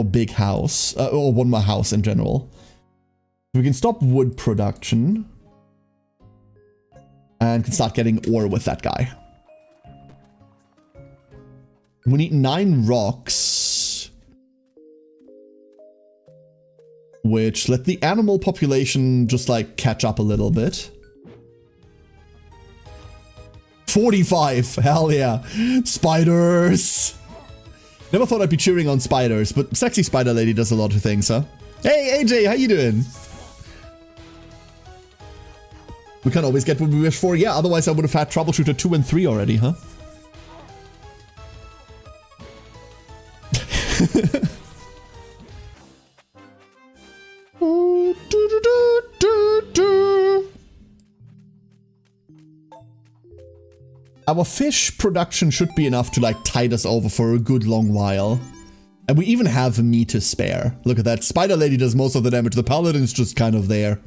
big house. Or one more house in general. We can stop wood production. And can start getting ore with that guy. We need 9 rocks. Which, let the animal population just, like, catch up a little bit. 45! Hell yeah! Spiders! Never thought I'd be cheering on spiders, but Sexy Spider Lady does a lot of things, huh? Hey, AJ, how you doing? We can't always get what we wish for. Yeah, otherwise I would have had Troubleshooter 2 and 3 already, huh? Our fish production should be enough to, like, tide us over for a good long while. And we even have meat to spare. Look at that. Spider Lady does most of the damage. The Paladin's just kind of there.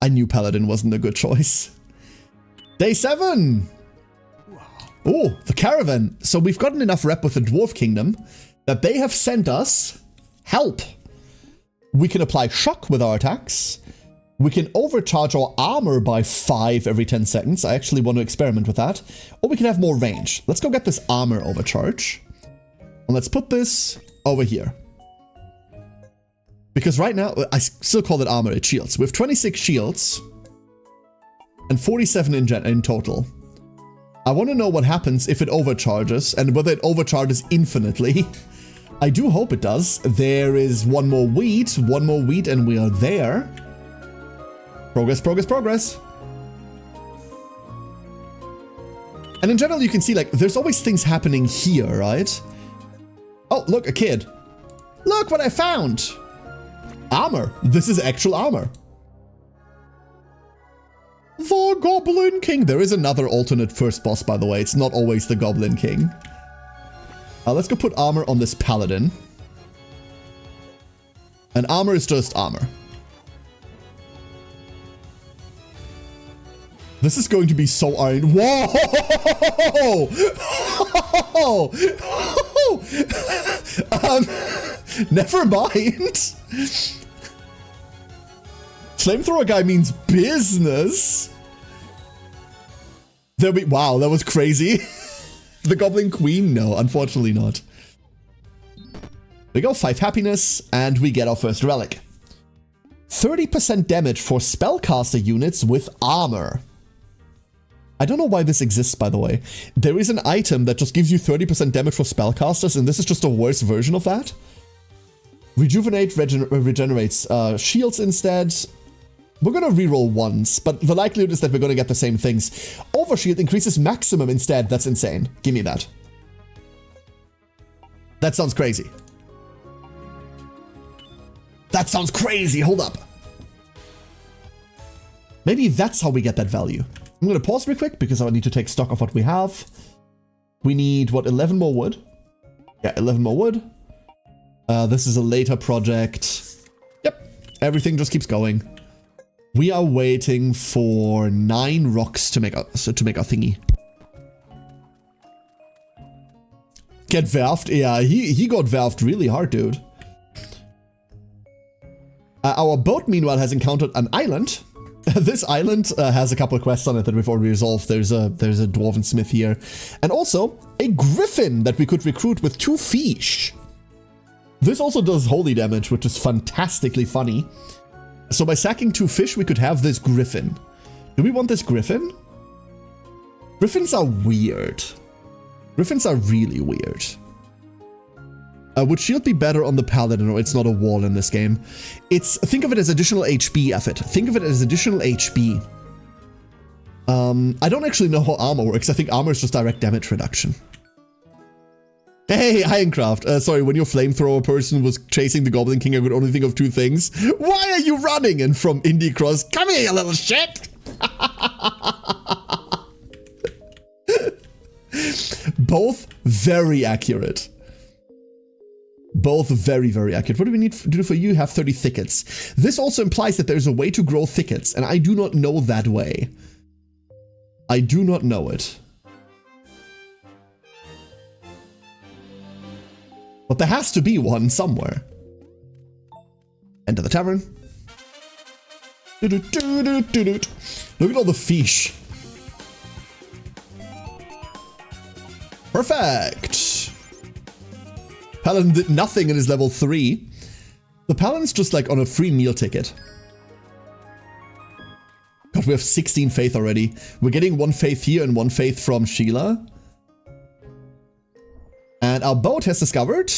I knew Paladin wasn't a good choice. Day 7! Oh, the caravan. So we've gotten enough rep with the Dwarf Kingdom that they have sent us help. We can apply shock with our attacks. We can overcharge our armor by 5 every 10 seconds. I actually want to experiment with that. Or we can have more range. Let's go get this armor overcharge. And let's put this over here. Because right now, I still call it armor, it's shields. We have 26 shields. And 47 in total. I want to know what happens if it overcharges. And whether it overcharges infinitely. I do hope it does. There is one more wheat, and we are there. Progress, progress, progress. And in general, you can see, like, there's always things happening here, right? Oh, look, a kid. Look what I found. Armor. This is actual armor. The Goblin King. There is another alternate first boss, by the way. It's not always the Goblin King. Let's go put armor on this paladin. And armor is just armor. This is going to be so iron. Whoa! Never mind. Flamethrower guy means business. Wow, that was crazy. The Goblin Queen? No, unfortunately not. We go 5 happiness, and we get our first relic. 30% damage for spellcaster units with armor. I don't know why this exists, by the way. There is an item that just gives you 30% damage for spellcasters, and this is just a worse version of that. Rejuvenate regenerates shields instead. We're gonna reroll once, but the likelihood is that we're gonna get the same things. Overshield increases maximum instead. That's insane. Give me that. That sounds crazy. That sounds crazy. Hold up. Maybe that's how we get that value. I'm gonna pause real quick because I need to take stock of what we have. We need, what, 11 more wood? Yeah, 11 more wood. This is a later project. Yep, everything just keeps going. We are waiting for 9 rocks to make our thingy. Get werfed? Yeah, he got werfed really hard, dude. Our boat, meanwhile, has encountered an island. This island has a couple of quests on it that we've already resolved. There's a dwarven smith here. And also, a griffin that we could recruit with 2 fish. This also does holy damage, which is fantastically funny. So by sacking 2 fish, we could have this griffin. Do we want this griffin? Griffins are weird. Griffins are really weird. Would shield be better on the paladin, or it's not a wall in this game? Think of it as additional HP, Effort. Think of it as additional HP. I don't actually know how armor works. I think armor is just direct damage reduction. Hey, Ironcraft. Sorry, when your flamethrower person was chasing the Goblin King, I could only think of 2 things. Why are you running? And from Indie Cross, come here, you little shit! Both very accurate. Both very, very accurate. What do we need to do for you? Have 30 thickets. This also implies that there's a way to grow thickets, and I do not know that way. I do not know it. But there has to be one somewhere. Enter the tavern. Look at all the fish. Perfect. Paladin did nothing and is level 3. The Paladin's just like on a free meal ticket. God, we have 16 faith already. We're getting 1 faith here and 1 faith from Sheila. And our boat has discovered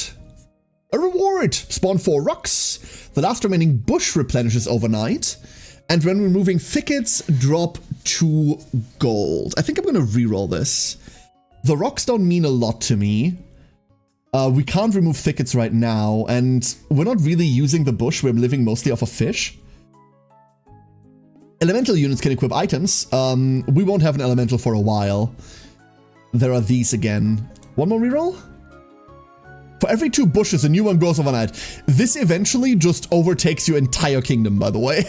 a reward. Spawn 4 rocks. The last remaining bush replenishes overnight. And when removing thickets, drop 2 gold. I think I'm going to reroll this. The rocks don't mean a lot to me. We can't remove thickets right now, and we're not really using the bush. We're living mostly off of fish. Elemental units can equip items. We won't have an elemental for a while. There are these again. 1 more reroll? For every 2 bushes, a new one grows overnight. This eventually just overtakes your entire kingdom, by the way.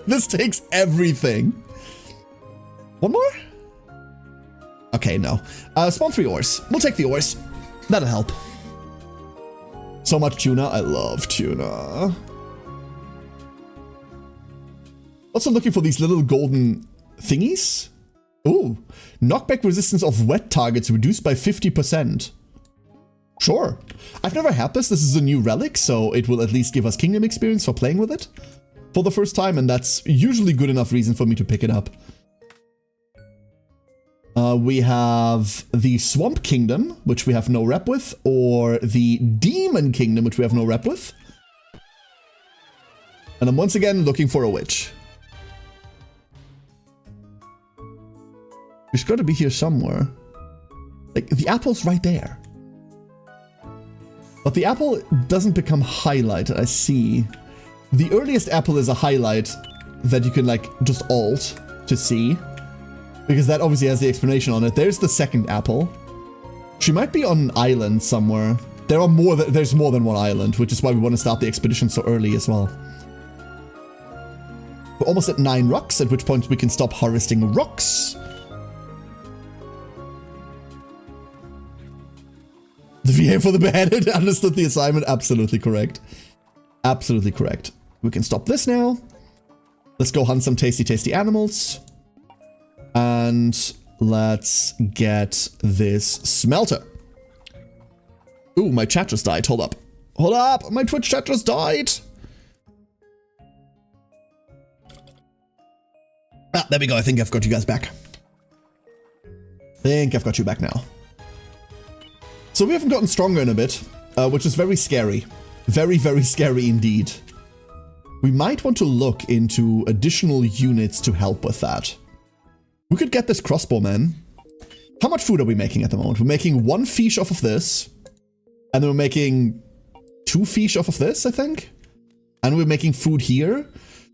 This takes everything. One more? Okay, no. Spawn 3 ores. We'll take the ores. That'll help. So much tuna. I love tuna. Also looking for these little golden thingies. Ooh. Knockback resistance of wet targets reduced by 50%. Sure. I've never had this. This is a new relic, so it will at least give us kingdom experience for playing with it for the first time, and that's usually good enough reason for me to pick it up. We have the Swamp Kingdom, which we have no rep with, or the Demon Kingdom, which we have no rep with. And I'm once again looking for a witch. She's got to be here somewhere. Like, the apple's right there. But the apple doesn't become highlighted, I see. The earliest apple is a highlight that you can, like, just alt to see. Because that obviously has the explanation on it. There's the second apple. She might be on an island somewhere. There's more than one island, which is why we want to start the expedition so early as well. We're almost at 9 rocks, at which point we can stop harvesting rocks. The VA for the beheaded understood the assignment. Absolutely correct. Absolutely correct. We can stop this now. Let's go hunt some tasty, tasty animals. And let's get this smelter. Ooh, my chat just died. Hold up. Hold up. My Twitch chat just died. Ah, there we go. I think I've got you guys back. Think I've got you back now. So we haven't gotten stronger in a bit, which is very scary. Very, very scary indeed. We might want to look into additional units to help with that. We could get this crossbowman. How much food are we making at the moment? We're making 1 fish off of this. And then we're making 2 fish off of this, I think. And we're making food here.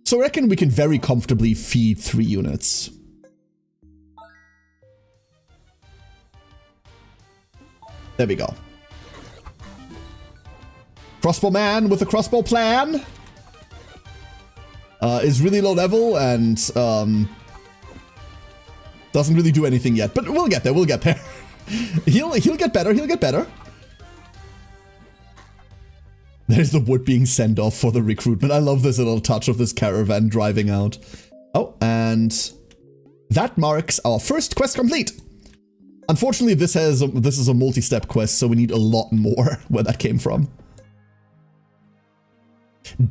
So I reckon we can very comfortably feed 3 units. There we go. Crossbowman with a crossbow plan. Is really low level and doesn't really do anything yet. But we'll get there, we'll get there. He'll get better, he'll get better. There's the wood being sent off for the recruitment. I love this little touch of this caravan driving out. Oh, and that marks our first quest complete. Unfortunately, this is a multi-step quest, so we need a lot more where that came from.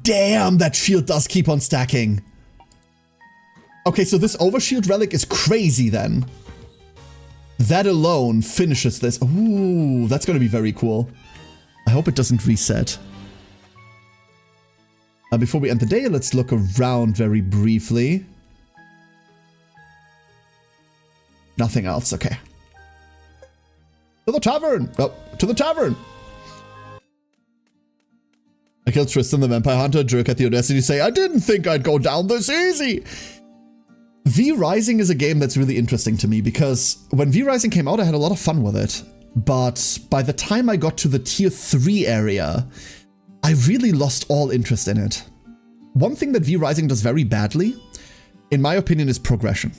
Damn, that shield does keep on stacking. Okay, so this overshield relic is crazy then. That alone finishes this. Ooh, that's gonna be very cool. I hope it doesn't reset. Before we end the day, let's look around very briefly. Nothing else, okay. To the tavern! Oh, to the tavern! I killed Tristan the Vampire Hunter, jerk at the audacity to say, I didn't think I'd go down this easy! V Rising is a game that's really interesting to me because when V Rising came out, I had a lot of fun with it. But by the time I got to the tier 3 area, I really lost all interest in it. One thing that V Rising does very badly, in my opinion, is progression.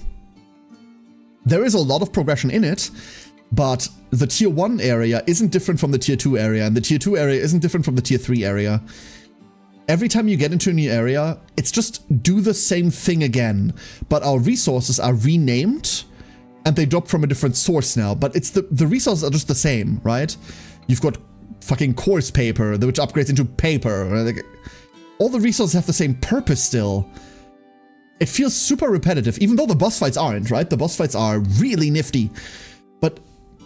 There is a lot of progression in it, but the tier 1 area isn't different from the tier 2 area, and the tier 2 area isn't different from the tier 3 area. Every time you get into a new area, it's just do the same thing again, but our resources are renamed, and they drop from a different source now, but it's the resources are just the same, right? You've got fucking coarse paper, which upgrades into paper. All the resources have the same purpose still. It feels super repetitive, even though the boss fights aren't, right? The boss fights are really nifty, but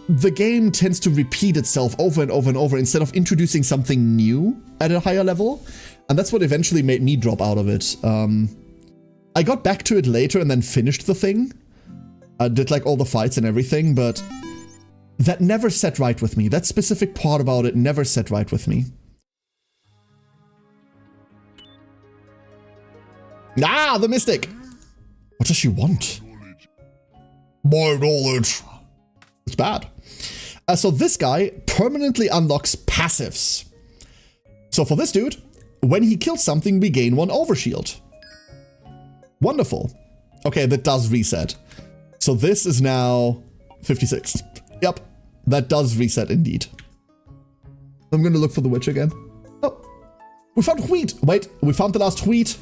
the game tends to repeat itself over and over and over instead of introducing something new at a higher level. And that's what eventually made me drop out of it. I got back to it later and then finished the thing. I did like all the fights and everything, but that never set right with me. That specific part about it never set right with me. Ah, the Mystic! What does she want? My knowledge. It's bad. So this guy permanently unlocks passives. So for this dude, when he kills something, we gain 1 overshield. Wonderful. Okay, that does reset. So this is now 56. Yep, that does reset indeed. I'm gonna look for the witch again. Oh, we found wheat. Wait, we found the last wheat.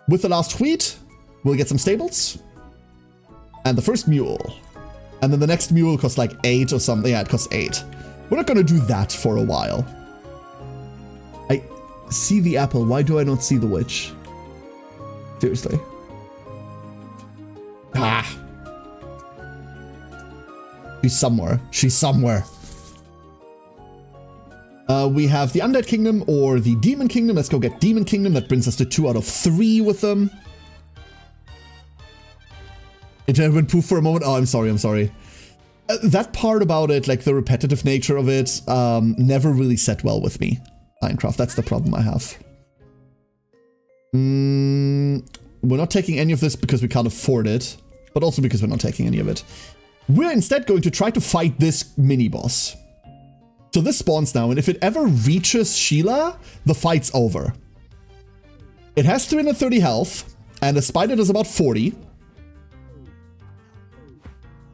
With the last wheat, we'll get some stables. And the first mule. And then the next mule costs like 8 or something. Yeah, it costs 8. We're not gonna do that for a while. I see the apple. Why do I not see the witch? Seriously. Ah. She's somewhere. She's somewhere. We have the Undead Kingdom or the Demon Kingdom. Let's go get Demon Kingdom. That brings us to 2 out of 3 with them. Internet went poof for a moment. Oh, I'm sorry. I'm sorry. That part about it, like the repetitive nature of it, never really set well with me. Minecraft, that's the problem I have. We're not taking any of this because we can't afford it, but also because we're not taking any of it. We're instead going to try to fight this mini-boss. So this spawns now, and if it ever reaches Sheila, the fight's over. It has 330 health, and a spider does about 40.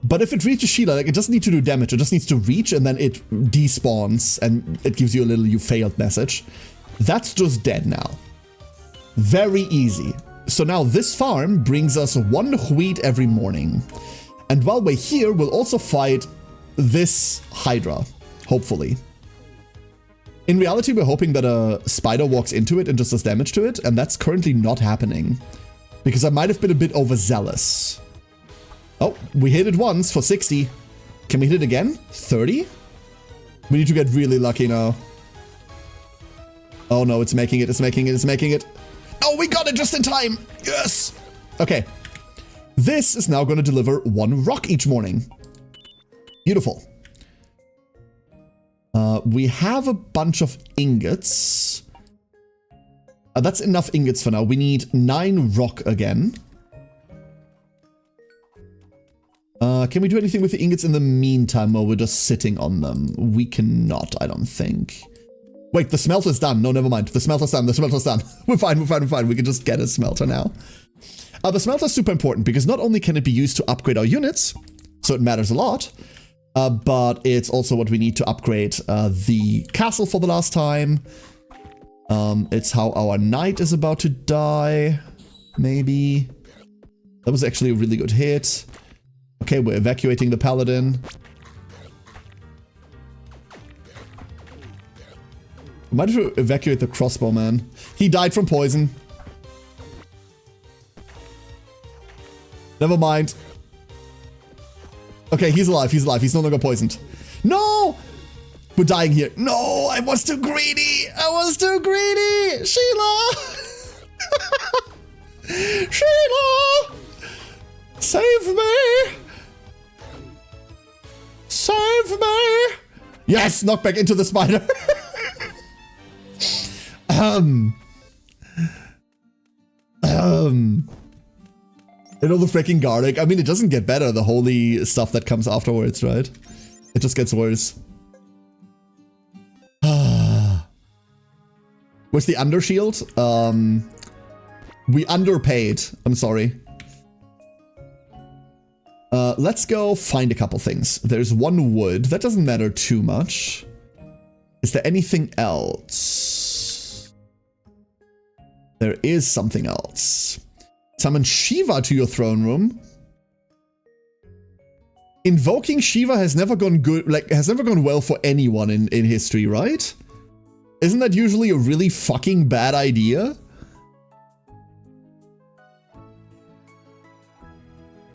But if it reaches Sheila, like, it doesn't need to do damage, it just needs to reach, and then it despawns, and it gives you a little "you failed" message. That's just dead now. Very easy. So now this farm brings us 1 wheat every morning. And while we're here, we'll also fight this Hydra, hopefully. In reality, we're hoping that a spider walks into it and just does damage to it, and that's currently not happening. Because I might have been a bit overzealous. Oh, we hit it once for 60. Can we hit it again? 30? We need to get really lucky now. Oh no, it's making it, it's making it, it's making it. Oh, we got it just in time. Yes. Okay. This is now going to deliver 1 rock each morning. Beautiful. We have a bunch of ingots. That's enough ingots for now. We need 9 rock again. Can we do anything with the ingots in the meantime while we're just sitting on them? We cannot, I don't think. Wait, the smelter's done. No, never mind. The smelter's done. The smelter's done. We're fine, we're fine, we're fine. We can just get a smelter now. The smelter's super important because not only can it be used to upgrade our units, so it matters a lot, but it's also what we need to upgrade the castle for the last time. It's how our knight is about to die, maybe. That was actually a really good hit. Okay, we're evacuating the paladin. We might have to evacuate the crossbowman. He died from poison. Never mind. Okay, he's alive, he's alive. He's no longer poisoned. No! We're dying here. No, I was too greedy. I was too greedy. Sheila! Sheila! Save me! Save me! Yes, knock back into the spider. And all the freaking garlic. I mean, it doesn't get better, the holy stuff that comes afterwards, right? It just gets worse. Where's the undershield? We underpaid. I'm sorry. Let's go find a couple things. There's 1 wood. That doesn't matter too much. Is there anything else? There is something else. Summon Shiva to your throne room. Invoking Shiva has never gone good, like, has never gone well for anyone in history, right? Isn't that usually a really fucking bad idea?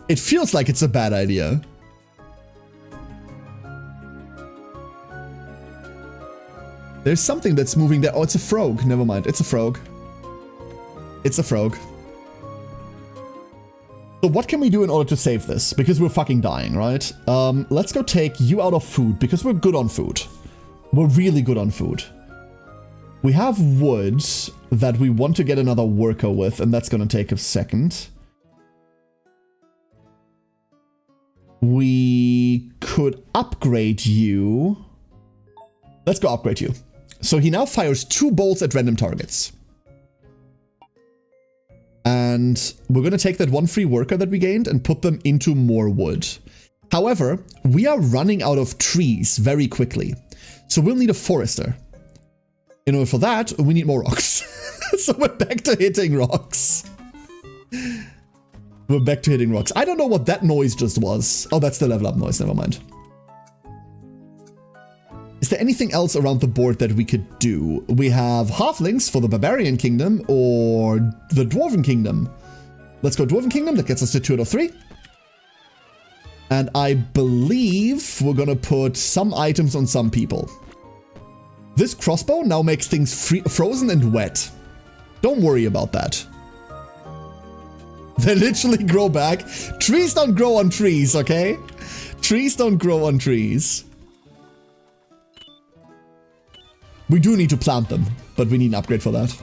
It feels like it's a bad idea. There's something that's moving there. Oh, it's a frog. Never mind. It's a frog. It's a frog. So what can we do in order to save this? Because we're fucking dying, right? Let's go take you out of food because we're good on food. We're really good on food. We have wood that we want to get another worker with, and that's going to take a second. We could upgrade you. Let's go upgrade you. So he now fires 2 bolts at random targets. And we're going to take that one free worker that we gained and put them into more wood. However, we are running out of trees very quickly. So we'll need a forester. In order for that, we need more rocks. So we're back to hitting rocks. We're back to hitting rocks. I don't know what that noise just was. Oh, that's the level up noise. Never mind. Is there anything else around the board that we could do? We have halflings for the Barbarian Kingdom or the Dwarven Kingdom. Let's go Dwarven Kingdom. That gets us to 2 out of 3. And I believe we're going to put some items on some people. This crossbow now makes things frozen and wet. Don't worry about that. They literally grow back. Trees don't grow on trees, okay? Trees don't grow on trees. We do need to plant them, but we need an upgrade for that.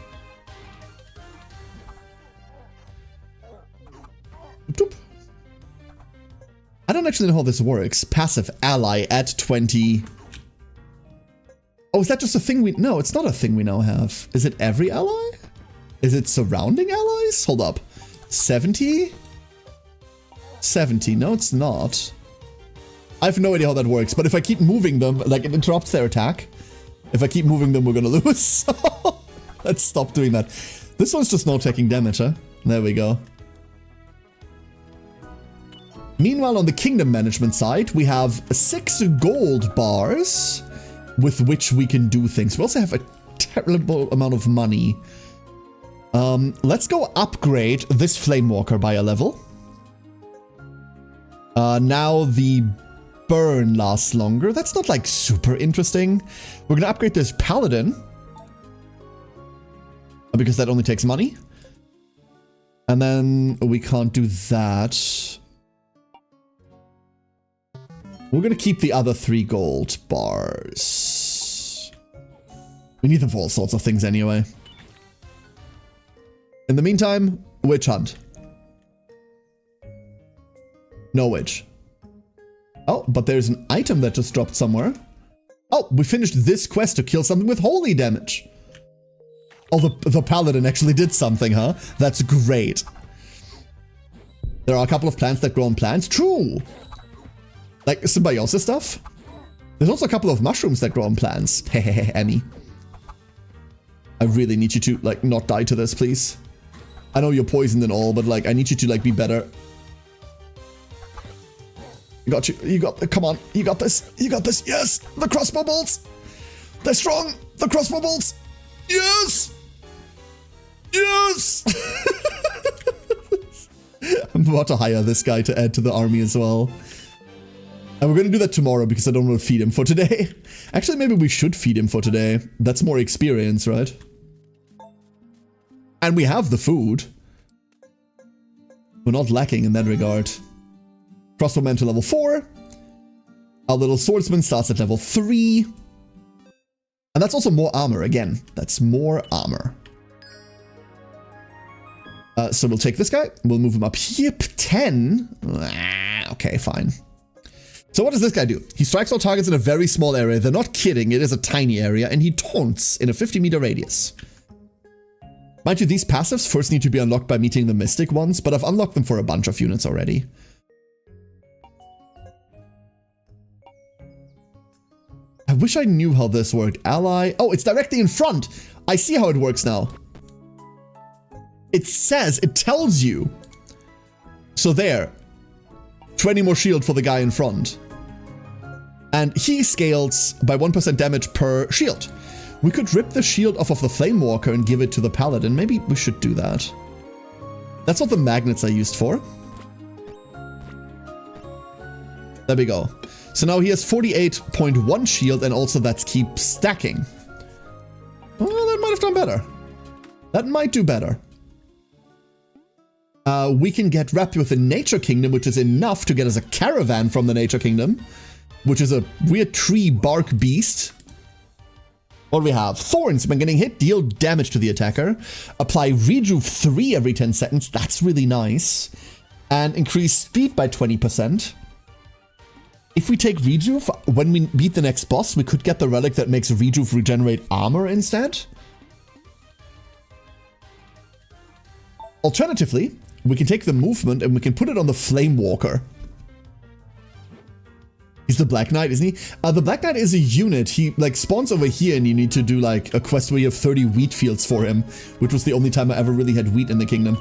I don't actually know how this works. Passive ally at 20. Oh, is that just a thing we... No, it's not a thing we now have. Is it every ally? Is it surrounding allies? Hold up. 70? 70. No, it's not. I have no idea how that works, but if I keep moving them, like it interrupts their attack. If I keep moving them, we're gonna lose. Let's stop doing that. This one's just not taking damage, huh? There we go. Meanwhile, on the kingdom management side, we have 6 gold bars with which we can do things. We also have a terrible amount of money. Let's go upgrade this Flamewalker by a level. Now the burn lasts longer. That's not like super interesting. We're gonna upgrade this Paladin because that only takes money. And then we can't do that. We're gonna keep the other 3 gold bars. We need them for all sorts of things anyway. In the meantime, witch hunt. No witch. Oh, but there's an item that just dropped somewhere. Oh, we finished this quest to kill something with holy damage. Oh, the paladin actually did something, huh? That's great. There are a couple of plants that grow on plants. True. Like symbiosis stuff. There's also a couple of mushrooms that grow on plants. Hehehe, Emmy. I really need you to, like, not die to this, please. I know you're poisoned and all, but, like, I need you to, like, be better. You got you. You got, come on. You got this. You got this. Yes. The crossbow bolts. They're strong. The crossbow bolts. Yes. Yes. I'm about to hire this guy to add to the army as well. And we're going to do that tomorrow because I don't want to feed him for today. Actually, maybe we should feed him for today. That's more experience, right? And we have the food. We're not lacking in that regard. Crossbowman to level 4. Our little swordsman starts at level 3. And that's also more armor again. That's more armor. So we'll take this guy. We'll move him up here. 10. Okay, fine. So what does this guy do? He strikes all targets in a very small area. They're not kidding. It is a tiny area. And he taunts in a 50-meter radius. Mind you, these passives first need to be unlocked by meeting the mystic ones. But I've unlocked them for a bunch of units already. I wish I knew how this worked. Ally. Oh, it's directly in front. I see how it works now. It says, it tells you. So there. 20 more shield for the guy in front. And he scales by 1% damage per shield. We could rip the shield off of the Flamewalker and give it to the Paladin. Maybe we should do that. That's what the magnets are used for. There we go. So now he has 48.1 shield and also that keeps stacking. Well, that might have done better. That might do better. We can get wrapped with the Nature Kingdom, which is enough to get us a caravan from the Nature Kingdom, which is a weird tree bark beast. What do we have? Thorns. When getting hit, deal damage to the attacker. Apply rejuve 3 every 10 seconds. That's really nice. And increase speed by 20%. If we take rejuve, when we beat the next boss, we could get the relic that makes rejuve regenerate armor instead. Alternatively, we can take the movement and we can put it on the Flame Walker. He's the Black Knight, isn't he? The Black Knight is a unit. He like spawns over here and you need to do like a quest where you have 30 wheat fields for him, which was the only time I ever really had wheat in the kingdom.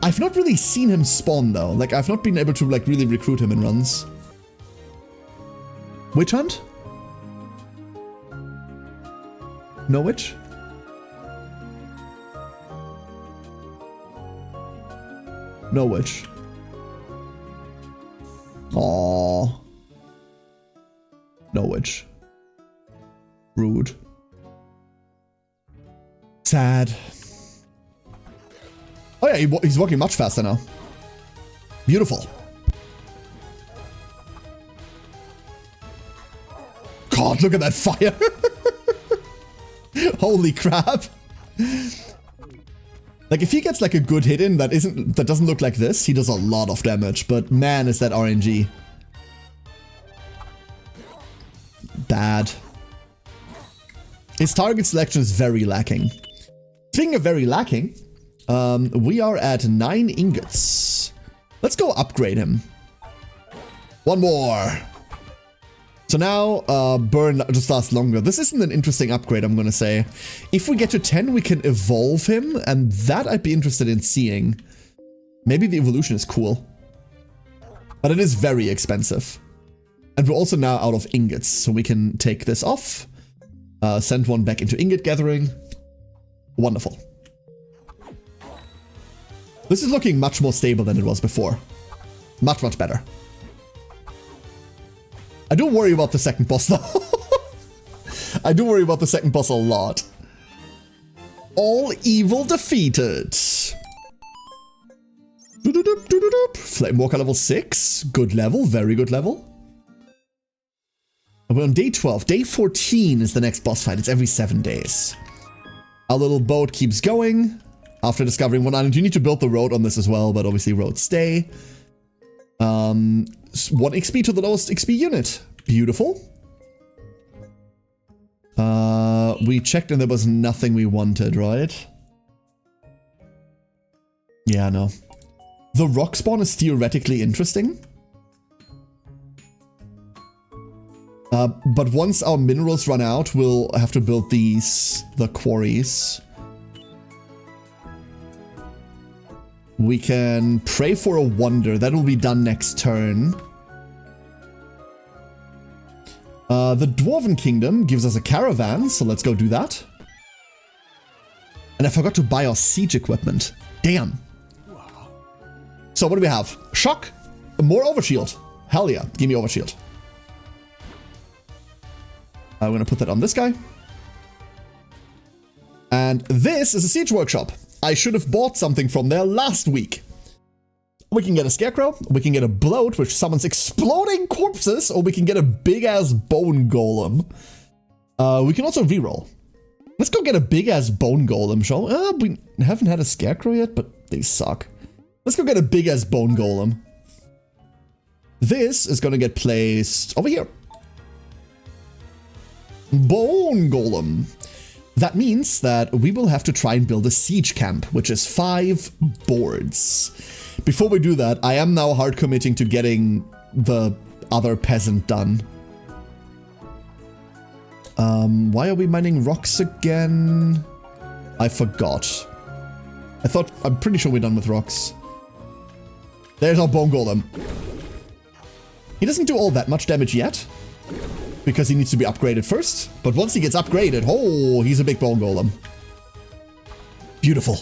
I've not really seen him spawn though. Like I've not been able to like really recruit him in runs. Witch Hunt? No witch? No witch. Aww. No witch. Rude. Sad. Oh yeah, he's walking much faster now. Beautiful. God, look at that fire. Holy crap. Like if he gets like a good hit in that doesn't look like this, he does a lot of damage, but man is that RNG. Bad. His target selection is very lacking. Speaking of very lacking, we are at 9 ingots. Let's go upgrade him. One more. So now, burn just lasts longer. This isn't an interesting upgrade, I'm gonna say. If we get to 10, we can evolve him, and that I'd be interested in seeing. Maybe the evolution is cool. But it is very expensive. And we're also now out of ingots, so we can take this off. Send one back into ingot gathering. Wonderful. This is looking much more stable than it was before. Much, much better. I do worry about the second boss though. I do worry about the second boss a lot. All evil defeated. Flame Walker level 6. Good level, very good level. We're on day 12. Day 14 is the next boss fight. It's every 7 days. Our little boat keeps going. After discovering one island, you need to build the road on this as well, but obviously roads stay. 1 XP to the lowest XP unit. Beautiful. We checked and there was nothing we wanted, right? Yeah, no. The rock spawn is theoretically interesting. But once our minerals run out, we'll have to build the quarries. We can pray for a wonder. That will be done next turn. The Dwarven Kingdom gives us a caravan, so let's go do that. And I forgot to buy our siege equipment. Damn. So what do we have? Shock. More overshield. Hell yeah. Give me overshield. I'm going to put that on this guy. And this is a siege workshop. I should have bought something from there last week. We can get a scarecrow, we can get a bloat, which summons exploding corpses, or we can get a big-ass bone golem. We can also reroll. Let's go get a big-ass bone golem, shall we? We haven't had a scarecrow yet, but they suck. Let's go get a big-ass bone golem. This is gonna get placed over here. Bone golem. That means that we will have to try and build a siege camp, which is 5 boards. Before we do that, I am now hard committing to getting the other peasant done. Why are we mining rocks again? I forgot. I'm pretty sure we're done with rocks. There's our bone golem. He doesn't do all that much damage yet, because he needs to be upgraded first. But once he gets upgraded, oh, he's a big bone golem. Beautiful.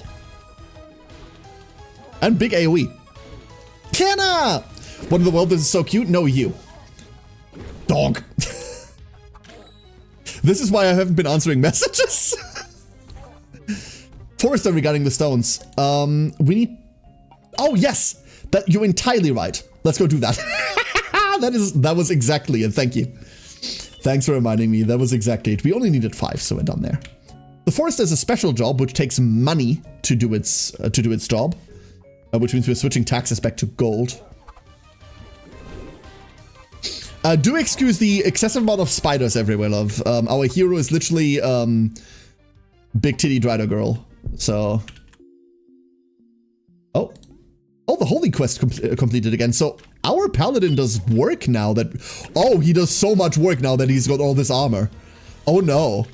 And big AoE. Kenna! What in the world? This is so cute. No, you. Dog. This is why I haven't been answering messages. Forrester regarding the stones. We need... Oh, yes! You're entirely right. Let's go do that. That was exactly it. Thank you. Thanks for reminding me. That was exactly it. We only needed 5, so we're done there. The Forester is a special job which takes money to do its job, which means we're switching taxes back to gold. Do excuse the excessive amount of spiders everywhere, love. Our hero is literally Big Titty Drider Girl, so quest completed again. So our paladin does work now that... Oh, he does so much work now that he's got all this armor. Oh no.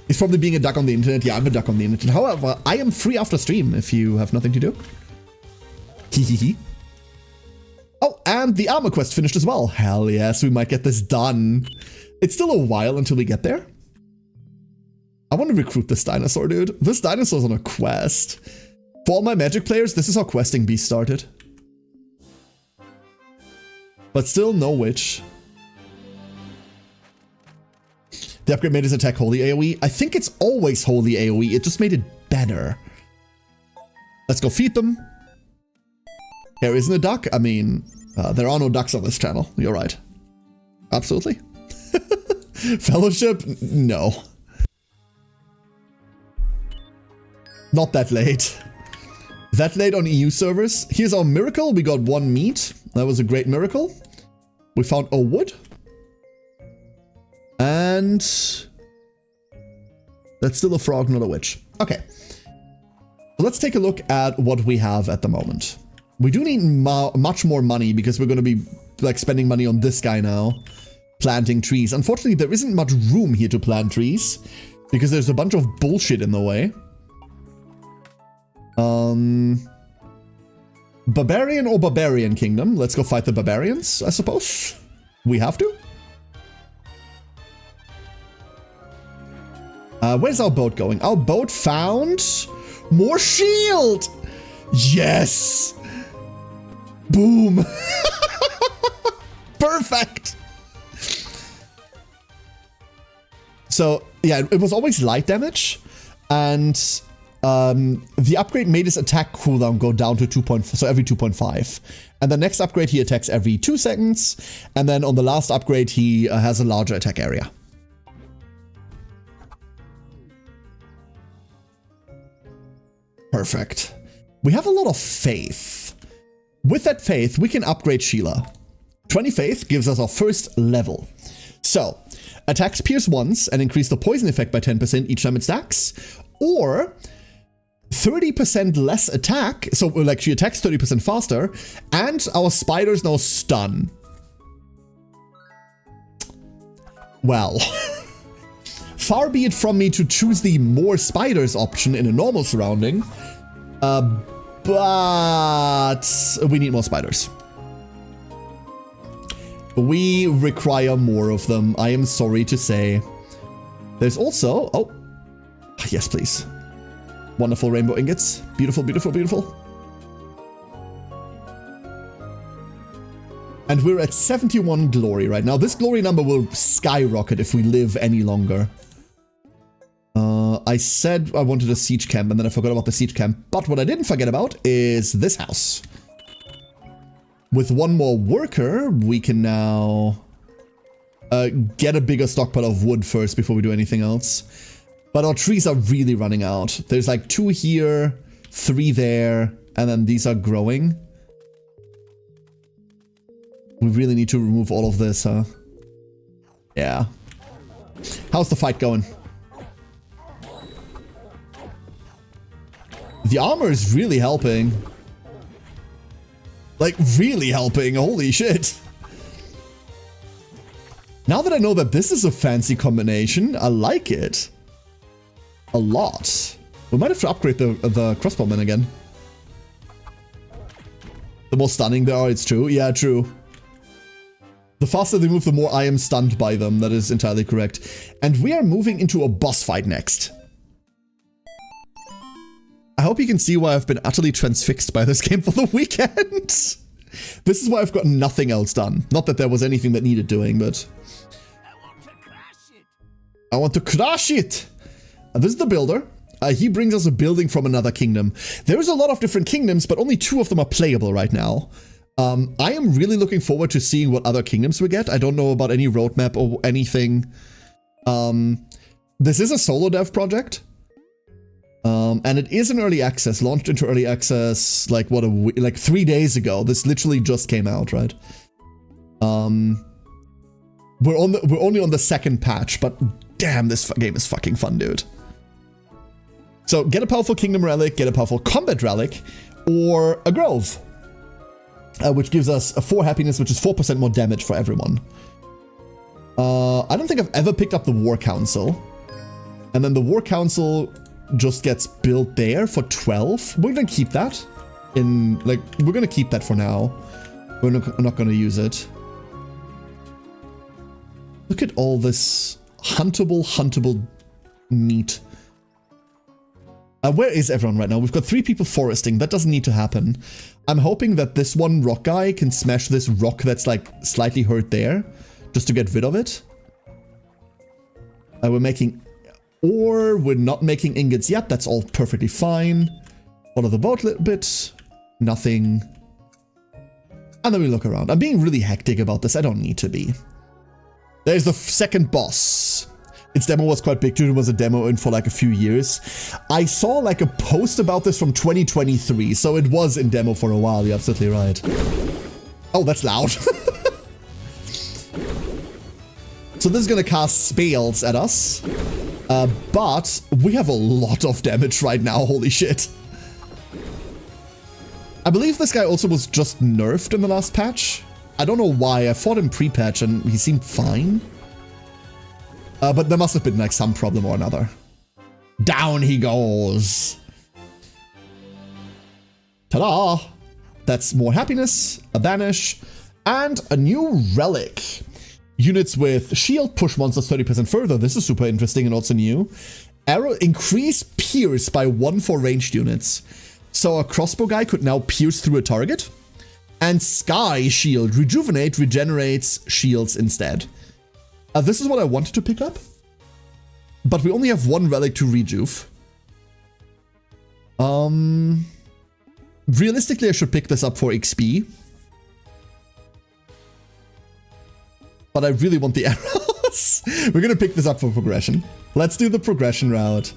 He's probably being a duck on the internet. Yeah, I'm a duck on the internet. However, I am free after stream if you have nothing to do. Hehehe. Oh, and the armor quest finished as well. Hell yes, we might get this done. It's still a while until we get there. I want to recruit this dinosaur, dude. This dinosaur's on a quest. For all my Magic players, this is how questing beast started. But still, no witch. The upgrade made his attack holy AoE. I think it's always holy AoE. It just made it better. Let's go feed them. There isn't a duck. I mean, there are no ducks on this channel. You're right. Absolutely. Fellowship? No. Not that late. That late on EU servers. Here's our miracle. We got 1 meat. That was a great miracle. We found a wood. And that's still a frog, not a witch. Okay. So let's take a look at what we have at the moment. We do need much more money because we're going to be like spending money on this guy now. Planting trees. Unfortunately, there isn't much room here to plant trees because there's a bunch of bullshit in the way. Barbarian or Barbarian Kingdom? Let's go fight the barbarians, I suppose. We have to. Where's our boat going? Our boat found more shield! Yes! Boom! Perfect! So, yeah, it was always light damage, and the upgrade made his attack cooldown go down to 2.5, so every 2.5. And the next upgrade, he attacks every 2 seconds, and then on the last upgrade, he has a larger attack area. Perfect. We have a lot of faith. With that faith, we can upgrade Sheila. 20 faith gives us our first level. So, attacks pierce once and increase the poison effect by 10% each time it stacks. Or 30% less attack, so like she attacks 30% faster, and our spiders now stun. Well, far be it from me to choose the more spiders option in a normal surrounding, but we need more spiders. We require more of them, I am sorry to say. There's also, oh, yes please. Wonderful rainbow ingots. Beautiful, beautiful, beautiful. And we're at 71 glory right now. This glory number will skyrocket if we live any longer. I said I wanted a siege camp and then I forgot about the siege camp. But what I didn't forget about is this house. With 1 more worker, we can now get a bigger stockpile of wood first before we do anything else. But our trees are really running out. There's like 2 here, 3 there, and then these are growing. We really need to remove all of this, huh? Yeah. How's the fight going? The armor is really helping. Like, really helping. Holy shit. Now that I know that this is a fancy combination, I like it. A lot. We might have to upgrade the crossbowmen again. The more stunning they are, it's true. Yeah, true. The faster they move, the more I am stunned by them. That is entirely correct. And we are moving into a boss fight next. I hope you can see why I've been utterly transfixed by this game for the weekend. This is why I've got nothing else done. Not that there was anything that needed doing, but... I want to crash it! This is the builder. He brings us a building from another kingdom. There's a lot of different kingdoms, but only 2 of them are playable right now. I am really looking forward to seeing what other kingdoms we get. I don't know about any roadmap or anything. This is a solo dev project. And it is in early access, launched into early access like what like 3 days ago. This literally just came out, right? We're only on the 2nd patch, but damn, this game is fucking fun, dude. So get a powerful kingdom relic, get a powerful combat relic, or a grove, which gives us a 4 happiness, which is 4% more damage for everyone. I don't think I've ever picked up the War Council. And then the War Council just gets built there for 12. We're gonna keep that we're gonna keep that for now. We're not gonna use it. Look at all this huntable meat. Where is everyone right now? We've got 3 people foresting. That doesn't need to happen. I'm hoping that this one rock guy can smash this rock that's like slightly hurt there, just to get rid of it. We're making ore. We're not making ingots yet. That's all perfectly fine. Follow the boat a little bit. Nothing. And then we look around. I'm being really hectic about this. I don't need to be. There's the second boss. Its demo was quite big too. It was a demo in for like a few years. I saw like a post about this from 2023, so it was in demo for a while. You're absolutely right. Oh, that's loud. So this is gonna cast spells at us. But we have a lot of damage right now. Holy shit. I believe this guy also was just nerfed in the last patch. I don't know why. I fought him pre-patch and he seemed fine. But there must have been like some problem or another. Down he goes. Ta-da! That's more happiness, a banish, and a new relic. Units with shield push monsters 30% further. This is super interesting and also new. Arrow increase pierce by 1 for ranged units. So a crossbow guy could now pierce through a target. And Sky Shield rejuvenate regenerates shields instead. This is what I wanted to pick up. But we only have 1 relic to rejuve. Realistically, I should pick this up for XP. But I really want the arrows. We're gonna pick this up for progression. Let's do the progression route.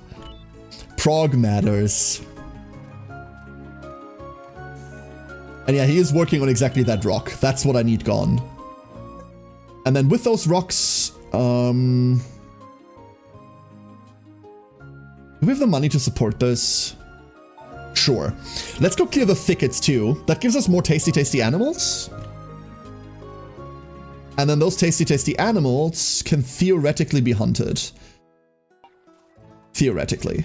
Prog matters. And yeah, he is working on exactly that rock. That's what I need gone. And then with those rocks, do we have the money to support this? Sure. Let's go clear the thickets too. That gives us more tasty animals. And then those tasty animals can theoretically be hunted. Theoretically.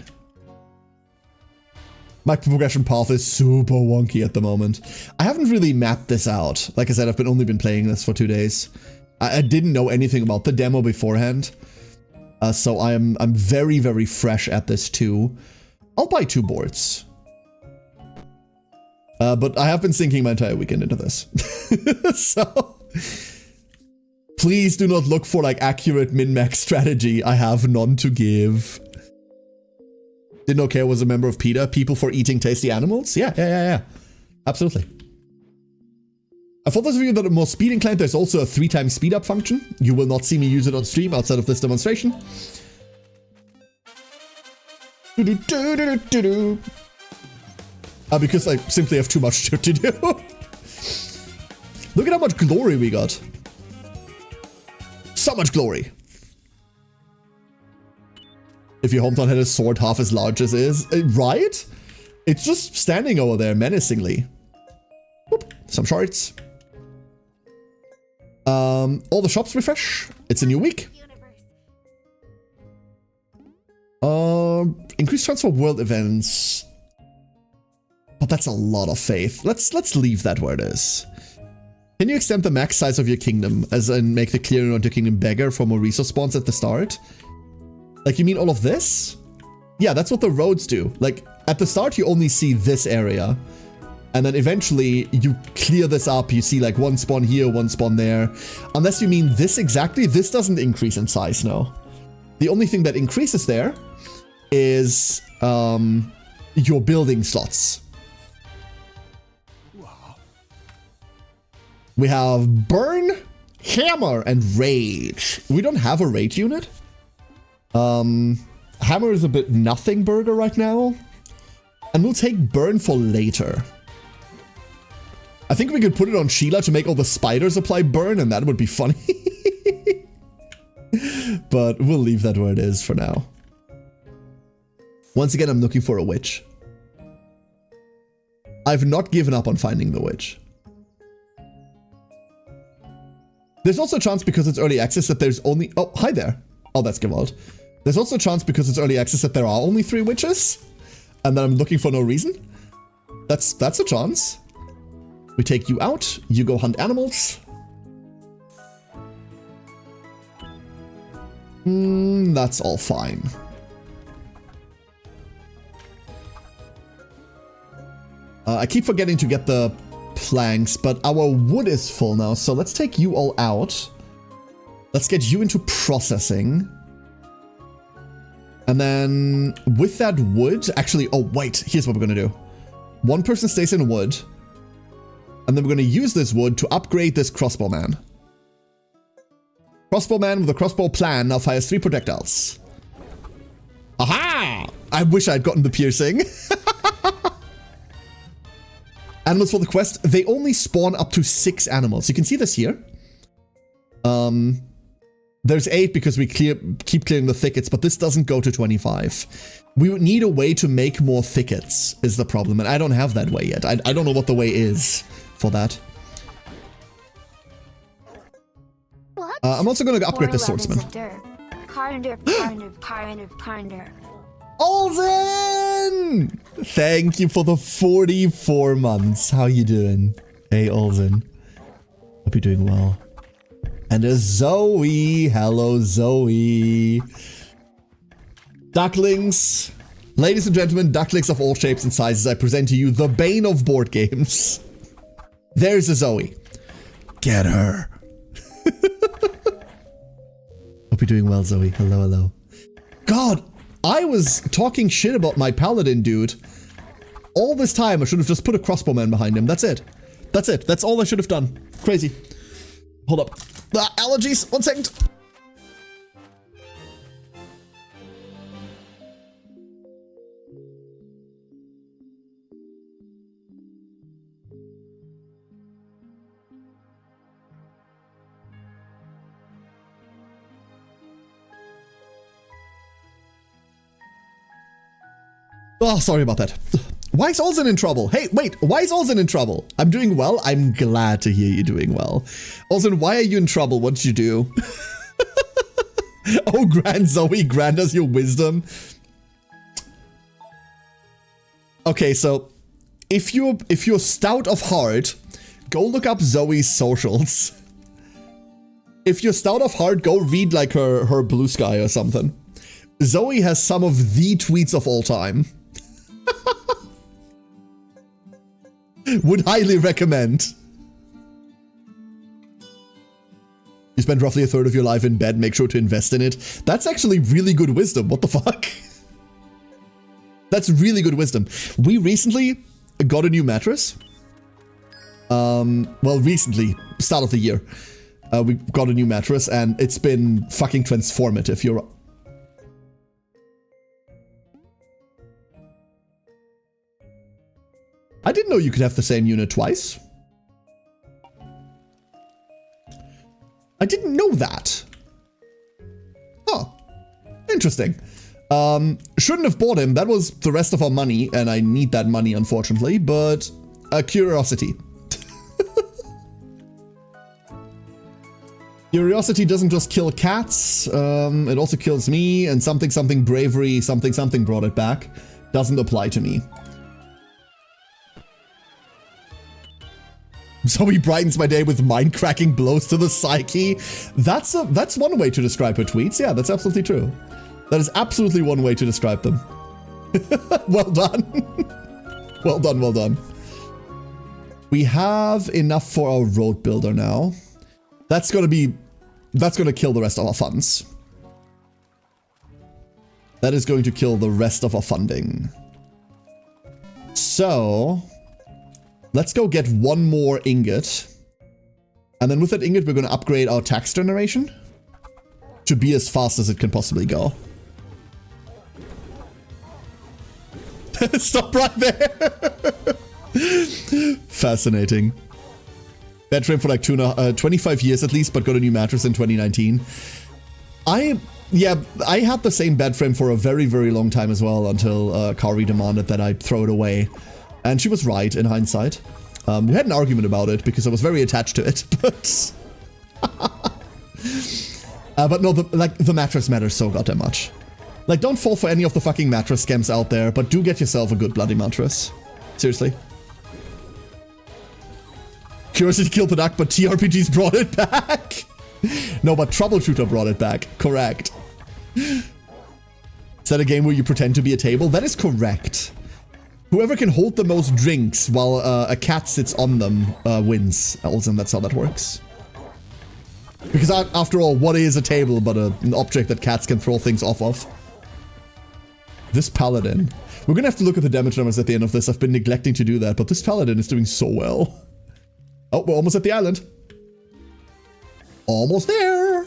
My progression path is super wonky at the moment. I haven't really mapped this out. Like I said, I've only been playing this for 2 days. I didn't know anything about the demo beforehand. So I'm very fresh at this too. I'll buy 2 boards. But I have been sinking my entire weekend into this. So please do not look for like accurate min-max strategy. I have none to give. Didn't know Care was a member of PETA. People for eating tasty animals? Yeah. Absolutely. For those of you that are more speed inclined, there's also a 3x speed up function. You will not see me use it on stream outside of this demonstration. Because I simply have too much to do. Look at how much glory we got. So much glory. If your hometown had a sword half as large as is, right? It's just standing over there menacingly. Whoop, some shards. All the shops refresh. It's a new week. Increased chance for world events. But that's a lot of faith. Let's leave that where it is. Can you extend the max size of your kingdom, as in make the clearing of your kingdom bigger for more resource spawns at the start? Like, you mean all of this? Yeah, that's what the roads do. Like, at the start, you only see this area. And then eventually, you clear this up. You see, like, 1 spawn here, 1 spawn there. Unless you mean this exactly, this doesn't increase in size, no. The only thing that increases there is your building slots. We have Burn, Hammer, and Rage. We don't have a Rage unit. Hammer is a bit nothing burger right now. And we'll take Burn for later. I think we could put it on Sheila to make all the spiders apply Burn, and that would be funny. But we'll leave that where it is for now. Once again, I'm looking for a witch. I've not given up on finding the witch. There's also a chance because it's early access that there's only... Oh, hi there. Oh, that's Gewalt. There's also a chance because it's early access that there are only 3 witches. And that I'm looking for no reason. That's a chance. We take you out. You go hunt animals. That's all fine. I keep forgetting to get the planks, but our wood is full now, so let's take you all out. Let's get you into processing. And then with that wood, actually, oh wait, here's what we're gonna do. One person stays in wood, and then we're gonna use this wood to upgrade this crossbowman. Crossbowman with a crossbow plan now fires 3 projectiles. Aha! I wish I'd gotten the piercing. Animals for the quest, they only spawn up to 6 animals. You can see this here. There's 8 because we keep clearing the thickets, but this doesn't go to 25. We would need a way to make more thickets, is the problem, and I don't have that way yet. I don't know what the way is for that. I'm also going to upgrade the swordsman. Olsen! Thank you for the 44 months. How you doing? Hey, Olsen. Hope you're doing well. And there's Zoe. Hello, Zoe. Ducklings. Ladies and gentlemen, ducklings of all shapes and sizes, I present to you the bane of board games. There's a Zoe. Get her. Hope you're doing well, Zoe. Hello, hello. God, I was talking shit about my paladin dude. All this time, I should have just put a crossbowman behind him. That's it. That's it. That's all I should have done. Crazy. Hold up. Allergies. 1 second. Oh, sorry about that. Why is Olsen in trouble? Hey, wait, why is Olsen in trouble? I'm doing well. I'm glad to hear you're doing well. Olsen, why are you in trouble? What did you do? Oh, Grand Zoe, grant us your wisdom. Okay, so if you're stout of heart, go look up Zoe's socials. If you're stout of heart, go read like her Blue Sky or something. Zoe has some of the tweets of all time. Would highly recommend. You spend roughly a third of your life in bed, make sure to invest in it. That's actually really good wisdom. What the fuck? That's really good wisdom. We recently got a new mattress. Well, recently, start of the year. We got a new mattress and it's been fucking transformative. You're... I didn't know you could have the same unit twice. I didn't know that. Oh, interesting. Shouldn't have bought him. That was the rest of our money, and I need that money, unfortunately, but a curiosity. Curiosity doesn't just kill cats, it also kills me, and something bravery, something brought it back. Doesn't apply to me. So he brightens my day with mind-cracking blows to the psyche. That's one way to describe her tweets. Yeah, that's absolutely true. That is absolutely one way to describe them. Well done. Well done, well done. We have enough for our road builder now. That's gonna kill the rest of our funds. That is going to kill the rest of our funding. So... let's go get one more ingot. And then with that ingot, we're going to upgrade our tax generation to be as fast as it can possibly go. Stop right there. Fascinating. Bed frame for like 25 years at least, but got a new mattress in 2019. I had the same bed frame for a very, very long time as well until Kari demanded that I throw it away. And she was right in hindsight. We had an argument about it because I was very attached to it, but... but no, the mattress matters so goddamn much. Like, don't fall for any of the fucking mattress scams out there, but do get yourself a good bloody mattress. Seriously. Curiosity killed the duck, but TRPGs brought it back. No, but Troubleshooter brought it back. Correct. Is that a game where you pretend to be a table? That is correct. Whoever can hold the most drinks while a cat sits on them wins. Elzen, that's how that works. Because after all, what is a table but an object that cats can throw things off of? This paladin. We're gonna have to look at the damage numbers at the end of this. I've been neglecting to do that, but this paladin is doing so well. Oh, we're almost at the island. Almost there.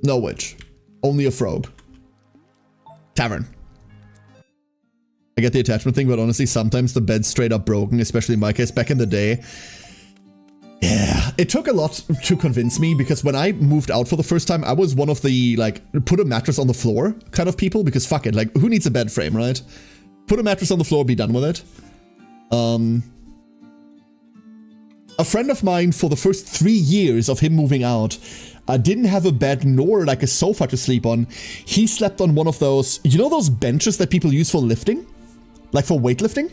No witch. Only a frog. Tavern. I get the attachment thing, but honestly, sometimes the bed's straight up broken, especially in my case. Back in the day, yeah, it took a lot to convince me, because when I moved out for the first time, I was one of the, like, put a mattress on the floor kind of people, because fuck it, like, who needs a bed frame, right? Put a mattress on the floor, be done with it. A friend of mine, for the first 3 years of him moving out, didn't have a bed nor like a sofa to sleep on. He slept on one of those, you know those benches that people use for lifting? Like for weightlifting?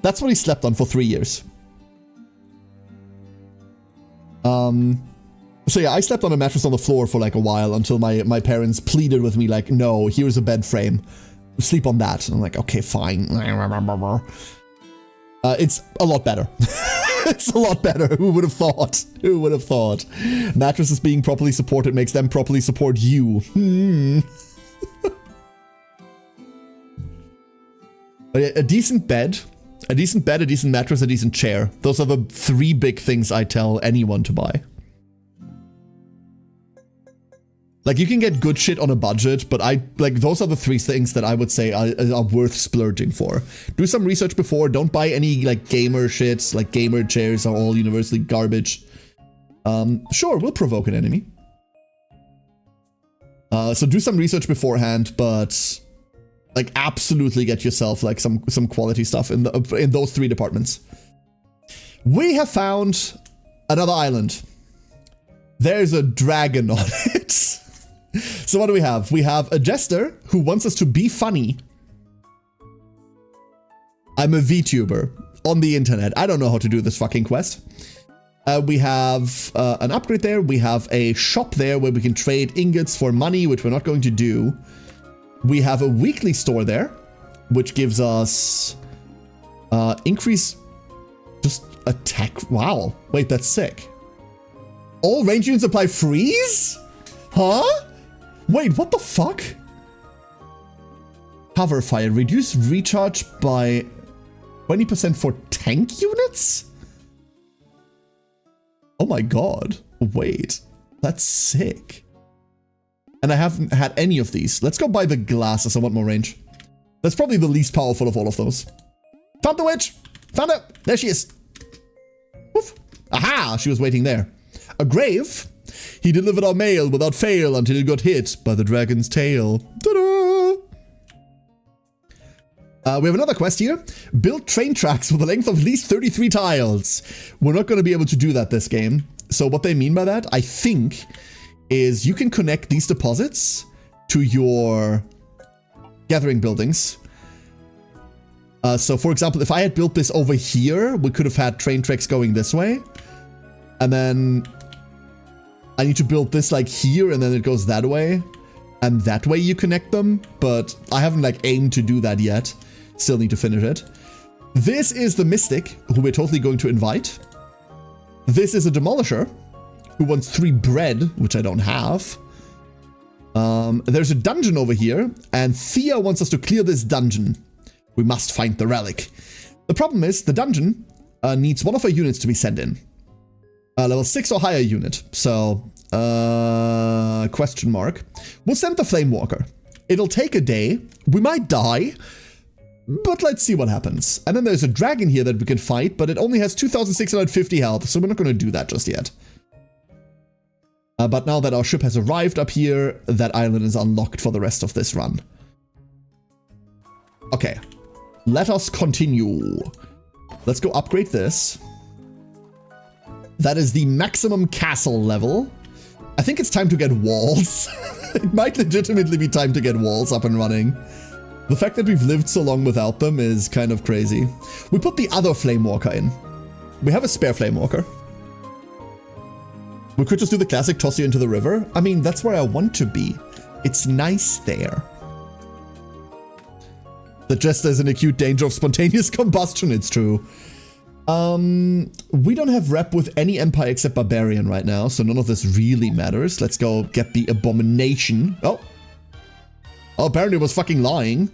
That's what he slept on for 3 years. So yeah, I slept on a mattress on the floor for like a while until my parents pleaded with me like, no, here's a bed frame. Sleep on that. And I'm like, okay, fine. It's a lot better. It's a lot better. Who would have thought? Who would have thought? Mattresses being properly supported makes them properly support you. But yeah, a decent bed, a decent mattress, a decent chair. Those are the 3 big things I tell anyone to buy. Like, you can get good shit on a budget, but those are the 3 things that I would say are worth splurging for. Do some research before. Don't buy any, like, gamer shits. Like, gamer chairs are all universally garbage. Sure, we'll provoke an enemy. So do some research beforehand, but, like, absolutely get yourself, like, some quality stuff in those 3 departments. We have found another island. There's a dragon on it. So what do we have? We have a jester who wants us to be funny. I'm a VTuber on the internet. I don't know how to do this fucking quest. We have an upgrade there. We have a shop there where we can trade ingots for money, which we're not going to do. We have a weekly store there, which gives us increase just attack. Wow. Wait, that's sick. All range units apply freeze? Huh? Wait, what the fuck? Cover fire. Reduce recharge by 20% for tank units? Oh my god. Wait. That's sick. And I haven't had any of these. Let's go buy the glasses. I want more range. That's probably the least powerful of all of those. Found the witch! Found her! There she is! Woof. Aha! She was waiting there. A grave? He delivered our mail without fail until he got hit by the dragon's tail. Ta-da! We have another quest here. Build train tracks with a length of at least 33 tiles. We're not going to be able to do that this game. So what they mean by that, I think, is you can connect these deposits to your gathering buildings. So for example, if I had built this over here, we could have had train tracks going this way. And then I need to build this like here, and then it goes that way. And that way you connect them, but I haven't like aimed to do that yet. Still need to finish it. This is the Mystic, who we're totally going to invite. This is a Demolisher, who wants 3 bread, which I don't have. There's a dungeon over here, and Thea wants us to clear this dungeon. We must find the relic. The problem is, the dungeon needs one of our units to be sent in. Level 6 or higher unit. So, question mark. We'll send the Flame Walker. It'll take a day. We might die, but let's see what happens. And then there's a dragon here that we can fight, but it only has 2,650 health, so we're not going to do that just yet. But now that our ship has arrived up here, that island is unlocked for the rest of this run. Okay, let us continue. Let's go upgrade this. That is the maximum castle level. I think it's time to get walls. It might legitimately be time to get walls up and running. The fact that we've lived so long without them is kind of crazy. We put the other flame walker in. We have a spare flame walker. We could just do the classic toss you into the river. I mean, that's where I want to be. It's nice there. The Jester is in acute danger of spontaneous combustion, it's true. We don't have rep with any empire except Barbarian right now, so none of this really matters. Let's go get the Abomination. Oh, apparently it was fucking lying.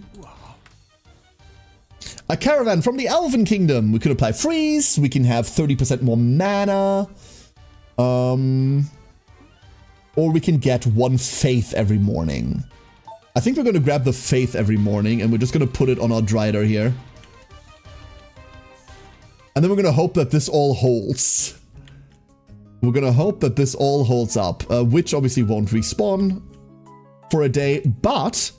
A caravan from the Elven Kingdom. We could apply freeze. We can have 30% more mana. Or we can get 1 faith every morning. I think we're going to grab the faith every morning and we're just going to put it on our Drider here. And then we're going to hope that this all holds. We're going to hope that this all holds up, which obviously won't respawn for a day, but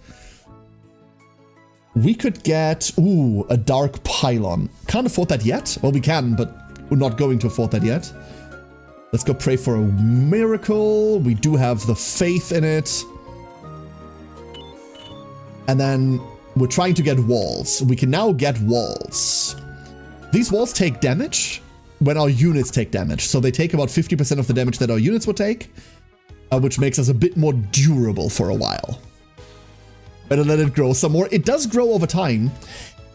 we could get, a dark pylon. Can't afford that yet. Well, we can, but we're not going to afford that yet. Let's go pray for a miracle. We do have the faith in it. And then we're trying to get walls. We can now get walls. These walls take damage when our units take damage. So they take about 50% of the damage that our units would take, which makes us a bit more durable for a while. Better let it grow some more. It does grow over time.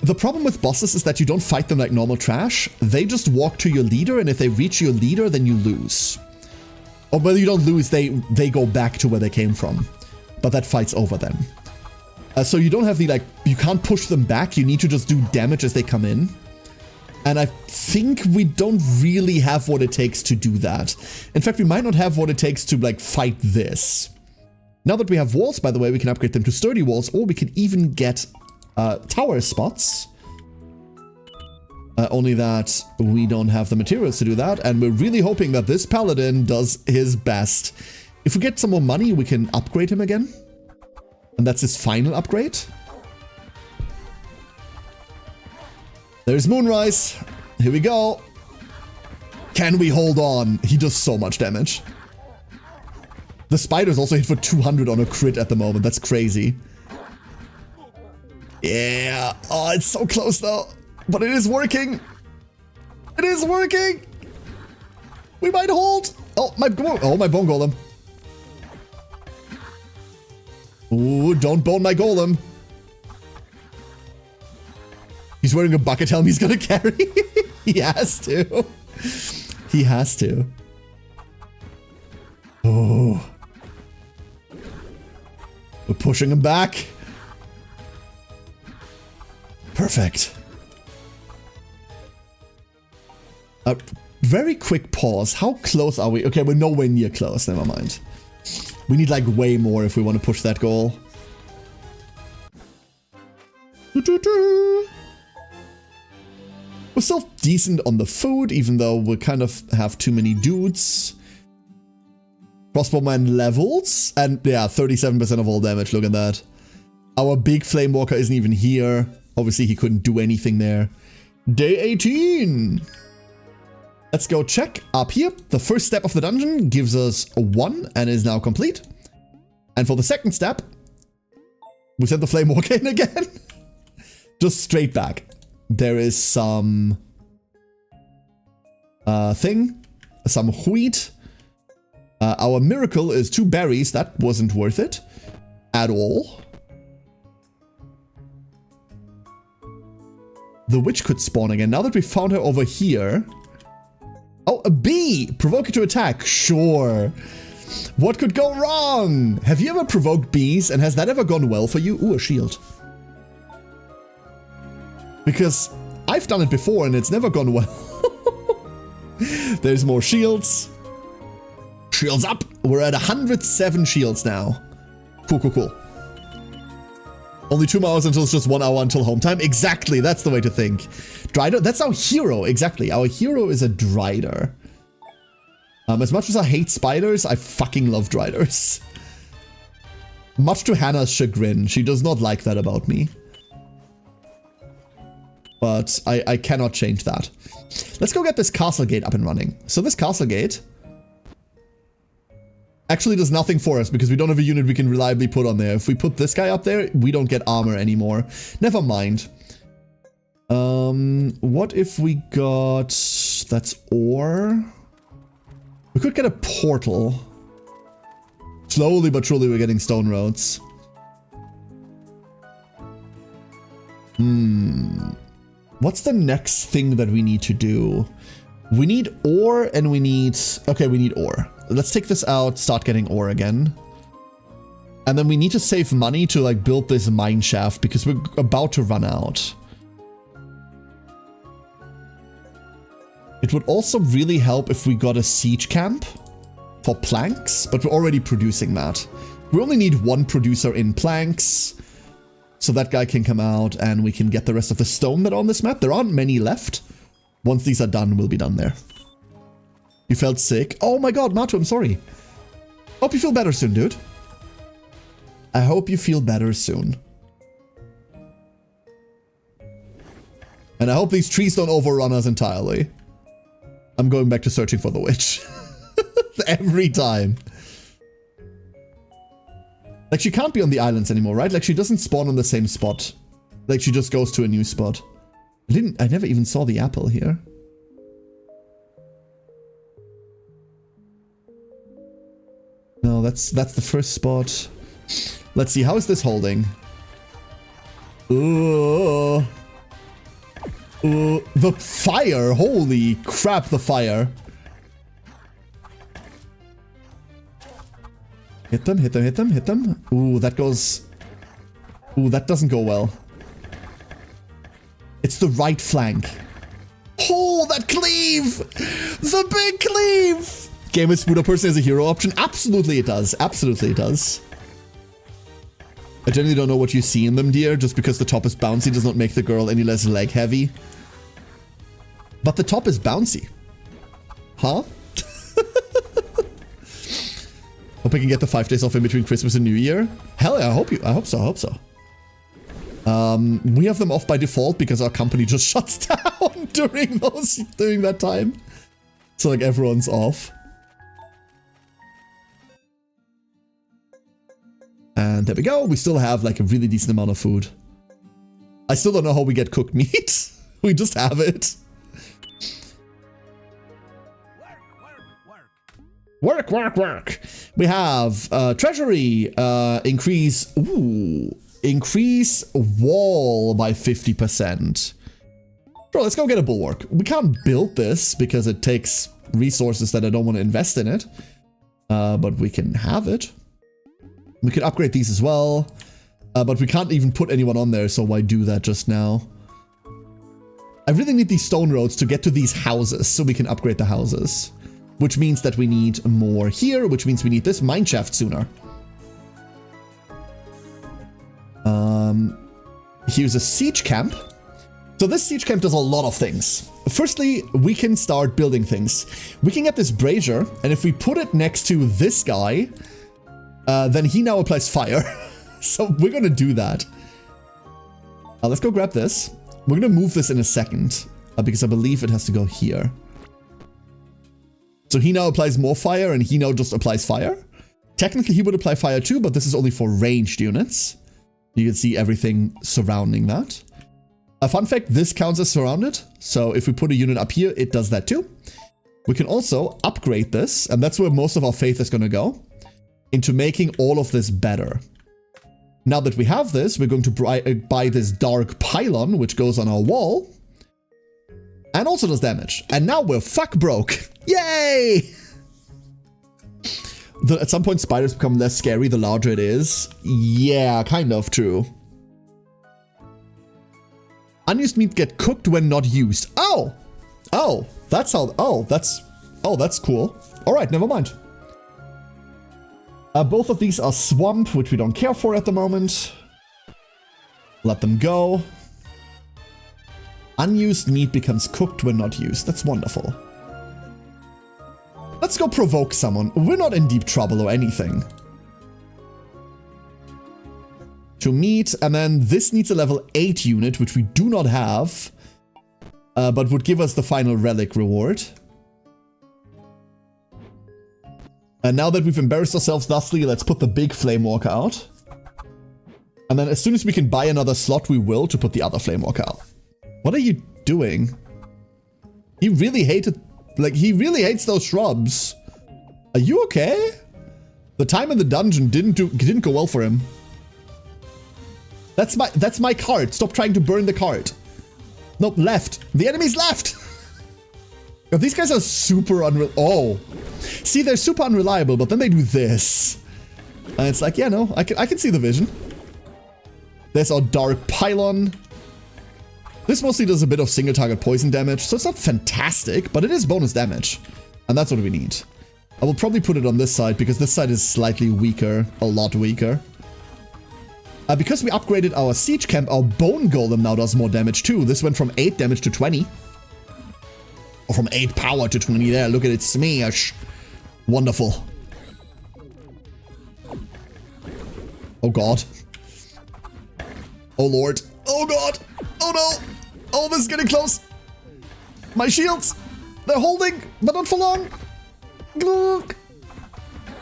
The problem with bosses is that you don't fight them like normal trash. They just walk to your leader, and if they reach your leader, then you lose. Or whether you don't lose, they go back to where they came from. But that fight's over then. So you don't have the, you can't push them back. You need to just do damage as they come in. And I think we don't really have what it takes to do that. In fact, we might not have what it takes to, fight this. Now that we have walls, by the way, we can upgrade them to sturdy walls, or we can even get tower spots. Only that we don't have the materials to do that, and we're really hoping that this paladin does his best. If we get some more money, we can upgrade him again. And that's his final upgrade. There's Moonrise. Here we go. Can we hold on? He does so much damage. The spider's also hit for 200 on a crit at the moment. That's crazy. Yeah. Oh, it's so close though. But it is working. It is working. We might hold. Oh, my bone golem. Ooh, don't bone my golem. He's wearing a bucket helm he's gonna carry. He has to. He has to. Oh. We're pushing him back. Perfect. Very quick pause. How close are we? Okay, we're nowhere near close. Never mind. We need way more if we want to push that goal. We're still decent on the food, even though we kind of have too many dudes. Crossbowman levels, and yeah, 37% of all damage, look at that. Our big flame walker isn't even here. Obviously, he couldn't do anything there. Day 18! Let's go check up here. The first step of the dungeon gives us a 1 and is now complete. And for the second step, we send the flame walker in again. Just straight back. There is some some wheat. Our miracle is 2 berries. That wasn't worth it at all. The witch could spawn again. Now that we found her over here. Oh, a bee! Provoke it to attack. Sure. What could go wrong? Have you ever provoked bees, and has that ever gone well for you? Ooh, a shield. Because I've done it before and it's never gone well. There's more shields. Shields up. We're at 107 shields now. Cool, cool, cool. Only 2 hours until it's just 1 hour until home time. Exactly, that's the way to think. Drider, that's our hero, exactly. Our hero is a Drider. As much as I hate spiders, I fucking love driders. Much to Hannah's chagrin, she does not like that about me. But I cannot change that. Let's go get this castle gate up and running. So this castle gate actually does nothing for us because we don't have a unit we can reliably put on there. If we put this guy up there, we don't get armor anymore. Never mind. What if we got... That's ore. We could get a portal. Slowly but surely we're getting stone roads. What's the next thing that we need to do? We need ore and we need... Okay, we need ore. Let's take this out, start getting ore again. And then we need to save money to like build this mine shaft because we're about to run out. It would also really help if we got a siege camp for planks, but we're already producing that. We only need one producer in planks, so that guy can come out and we can get the rest of the stone that are on this map. There aren't many left. Once these are done, we'll be done there. You felt sick? Oh my god, Matu, I'm sorry. Hope you feel better soon, dude. I hope you feel better soon. And I hope these trees don't overrun us entirely. I'm going back to searching for the witch. Every time. Like, she can't be on the islands anymore, right? Like, she doesn't spawn on the same spot. Like, she just goes to a new spot. I never even saw the apple here. No, that's the first spot. Let's see, how is this holding? Ooh. Ooh, the fire! Holy crap, the fire. Hit them, hit them, hit them, hit them. Ooh, that goes... Ooh, that doesn't go well. It's the right flank. Oh, that cleave! The big cleave! Game with Spooder person as a hero option? Absolutely it does. Absolutely it does. I generally don't know what you see in them, dear. Just because the top is bouncy does not make the girl any less leg heavy. But the top is bouncy. Huh? Hope I can get the 5 days off in between Christmas and New Year. Hell yeah, I hope so, I hope so. We have them off by default because our company just shuts down during that time. So like everyone's off. And there we go. We still have like a really decent amount of food. I still don't know how we get cooked meat. We just have it. Work, work, work. We have treasury, increase wall by 50%. Bro, let's go get a bulwark. We can't build this because it takes resources that I don't want to invest in it. But we can have it. We can upgrade these as well. But we can't even put anyone on there, so why do that just now? I really need these stone roads to get to these houses so we can upgrade the houses. Which means that we need more here, which means we need this mine shaft sooner. Here's a siege camp. So this siege camp does a lot of things. Firstly, we can start building things. We can get this brazier, and if we put it next to this guy, then he now applies fire. So we're gonna do that. Let's go grab this. We're gonna move this in a second, because I believe it has to go here. So he now applies more fire, and he now just applies fire. Technically, he would apply fire too, but this is only for ranged units. You can see everything surrounding that. A fun fact, this counts as surrounded. So if we put a unit up here, it does that too. We can also upgrade this, and that's where most of our faith is going to go, into making all of this better. Now that we have this, we're going to buy this dark pylon, which goes on our wall. And also does damage. And now we're fuck broke. Yay! At some point, spiders become less scary the larger it is. Yeah, kind of true. Unused meat get cooked when not used. Oh! Oh, that's how... Oh, that's cool. Alright, never mind. Both of these are swamp, which we don't care for at the moment. Let them go. Unused meat becomes cooked when not used. That's wonderful. Let's go provoke someone. We're not in deep trouble or anything. To meet, and then this needs a level 8 unit, which we do not have, but would give us the final relic reward. And now that we've embarrassed ourselves thusly, let's put the big Flame Walker out. And then as soon as we can buy another slot, we will to put the other Flame Walker out. What are you doing? He really hated, like, he really hates those shrubs. Are you okay? The time in the dungeon didn't go well for him. That's my cart. Stop trying to burn the cart. Nope, left. The enemy's left. Oh, these guys are super unreliable. Oh. See, they're super unreliable, but then they do this. And it's like, yeah, no, I can see the vision. There's our Dark Pylon. This mostly does a bit of single target poison damage, so it's not fantastic, but it is bonus damage. And that's what we need. I will probably put it on this side, because this side is slightly weaker, a lot weaker. Because we upgraded our siege camp, our bone golem now does more damage too. This went from 8 damage to 20. Or from 8 power to 20 there. Look at it smash. Wonderful. Oh god. Oh lord. Oh god. Oh no. Oh, this is getting close. My shields. They're holding, but not for long.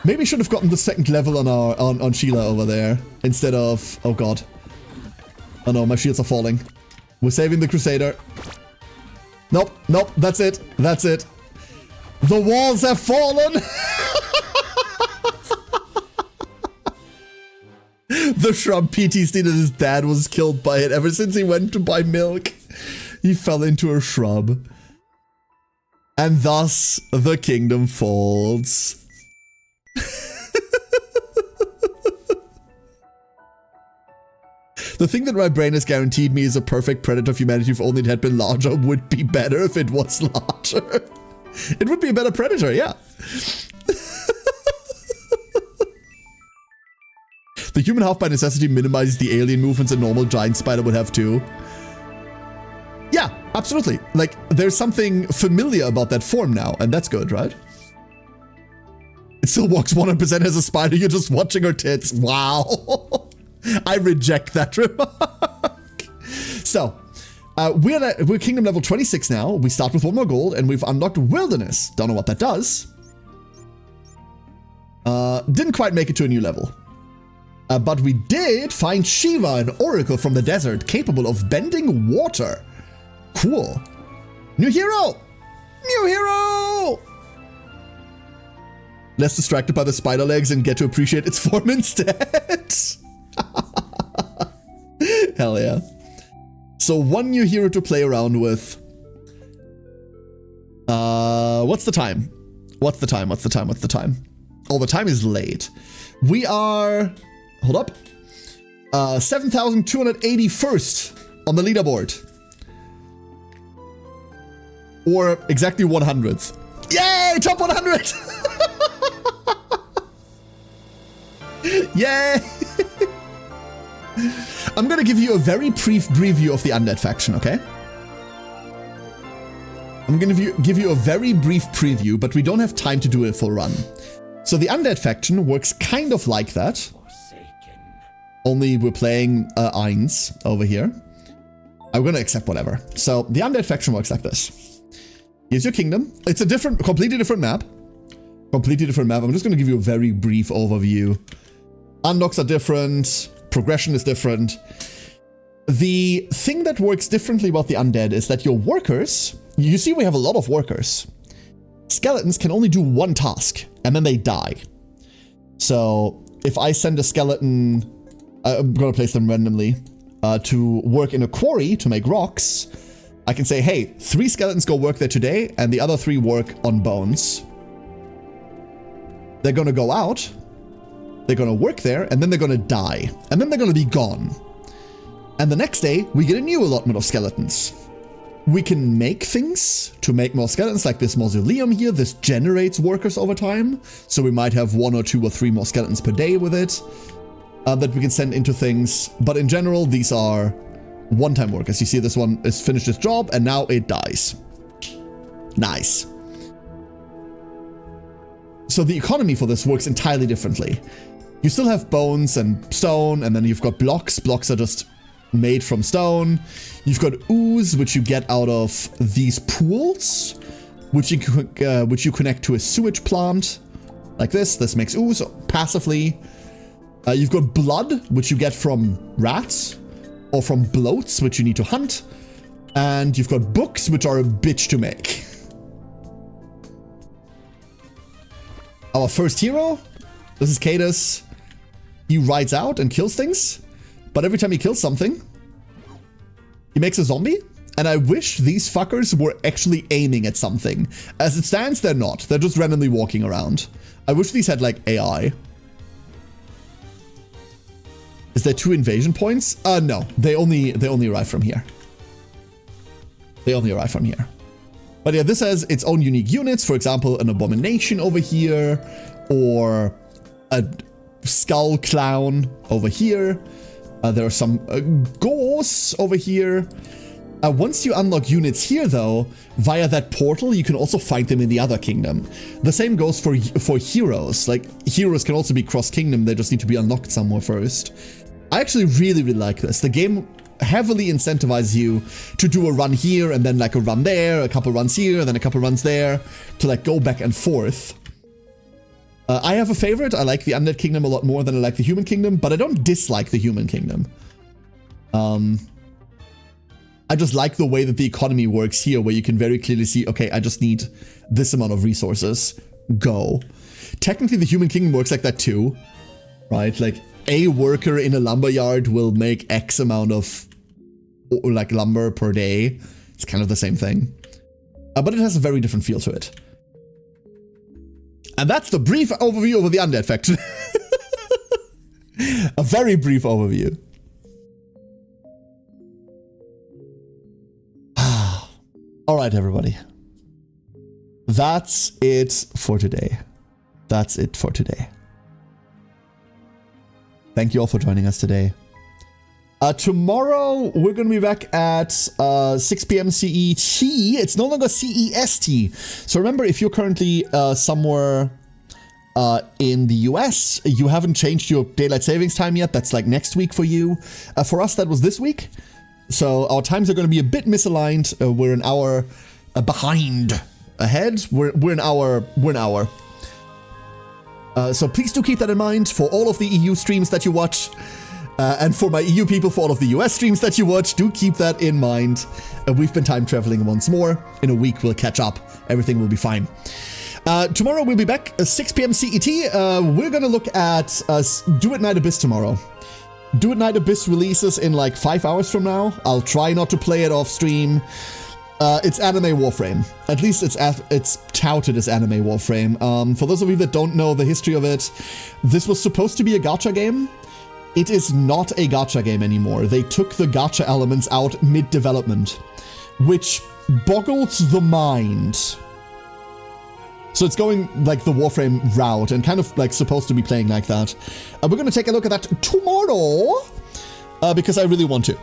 Maybe should have gotten the second level on our on Sheila over there instead of, oh god. Oh no, my shields are falling. We're saving the Crusader. Nope, nope, that's it. That's it. The walls have fallen. The shrub PTSD that his dad was killed by it ever since he went to buy milk. He fell into a shrub. And thus the kingdom falls. The thing that my brain has guaranteed me is a perfect predator of humanity if only it had been larger would be better if it was larger. It would be a better predator, yeah. The human half by necessity minimizes the alien movements a normal giant spider would have too. Yeah, absolutely. Like, there's something familiar about that form now, and that's good, right? It still walks 100% as a spider, you're just watching her tits. Wow. I reject that remark. So, we're kingdom level 26 now. We start with 1 more gold, and we've unlocked wilderness. Don't know what that does. Didn't quite make it to a new level. But we did find Shiva, an oracle from the desert, capable of bending water. Cool. New hero! New hero! Less distracted by the spider legs and get to appreciate its form instead. Hell yeah. So 1 new hero to play around with. What's the time? What's the time? What's the time? What's the time? Oh, the time is late. We are... Hold up. 7,281st on the leaderboard. Or exactly 100th. Yay! Top 100! Yay! I'm gonna give you a very brief preview of the undead faction, okay? I'm gonna give you a very brief preview, but we don't have time to do a full run. So the undead faction works kind of like that. Only we're playing Eins over here. I'm gonna accept whatever. So the undead faction works like this. Here's your kingdom. It's a completely different map. Completely different map. I'm just gonna give you a very brief overview. Unlocks are different. Progression is different. The thing that works differently about the undead is that your workers, you see we have a lot of workers. Skeletons can only do 1 task and then they die. So if I send a skeleton, I'm gonna place them randomly, to work in a quarry to make rocks, I can say, hey, 3 skeletons go work there today and the other 3 work on bones. They're gonna go out. They're gonna work there, and then they're gonna die. And then they're gonna be gone. And the next day, we get a new allotment of skeletons. We can make things to make more skeletons, like this mausoleum here. This generates workers over time. So we might have 1 or 2 or 3 more skeletons per day with it that we can send into things. But in general, these are one-time workers. You see this one has finished its job, and now it dies. Nice. So the economy for this works entirely differently. You still have bones and stone, and then you've got blocks. Blocks are just made from stone. You've got ooze, which you get out of these pools, which you connect to a sewage plant, like this. This makes ooze passively. You've got blood, which you get from rats, or from bloats, which you need to hunt. And you've got books, which are a bitch to make. Our first hero, this is Cadus. He rides out and kills things, but every time he kills something, he makes a zombie. And I wish these fuckers were actually aiming at something. As it stands, they're not. They're just randomly walking around. I wish these had, like, AI. Is there 2 invasion points? No. They only arrive from here. They only arrive from here. But yeah, this has its own unique units. For example, an abomination over here, or a skull clown over here. There are some ghosts over here. Once you unlock units here, though, via that portal, you can also find them in the other kingdom. The same goes for heroes. Like, heroes can also be cross-kingdom. They just need to be unlocked somewhere first. I actually really, really like this. The game heavily incentivizes you to do a run here and then like a run there, a couple runs here, and then a couple runs there, to like go back and forth. I have a favorite. I like the Undead Kingdom a lot more than I like the Human Kingdom, but I don't dislike the Human Kingdom. I just like the way that the economy works here, where you can very clearly see, okay, I just need this amount of resources. Go. Technically, the Human Kingdom works like that too, right? Like, a worker in a lumberyard will make X amount of like lumber per day. It's kind of the same thing. But it has a very different feel to it. And that's the brief overview over the Undead faction. A very brief overview. Alright, everybody. That's it for today. That's it for today. Thank you all for joining us today. Tomorrow, we're going to be back at 6 p.m. CET. It's no longer CEST. So remember, if you're currently somewhere in the US, you haven't changed your daylight savings time yet. That's like next week for you. For us, that was this week. So our times are going to be a bit misaligned. We're an hour behind ahead. We're an hour. So please do keep that in mind for all of the EU streams that you watch. And for my EU people, for all of the US streams that you watch, do keep that in mind. We've been time traveling once more. In a week, we'll catch up. Everything will be fine. Tomorrow, we'll be back at 6 p.m. CET. We're going to look at Do It Night Abyss tomorrow. Do It Night Abyss releases in like 5 hours from now. I'll try not to play it off stream. It's anime Warframe. At least it's touted as anime Warframe. For those of you that don't know the history of it, this was supposed to be a gacha game. It is not a gacha game anymore. They took the gacha elements out mid-development, which boggles the mind. So it's going like the Warframe route and kind of like supposed to be playing like that. We're going to take a look at that tomorrow because I really want to.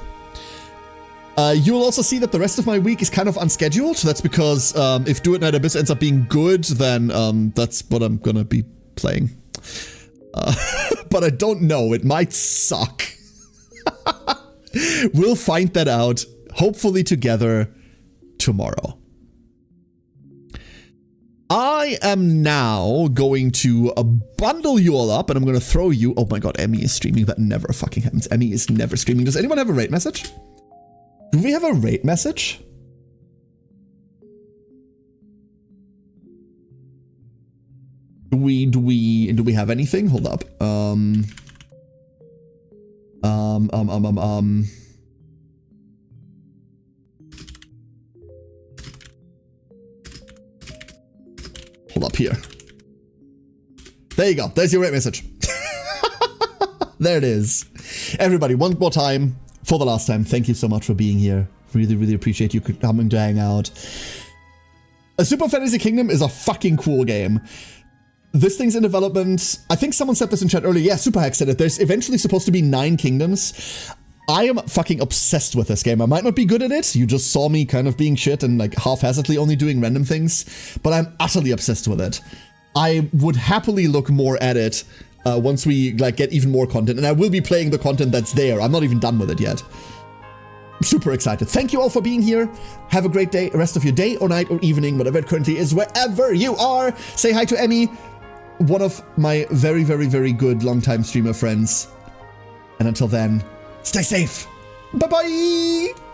You'll also see that the rest of my week is kind of unscheduled. That's because if Do It Night Abyss ends up being good, then that's what I'm going to be playing. But I don't know. It might suck. We'll find that out, hopefully together, tomorrow. I am now going to bundle you all up, and I'm going to throw you... Oh my god, Emmy is streaming. That never fucking happens. Emmy is never streaming. Does anyone have a rate message? Do we have a rate message? Do we have anything? Hold up. Hold up here. There you go. There's your rate message. There it is. Everybody, one more time, for the last time, thank you so much for being here. Really, really appreciate you coming to hang out. A Super Fantasy Kingdom is a fucking cool game. This thing's in development. I think someone said this in chat earlier. Yeah, Superhack said it. There's eventually supposed to be 9 kingdoms. I am fucking obsessed with this game. I might not be good at it. You just saw me kind of being shit and like half-hazardly only doing random things, but I'm utterly obsessed with it. I would happily look more at it once we like get even more content, and I will be playing the content that's there. I'm not even done with it yet. Super excited. Thank you all for being here. Have a great day, rest of your day or night or evening, whatever it currently is, wherever you are. Say hi to Emmy, one of my very, very, very good longtime streamer friends. And until then, stay safe. Bye-bye.